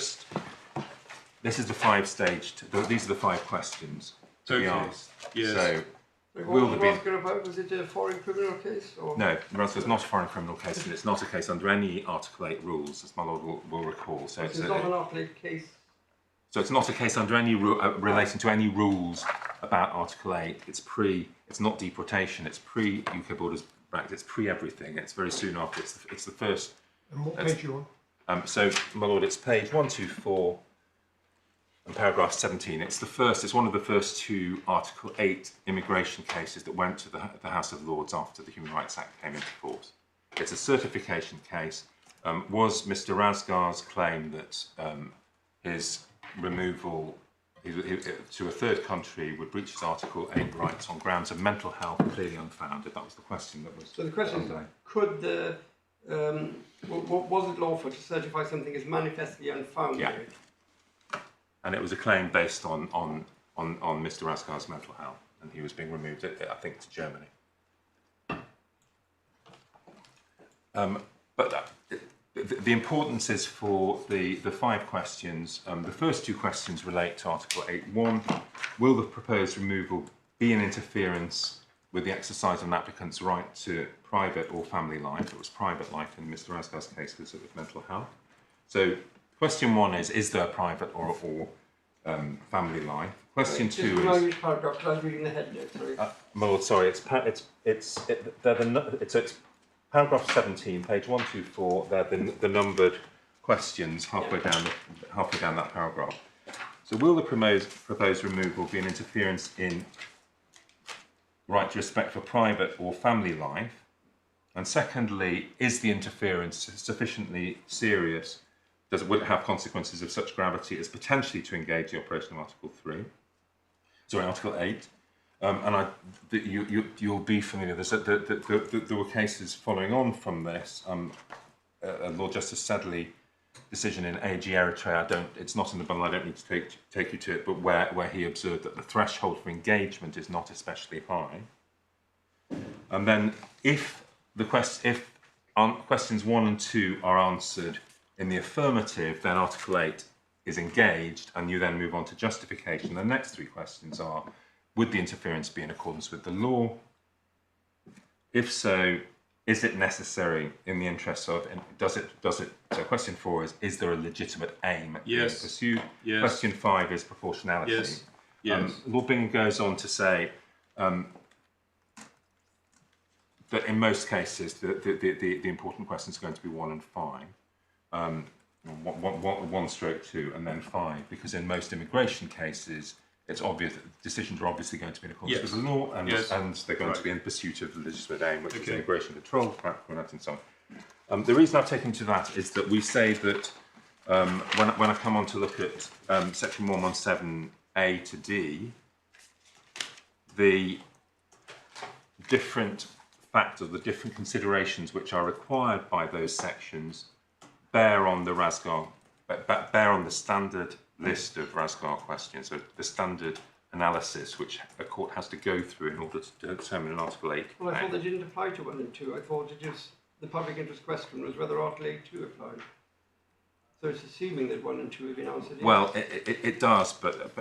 5-stage, these are the 5 questions to be asked. Yes. So, Will there be... Was it a foreign criminal case? Or? No, Razgar's not a foreign criminal case, and it's not a case under any Article 8 rules, as my Lord will recall. So it's not an Article 8 case? So it's not a case under any relating to any rules about Article 8. It's not deportation. It's pre-UK Borders Act. It's pre-everything. It's very soon after. It's the first. And what page are you on? So, my Lord, it's page 124 and paragraph 17. It's one of the first 2 Article 8 immigration cases that went to the House of Lords after the Human Rights Act came into force. It's a certification case. Was Mr. Razgar's claim that his removal to a third country would breach his Article 8 rights on grounds of mental health clearly unfounded? That was the question that was... So the question is, could the... was it lawful to certify something as manifestly unfounded? Yeah. And it was a claim based on Mr. Razgar's mental health, and he was being removed, I think, to Germany. But the importance is for the 5 questions. The first 2 questions relate to Article 8.1. Will the proposed removal be an interference with the exercise of an applicant's right to private or family life? It was private life in Mr. Razgar's case because it was mental health. So question 1 is there private or family life? Question 2 is... Which paragraph? I was reading the head note, sorry. My Lord, sorry, it's paragraph 17, page 124. They're the numbered questions halfway down that paragraph. So, will the proposed removal be an interference in right to respect for private or family life? And secondly, is the interference sufficiently serious? Will it have consequences of such gravity as potentially to engage the operation of Article 8? And you'll be familiar. There were cases following on from this. Lord Justice Sedley decision in AG Eritrea, it's not in the bundle, I don't need to take you to it, but where he observed that the threshold for engagement is not especially high. And then if questions 1 and 2 are answered in the affirmative, then Article 8 is engaged, and you then move on to justification. The next 3 questions are, would the interference be in accordance with the law? If so, is it necessary in the interests of, and so question 4 is there a legitimate aim being pursued? Yes. Question 5 is proportionality. Yes. Yes. Lord Bingham goes on to say that in most cases the important questions are going to be 1 and 5. 1/2 and then 5, because in most immigration cases it's obvious decisions are obviously going to be in accordance with the law, and they're going to be in pursuit of the legitimate aim, which is immigration control, practical and so on. The reason I've taken to that is that we say that when I come on to look at section 117A to D, the different factors, the different considerations which are required by those sections bear on the RASGAR, bear on the standard list of RASGAR questions, so the standard analysis which a court has to go through in order to determine an Article 8. Well, I thought they didn't apply to 1 and 2. I thought the public interest question was whether Article 8(2) applied. So it's assuming that 1 and 2 have been answered. Well, it does, but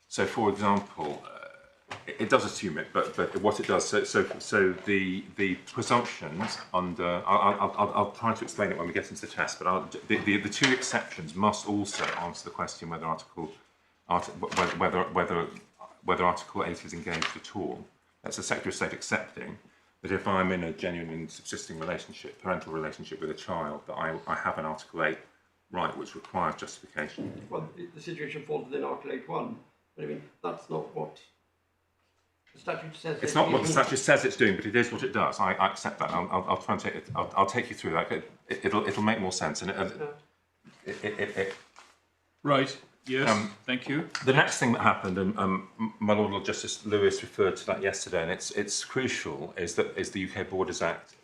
so for example, it does assume it, but what it does, so the presumptions under, I'll try to explain it when we get into the test, but the 2 exceptions must also answer the question whether Article 8 is engaged at all. That's the Secretary of State accepting that if I'm in a genuine and subsisting relationship, parental relationship with a child, that I have an Article 8 right which requires justification. Well, the situation falls within Article 8(1), but I mean, that's not what the statute says. It's not what the statute says it's doing, but it is what it does. I accept that. I'll try and take it. I'll take you through that. It'll make more sense. And right. Yes. Thank you. The next thing that happened, and my Lord Justice Lewis referred to that yesterday, and it's crucial, is the UK Borders Act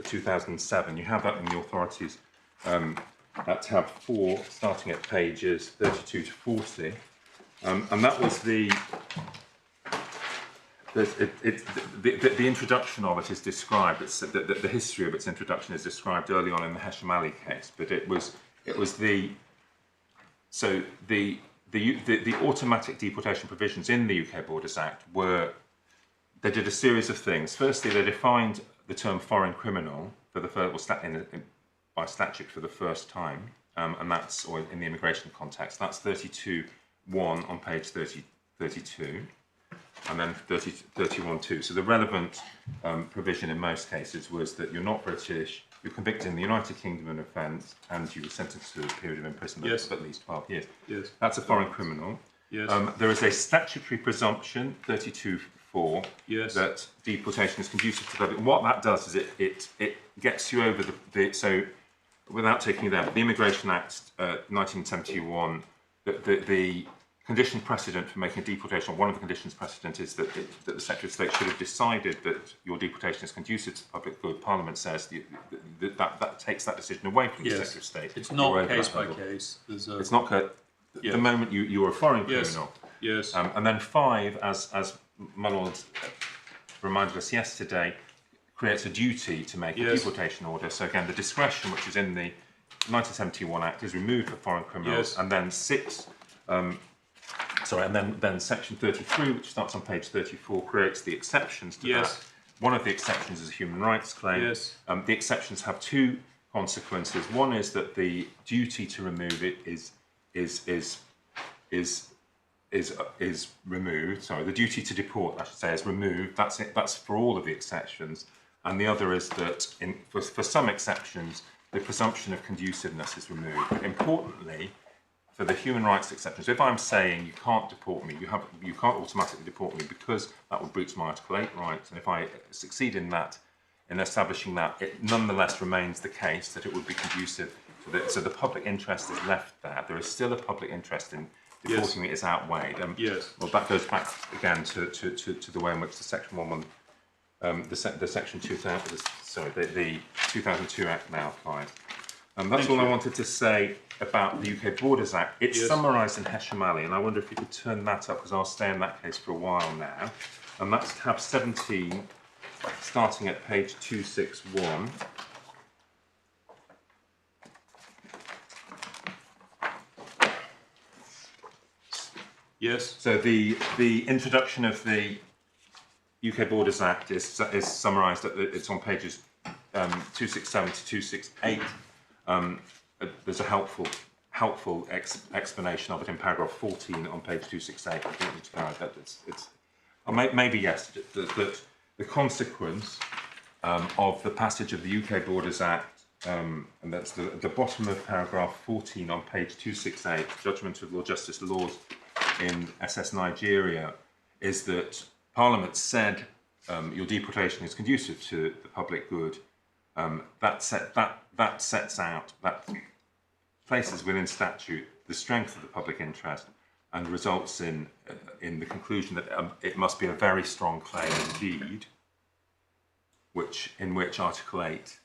2007. You have that in the authorities at tab 4, starting at pages 32 to 40, and that was the introduction of it is described. The history of its introduction is described early on in the Hesham Ali case, but it was the automatic deportation provisions in the UK Borders Act they did a series of things. Firstly, they defined the term foreign criminal for the first, by statute for the first time, and that's, or in the immigration context, that's 32(1) on page 32. And then 31(2). So the relevant provision in most cases was that you're not British, you're convicted in the United Kingdom of an offence, and you were sentenced to a period of imprisonment of at least 12 years. Yes. That's a foreign criminal. Yes. There is a statutory presumption, 32(4), that deportation is conducive to that. What that does is it gets you over so without taking you there, but the Immigration Act 1971, the condition precedent for making a deportation, one of the conditions precedent is that the Secretary of State should have decided that your deportation is conducive to the public good. Parliament says that takes that decision away from the Secretary of State. It's not case by case. It's not the moment you're a foreign criminal. Yes. And then 5, as my Lord reminded us yesterday, creates a duty to make a deportation order. So again, the discretion which is in the 1971 Act is removed for foreign criminals, and then 6. And then section 33, which starts on page 34, creates the exceptions to that. One of the exceptions is a human rights claim. The exceptions have 2 consequences. One is that the duty to remove it is removed. Sorry, the duty to deport, I should say, is removed. That's it. That's for all of the exceptions. And the other is that for some exceptions, the presumption of conduciveness is removed. Importantly, for the human rights exceptions, if I'm saying you can't deport me, you can't automatically deport me because that would breach my Article 8 rights, and if I succeed in establishing that, it nonetheless remains the case that it would be conducive to so the public interest is left there. There is still a public interest in deporting me, is outweighed. Well, that goes back again to the way in which the Section the section 2000, sorry, the 2002 Act now applies. That's all I wanted to say about the UK Borders Act. It's summarised in Heshamali, and I wonder if you could turn that up, because I'll stay in that case for a while now. And that's tab 17, starting at page 261. Yes. So the introduction of the UK Borders Act is summarised. It's on pages 267 to 268. There's a helpful explanation of it in paragraph 14 on page 268. I don't need to go over that. Maybe yes. That the consequence of the passage of the UK Borders Act, and that's the bottom of paragraph 14 on page 268, Judgment of Lord Justice Laws in SS Nigeria, is that Parliament said your deportation is conducive to the public good. That sets out, that places within statute the strength of the public interest and results in the conclusion that it must be a very strong claim indeed, in which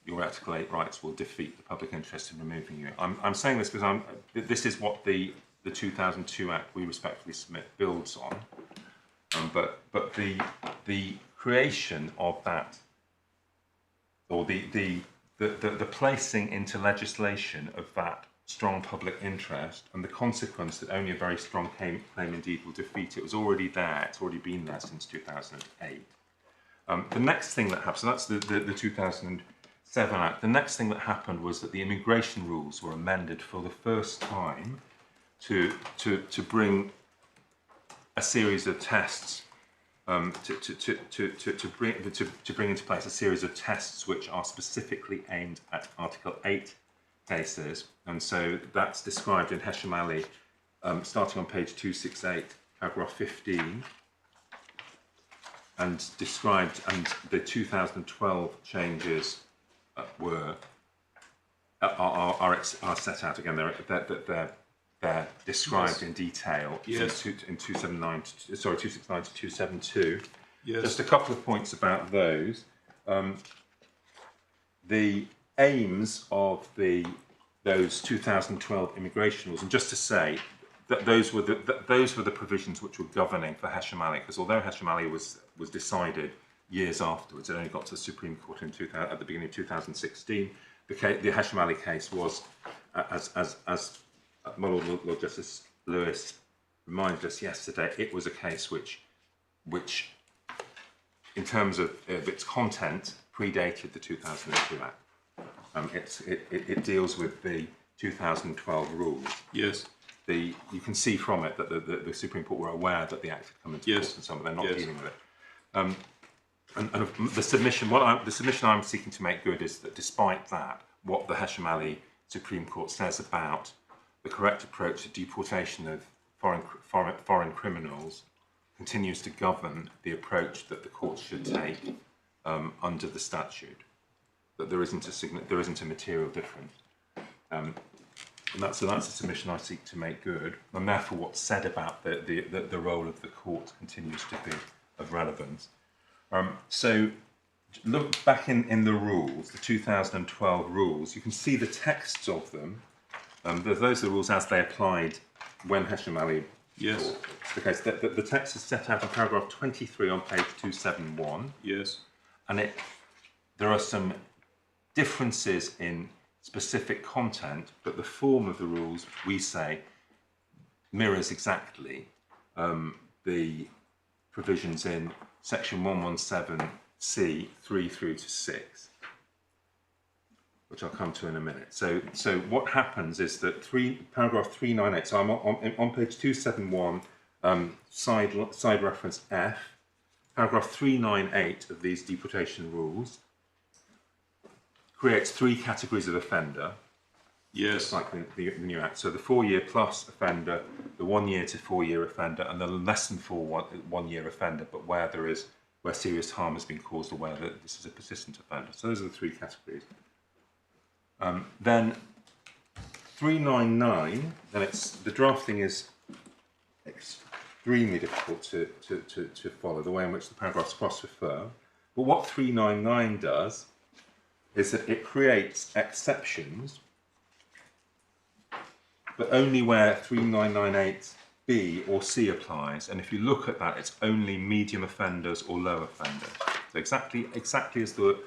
your Article 8 rights will defeat the public interest in removing you. I'm saying this because this is what the 2002 Act, we respectfully submit, builds on. But the creation of that, or the placing into legislation of that strong public interest, and the consequence that only a very strong claim indeed will defeat it, was already there. It's already been there since 2008. The next thing that happened, so that's the 2007 Act. The next thing that happened was that the immigration rules were amended for the first time to bring a series of tests, to bring into place a series of tests which are specifically aimed at Article 8 cases, and so that's described in Heshamali, starting on page 268, paragraph 15, and described, and the 2012 changes are set out again. They're described in detail in 269 to 272. Yes. Just a couple of points about those. The aims of those 2012 immigration rules, and just to say that those were the provisions which were governing for Heshamali, because although Heshamali was decided years afterwards, it only got to the Supreme Court at the beginning of 2016. The Heshamali case was, as Lord Justice Lewis reminded us yesterday, it was a case which in terms of its content, predated the 2002 Act. It deals with the 2012 rules. Yes. You can see from it that the Supreme Court were aware that the Act had come into force, and so they're not dealing with it. And the submission I'm seeking to make good is that despite that, what the Heshamali Supreme Court says about the correct approach to deportation of foreign criminals continues to govern the approach that the courts should take under the statute. That there isn't a material difference, and that's a submission I seek to make good, and therefore what's said about the role of the court continues to be of relevance. So look back in the rules, the 2012 rules. You can see the texts of them. Those are the rules as they applied when Heshamali. Yes. The case. The text is set out in paragraph 23 on page 271. Yes. And there are some differences in specific content, but the form of the rules, we say, mirrors exactly the provisions in section 117C 3 through to 6, which I'll come to in a minute. So what happens is that paragraph 398, so I'm on page 271, side reference F, paragraph 398 of these deportation rules creates three categories of offender. Yes. Just like the new Act. So the 4-year plus offender, the 1 year to 4 year offender, and the less than 1 year offender, but where serious harm has been caused or where this is a persistent offender. So those are the three categories. Then 399, then the drafting is extremely difficult to follow, the way in which the paragraphs cross-refer. But what 399 does is that it creates exceptions, but only where 3998B or C applies. And if you look at that, it's only medium offenders or low offenders. So exactly as the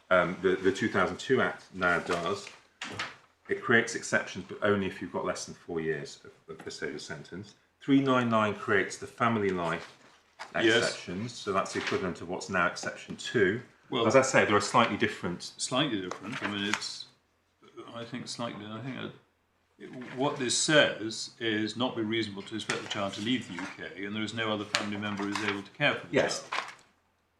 2002 Act now does, it creates exceptions, but only if you've got less than 4 years of custodial sentence. 399 creates the family life exceptions, so that's the equivalent of what's now exception 2. Well, as I say, there are slightly different. Slightly different. I mean, what this says is not be reasonable to expect the child to leave the UK, and there is no other family member who is able to care for the child.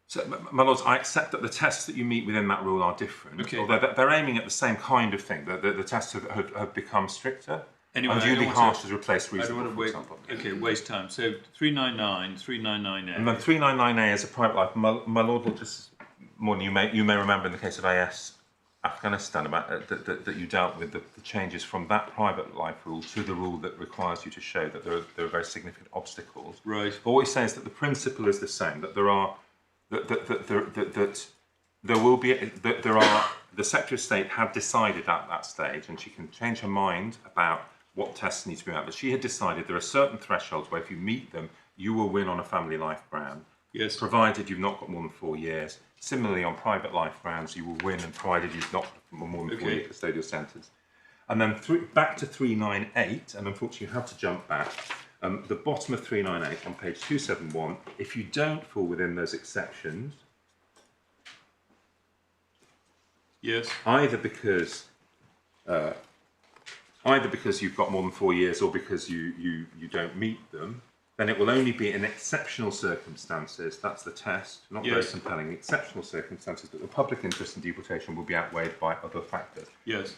So, my lords, I accept that the tests that you meet within that rule are different. Okay. Although they're aiming at the same kind of thing. The tests have become stricter. Anyway, unduly harsh has replaced reasonable, I don't want to waste time. So 399, 399A. And then 399A is a private life. My lord will just, Moylan, you may remember in the case of AS Afghanistan about that you dealt with the changes from that private life rule to the rule that requires you to show that there are very significant obstacles. Right. But what we say is that the principle is the same. That there are the Secretary of State had decided at that stage, and she can change her mind about what tests need to be met, but she had decided there are certain thresholds where if you meet them, you will win on a family life ground. Yes. Provided you've not got more than 4 years. Similarly, on private life grounds, you will win, and provided you've not got more than 4 years custodial sentence. And then back to 398, and unfortunately you have to jump back. The bottom of 398 on page 271, if you don't fall within those exceptions, yes, either because you've got more than 4 years or because you don't meet them, then it will only be in exceptional circumstances. That's the test, not very compelling. Exceptional circumstances, but the public interest in deportation will be outweighed by other factors. Yes.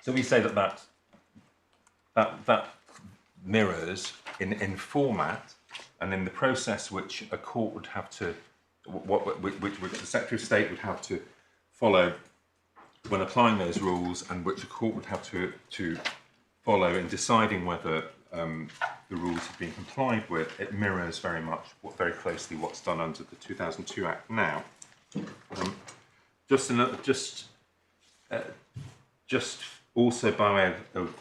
So we say that mirrors in format and in the process which a court would have to, which the Secretary of State would have to follow when applying those rules, and which a court would have to follow in deciding whether the rules have been complied with. It mirrors very closely what's done under the 2002 Act now. Just also by way of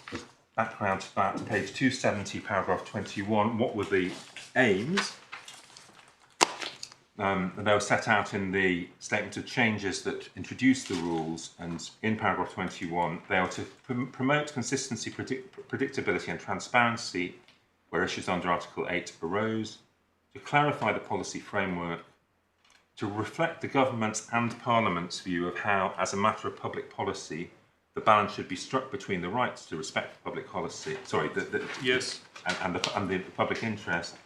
background to that, page 270, paragraph 21, what were the aims? They were set out in the statement of changes that introduced the rules, and in paragraph 21, they are to promote consistency, predictability and transparency where issues under Article 8 arose, to clarify the policy framework, to reflect the government's and Parliament's view of how, as a matter of public policy, the balance should be struck between the rights to respect the public policy, and the public interest,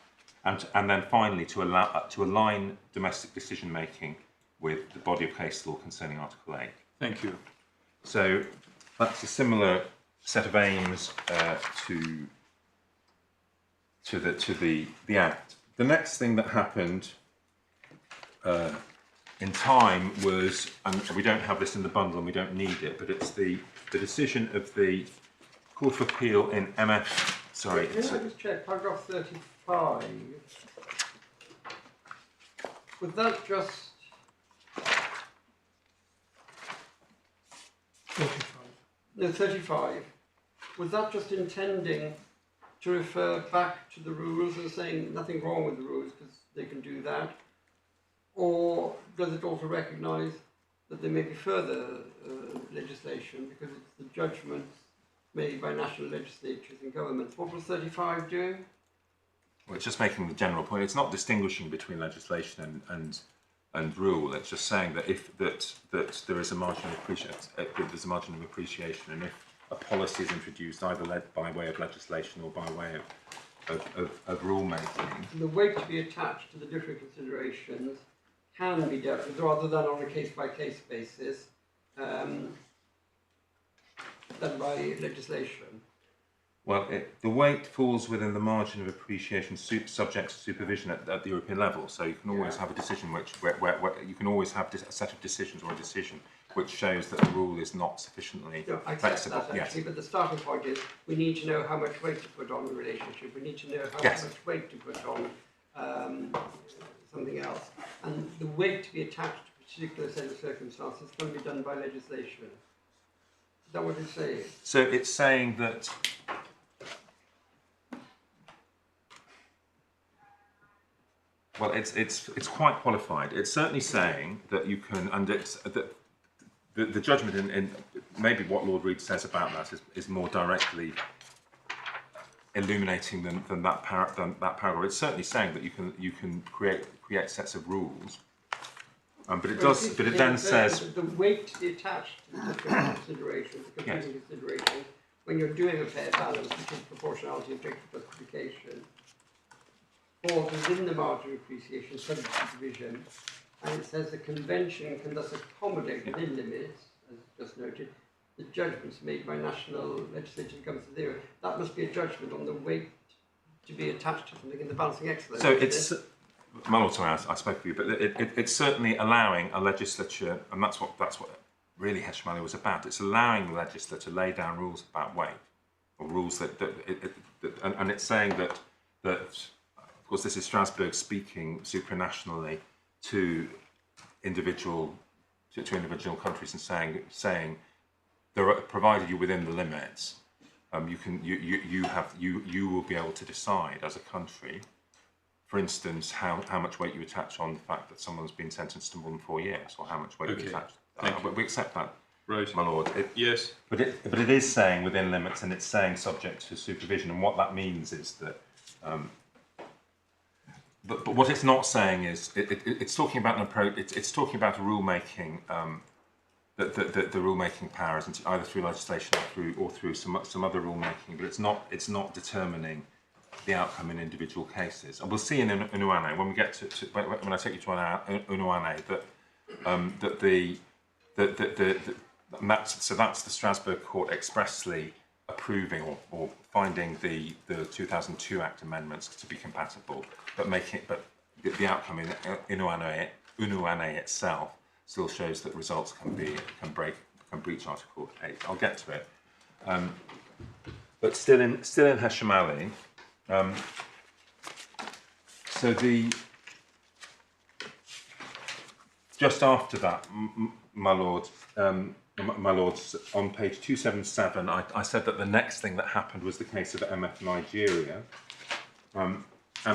and then finally to align domestic decision making with the body of case law concerning Article 8. Thank you. So that's a similar set of aims to the Act. The next thing that happened in time was, and we don't have this in the bundle and we don't need it, but it's the decision of the Court of Appeal in MF. Sorry. Can I just check paragraph 35? Was that just 35? No, 35. Was that just intending to refer back to the rules and saying nothing wrong with the rules because they can do that? Or does it also recognise that there may be further legislation because it's the judgments made by national legislatures and governments? What was 35 doing? Well, it's just making the general point. It's not distinguishing between legislation and rule. It's just saying that that there is a margin of appreciation, and if a policy is introduced either led by way of legislation or by way of rule making, the weight to be attached to the different considerations can be dealt with rather than on a case-by-case basis than by legislation. Well, the weight falls within the margin of appreciation subject to supervision at the European level. So you can always have a decision where you can always have a set of decisions or a decision which shows that the rule is not sufficiently flexible. That actually, but the starting point is we need to know how much weight to put on the relationship. We need to know how much weight to put on something else, and the weight to be attached to a particular set of circumstances can be done by legislation. Is that what it's saying? So it's saying that well, it's quite qualified. It's certainly saying that you can, and it's that the judgment in maybe what Lord Reed says about that is more directly illuminating than that paragraph. It's certainly saying that you can create sets of rules, but it does. But it then says the weight to be attached to the consideration, the competing consideration, when you're doing a fair balance, which is proportionality, objective justification, falls within the margin of appreciation subject to supervision, and it says the convention can thus accommodate within limits, as just noted, the judgments made by national legislation comes to zero. That must be a judgment on the weight to be attached to something in the balancing excellence. so. It's my lord, sorry, I spoke for you, but it's certainly allowing a legislature, and that's what really Hirtie was about. It's allowing the legislature to lay down rules about weight, or rules and it's saying that of course this is Strasbourg speaking supranationally to individual countries and saying there are, provided you're within the limits, you will be able to decide as a country, for instance, how much weight you attach on the fact that someone's been sentenced to more than 4 years, or how much weight you attach. We accept that, right, my lord. Yes. But it is saying within limits, and it's saying subject to supervision, and what that means is that. But what it's not saying is it's talking about an approach. It's talking about a rulemaking. The rulemaking powers, either through legislation or through some other rulemaking. But it's not determining the outcome in individual cases. And we'll see in Unuane when we get to when I take you to Unuane that's the Strasbourg Court expressly approving or finding the 2002 Act amendments to be compatible, but the outcome in Unuane itself still shows that results can breach Article 8. I'll get to it, but still in Hirtie. So just after that, my lords, on page 277, I said that the next thing that happened was the case of MF Nigeria, and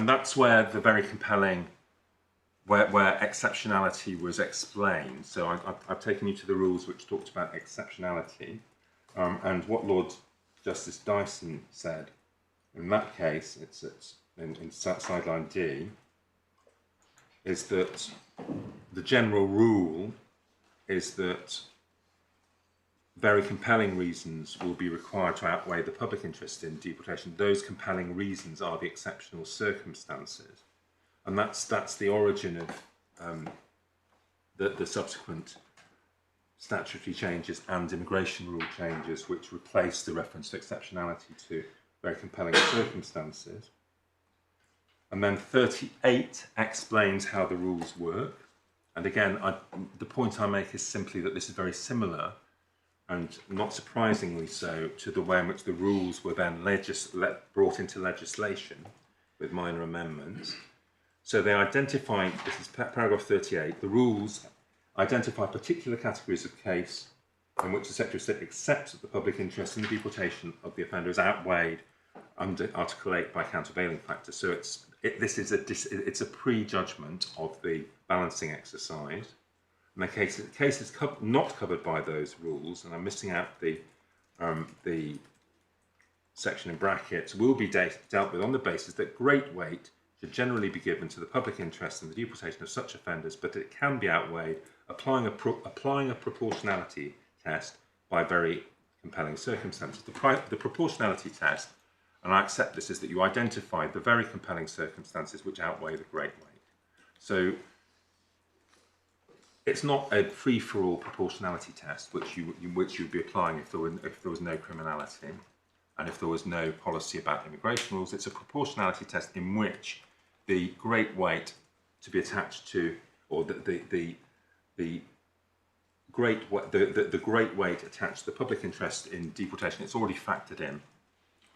that's where the very compelling, where exceptionality was explained. So I've taken you to the rules which talked about exceptionality, and what Lord Justice Dyson said in that case, it's in sideline D, is that the general rule is that very compelling reasons will be required to outweigh the public interest in deportation. Those compelling reasons are the exceptional circumstances, and that's the origin of the subsequent statutory changes and immigration rule changes, which replace the reference to exceptionality to very compelling circumstances. And then 38 explains how the rules work. And again, the point I make is simply that this is very similar, and not surprisingly so, to the way in which the rules were then brought into legislation with minor amendments. So they identify, this is paragraph 38, the rules identify particular categories of case in which the Secretary of State accepts that the public interest in the deportation of the offender is outweighed under Article 8 by countervailing factors. So it's a prejudgment of the balancing exercise. And the cases not covered by those rules, and I'm missing out the section in brackets, will be dealt with on the basis that great weight should generally be given to the public interest in the deportation of such offenders, but it can be outweighed applying a proportionality test by very compelling circumstances. The proportionality test, and I accept this, is that you identify the very compelling circumstances which outweigh the great weight. So it's not a free-for-all proportionality test which you'd be applying if there was no criminality and if there was no policy about immigration rules. It's a proportionality test in which the great weight to be attached to, or the great weight attached to the public interest in deportation, it's already factored in,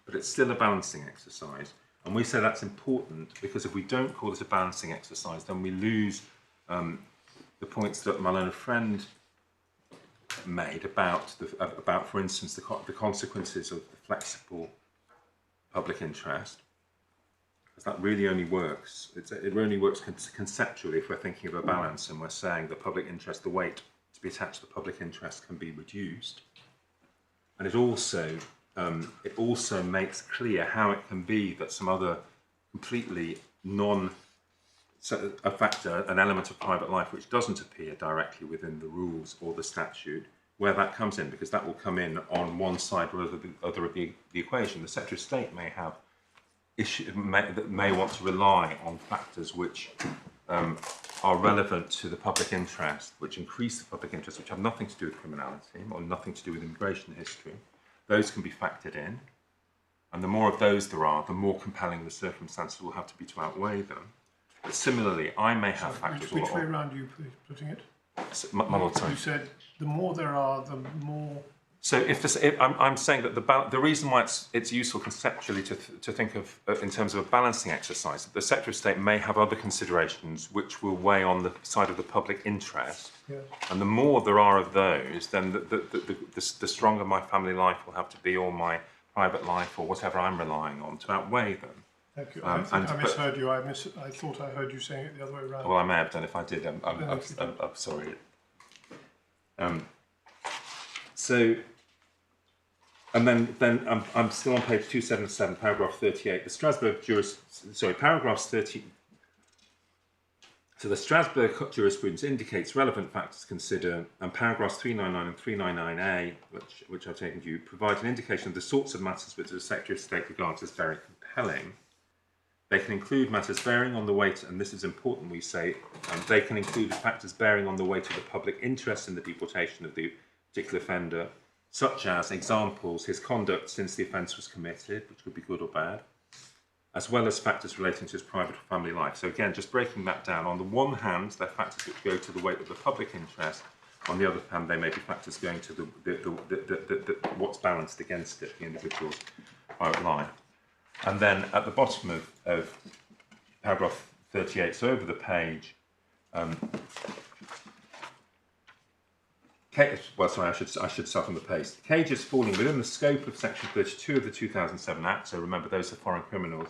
but it's still a balancing exercise. And we say that's important because if we don't call it a balancing exercise, then we lose the points that my learned friend made about, for instance, the consequences of the flexible public interest. Because that really only works. It only works conceptually if we're thinking of a balance and we're saying the public interest, the weight to be attached to the public interest can be reduced. And it also makes clear how it can be that some other completely a factor, an element of private life which doesn't appear directly within the rules or the statute, where that comes in, because that will come in on one side or the other of the equation. The Secretary of State may have may want to rely on factors which are relevant to the public interest, which increase the public interest, which have nothing to do with criminality or nothing to do with immigration history. Those can be factored in, and the more of those there are, the more compelling the circumstances will have to be to outweigh them. But similarly, I may have factors. Which way around are you putting it? My Lord, sorry. You said the more there are, the more. So I'm saying that the reason why it's useful conceptually to think of in terms of a balancing exercise, that the Secretary of State may have other considerations which will weigh on the side of the public interest, Yes. and the more there are of those, then the stronger my family life will have to be, or my private life, or whatever I'm relying on, to outweigh them. Thank you. I misheard you. I thought I heard you saying it the other way around. Well, I may have done. If I did, I'm sorry. So, and then I'm still on page 277, paragraph 38. The Strasbourg paragraphs 30. So the Strasbourg jurisprudence indicates relevant factors to consider, and paragraphs 399 and 399A, which I've taken to you, provide an indication of the sorts of matters which the Secretary of State regards as very compelling. They can include matters bearing on the weight, and this is important, we say, they can include factors bearing on the weight of the public interest in the deportation of the particular offender, such as examples, his conduct since the offence was committed, which could be good or bad, as well as factors relating to his private or family life. So again, just breaking that down, on the one hand, they're factors which go to the weight of the public interest. On the other hand, they may be factors going to what's balanced against it, the individual's private life. And then at the bottom of paragraph 38, so over the page, I should start on the page. Cages falling within the scope of section 32 of the 2007 Act, so remember those are foreign criminals,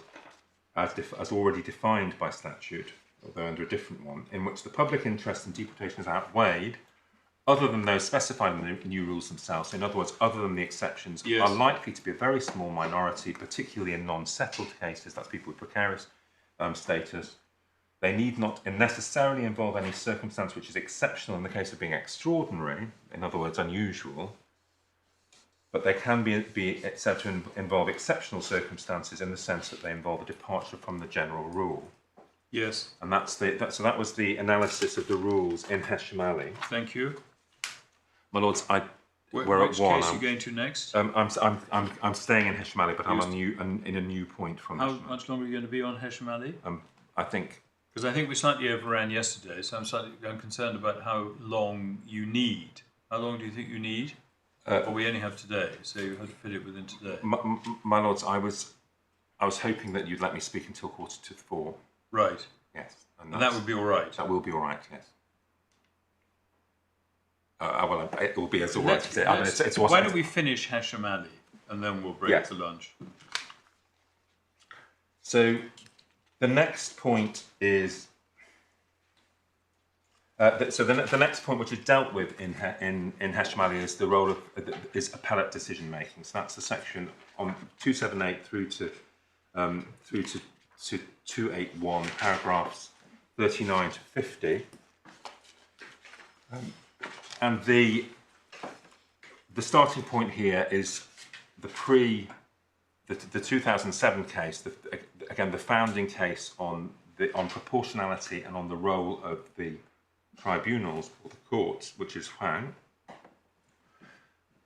as already defined by statute, although under a different one, in which the public interest in deportation is outweighed, other than those specified in the new rules themselves. In other words, other than the exceptions, yes, are likely to be a very small minority, particularly in non-settled cases, that's people with precarious status. They need not necessarily involve any circumstance which is exceptional in the case of being extraordinary, in other words, unusual, but they can be said to involve exceptional circumstances in the sense that they involve a departure from the general rule. Yes. And so that was the analysis of the rules in Heshmali. Thank you. My lords, we're which at one. Which case are you going to next? I'm staying in Heshmali, but I'm in a new point from. How much longer are you going to be on Heshmali? I think. Because I think we slightly overran yesterday, so I'm concerned about how long you need. How long do you think you need? Well, we only have today, so you have to fit it within today. My lords, I was hoping that you'd let me speak until 4:45. Right. Yes. And that would be all right. That will be all right. Yes. Well, it will be as all right. Why don't we finish Hashem Ali and then we'll break for lunch? So the next point is. The next point, which is dealt with in Heshmali, is the role of is appellate decision making. So that's the section on 278 through to 281, paragraphs 39 to 50. And the starting point here is the 2007 case, again the founding case on proportionality and on the role of the tribunals or the courts, which is Huang.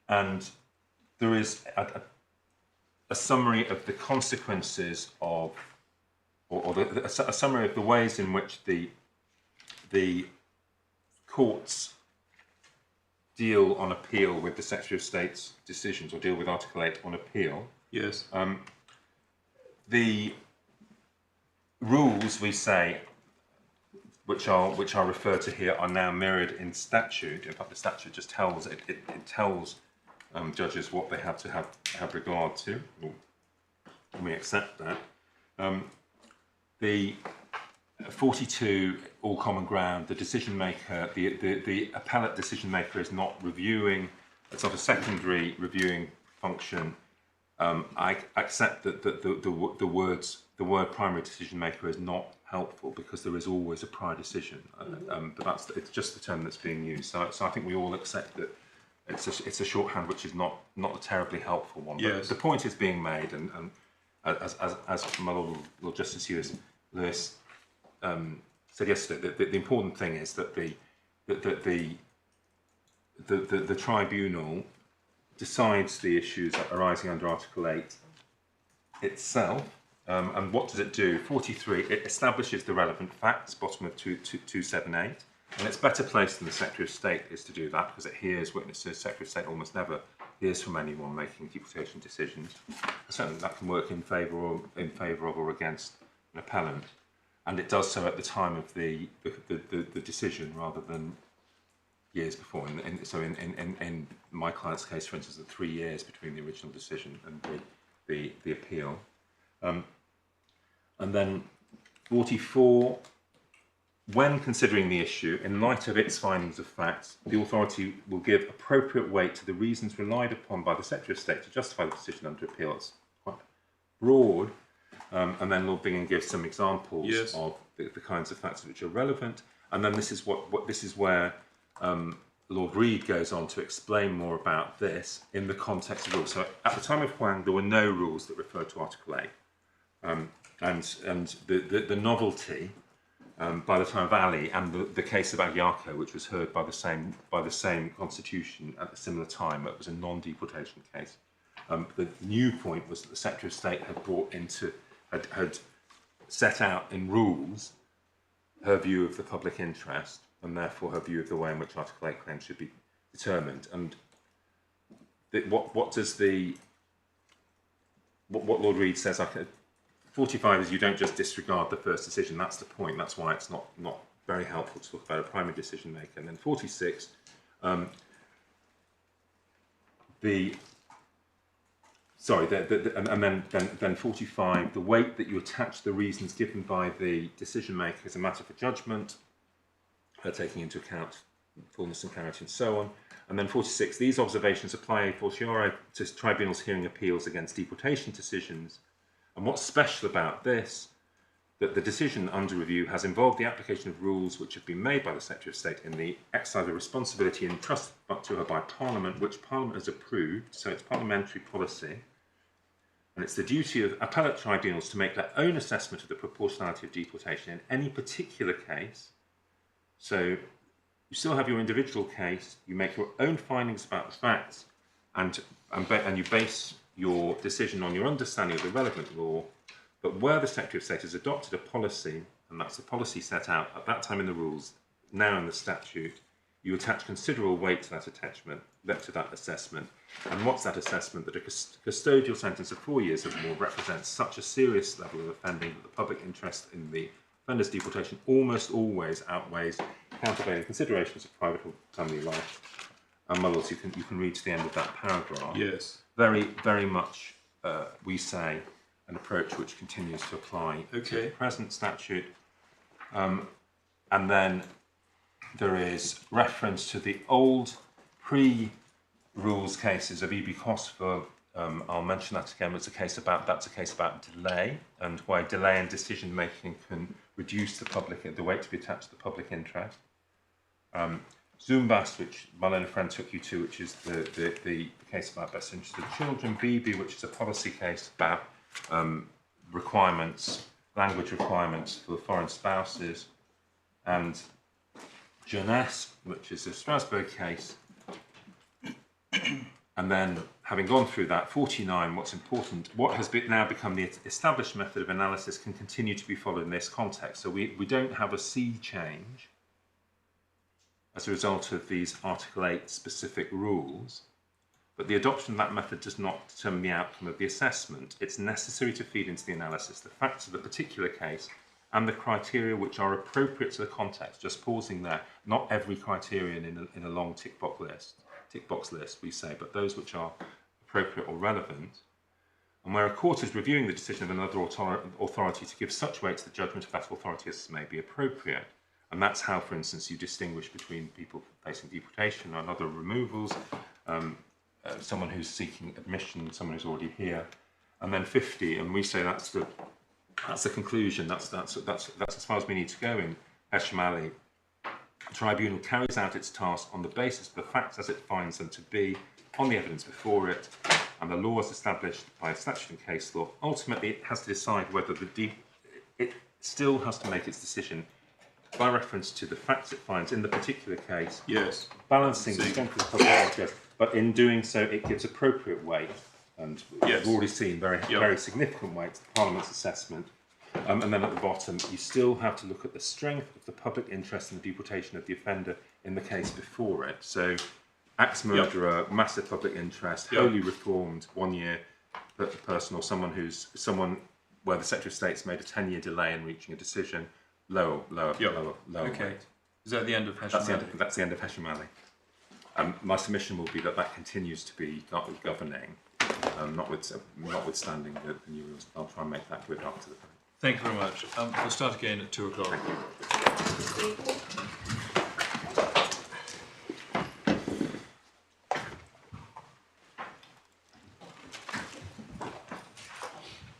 And there is a summary of the consequences of, a summary of the ways in which the courts deal on appeal with the Secretary of State's decisions, or deal with Article 8 on appeal. Yes. The rules, we say, which are referred to here, are now mirrored in statute. In fact, the statute just tells it tells judges what they have to have regard to. And we accept that. The 42, all common ground. The decision maker, the appellate decision maker, is not reviewing. It's not a secondary reviewing function. I accept that the word primary decision maker is not helpful because there is always a prior decision, but it's just the term that's being used. So I think we all accept that it's a shorthand which is not a terribly helpful one. But Yes. the point is being made, and as my Lord Justice Lewis said yesterday, the important thing is that the tribunal decides the issues arising under Article 8 itself. And what does it do? 43, it establishes the relevant facts, bottom of 278, and it's better placed than the Secretary of State is to do that because it hears witnesses. Secretary of State almost never hears from anyone making deportation decisions. Certainly that can work in favour of or against an appellant, and it does so at the time of the decision rather than years before. So in my client's case, for instance, the 3 years between the original decision and the appeal. And then 44, when considering the issue, in light of its findings of facts, the authority will give appropriate weight to the reasons relied upon by the Secretary of State to justify the decision under appeal. It's quite broad. And then Lord Bingham gives some examples Yes. of the kinds of facts which are relevant. And then this is where Lord Reid goes on to explain more about this in the context of rules. So at the time of Huang, there were no rules that referred to Article 8. And the novelty by the time of Ali and the case of Agyako, which was heard by the same constitution at a similar time, it was a non-deportation case. The new point was that the Secretary of State had set out in rules her view of the public interest, and therefore her view of the way in which Article 8 claims should be determined. And what Lord Reid says, 45 is you don't just disregard the first decision. That's the point. That's why it's not very helpful to talk about a primary decision maker. And then 46, and then 45, the weight that you attach the reasons given by the decision maker is a matter for judgment, taking into account fullness and clarity and so on. And then 46, these observations apply a fortiori to tribunals hearing appeals against deportation decisions. And what's special about this, that the decision under review has involved the application of rules which have been made by the Secretary of State in the exercise of responsibility entrusted to her by Parliament, which Parliament has approved, so it's parliamentary policy. And it's the duty of appellate tribunals to make their own assessment of the proportionality of deportation in any particular case. So you still have your individual case, you make your own findings about the facts, and you base your decision on your understanding of the relevant law. But where the Secretary of State has adopted a policy, and that's the policy set out at that time in the rules, now in the statute, you attach considerable weight to that attachment, to that assessment. And what's that assessment? That a custodial sentence of 4 years or more represents such a serious level of offending that the public interest in the offender's deportation almost always outweighs countervailing considerations of private or family life. And my lords, you can read to the end of that paragraph. Yes. Very, very much, we say, an approach which continues to apply to the present statute. And then there is reference to the old pre-rules cases of E.B. Cosfer. I'll mention that again. That's a case about delay, and why delay in decision making can reduce the weight to be attached to the public interest. Zumbast, which my learned friend took you to, which is the case about best interest of children. BB, which is a policy case about language requirements for foreign spouses, and Jeunesse, which is a Strasbourg case. And then, having gone through that, 49, what's important, what has now become the established method of analysis can continue to be followed in this context. So we don't have a sea change as a result of these Article 8 specific rules, but the adoption of that method does not determine the outcome of the assessment. It's necessary to feed into the analysis the facts of the particular case and the criteria which are appropriate to the context, just pausing there, not every criterion in a long tick box list, we say, but those which are appropriate or relevant, and where a court is reviewing the decision of another authority to give such weight to the judgment of that authority as may be appropriate. And that's how, for instance, you distinguish between people facing deportation and other removals, someone who's seeking admission, someone who's already here, and then 50, and we say that's the conclusion. That's as far as we need to go in Eshmali. The tribunal carries out its task on the basis of the facts as it finds them to be, on the evidence before it, and the laws established by statute and case law. Ultimately, it has to decide whether it still has to make its decision by reference to the facts it finds in the particular case. Yes. Balancing the strength of the public interest, but in doing so, it gives appropriate weight, and we've already seen very significant weight to the Parliament's assessment. And then at the bottom, you still have to look at the strength of the public interest in the deportation of the offender in the case before it. So, ex-murderer, massive public interest, wholly reformed, 1 year person, or someone where the Secretary of State's made a 10-year delay in reaching a decision, lower Okay. weight. Is that the end of Hesham? That's the end of Hesham Ali. My submission will be that continues to be governing, notwithstanding the new rules. I'll try and make that good after the break. Thank you very much. We'll start again at 2 o'clock. Thank you.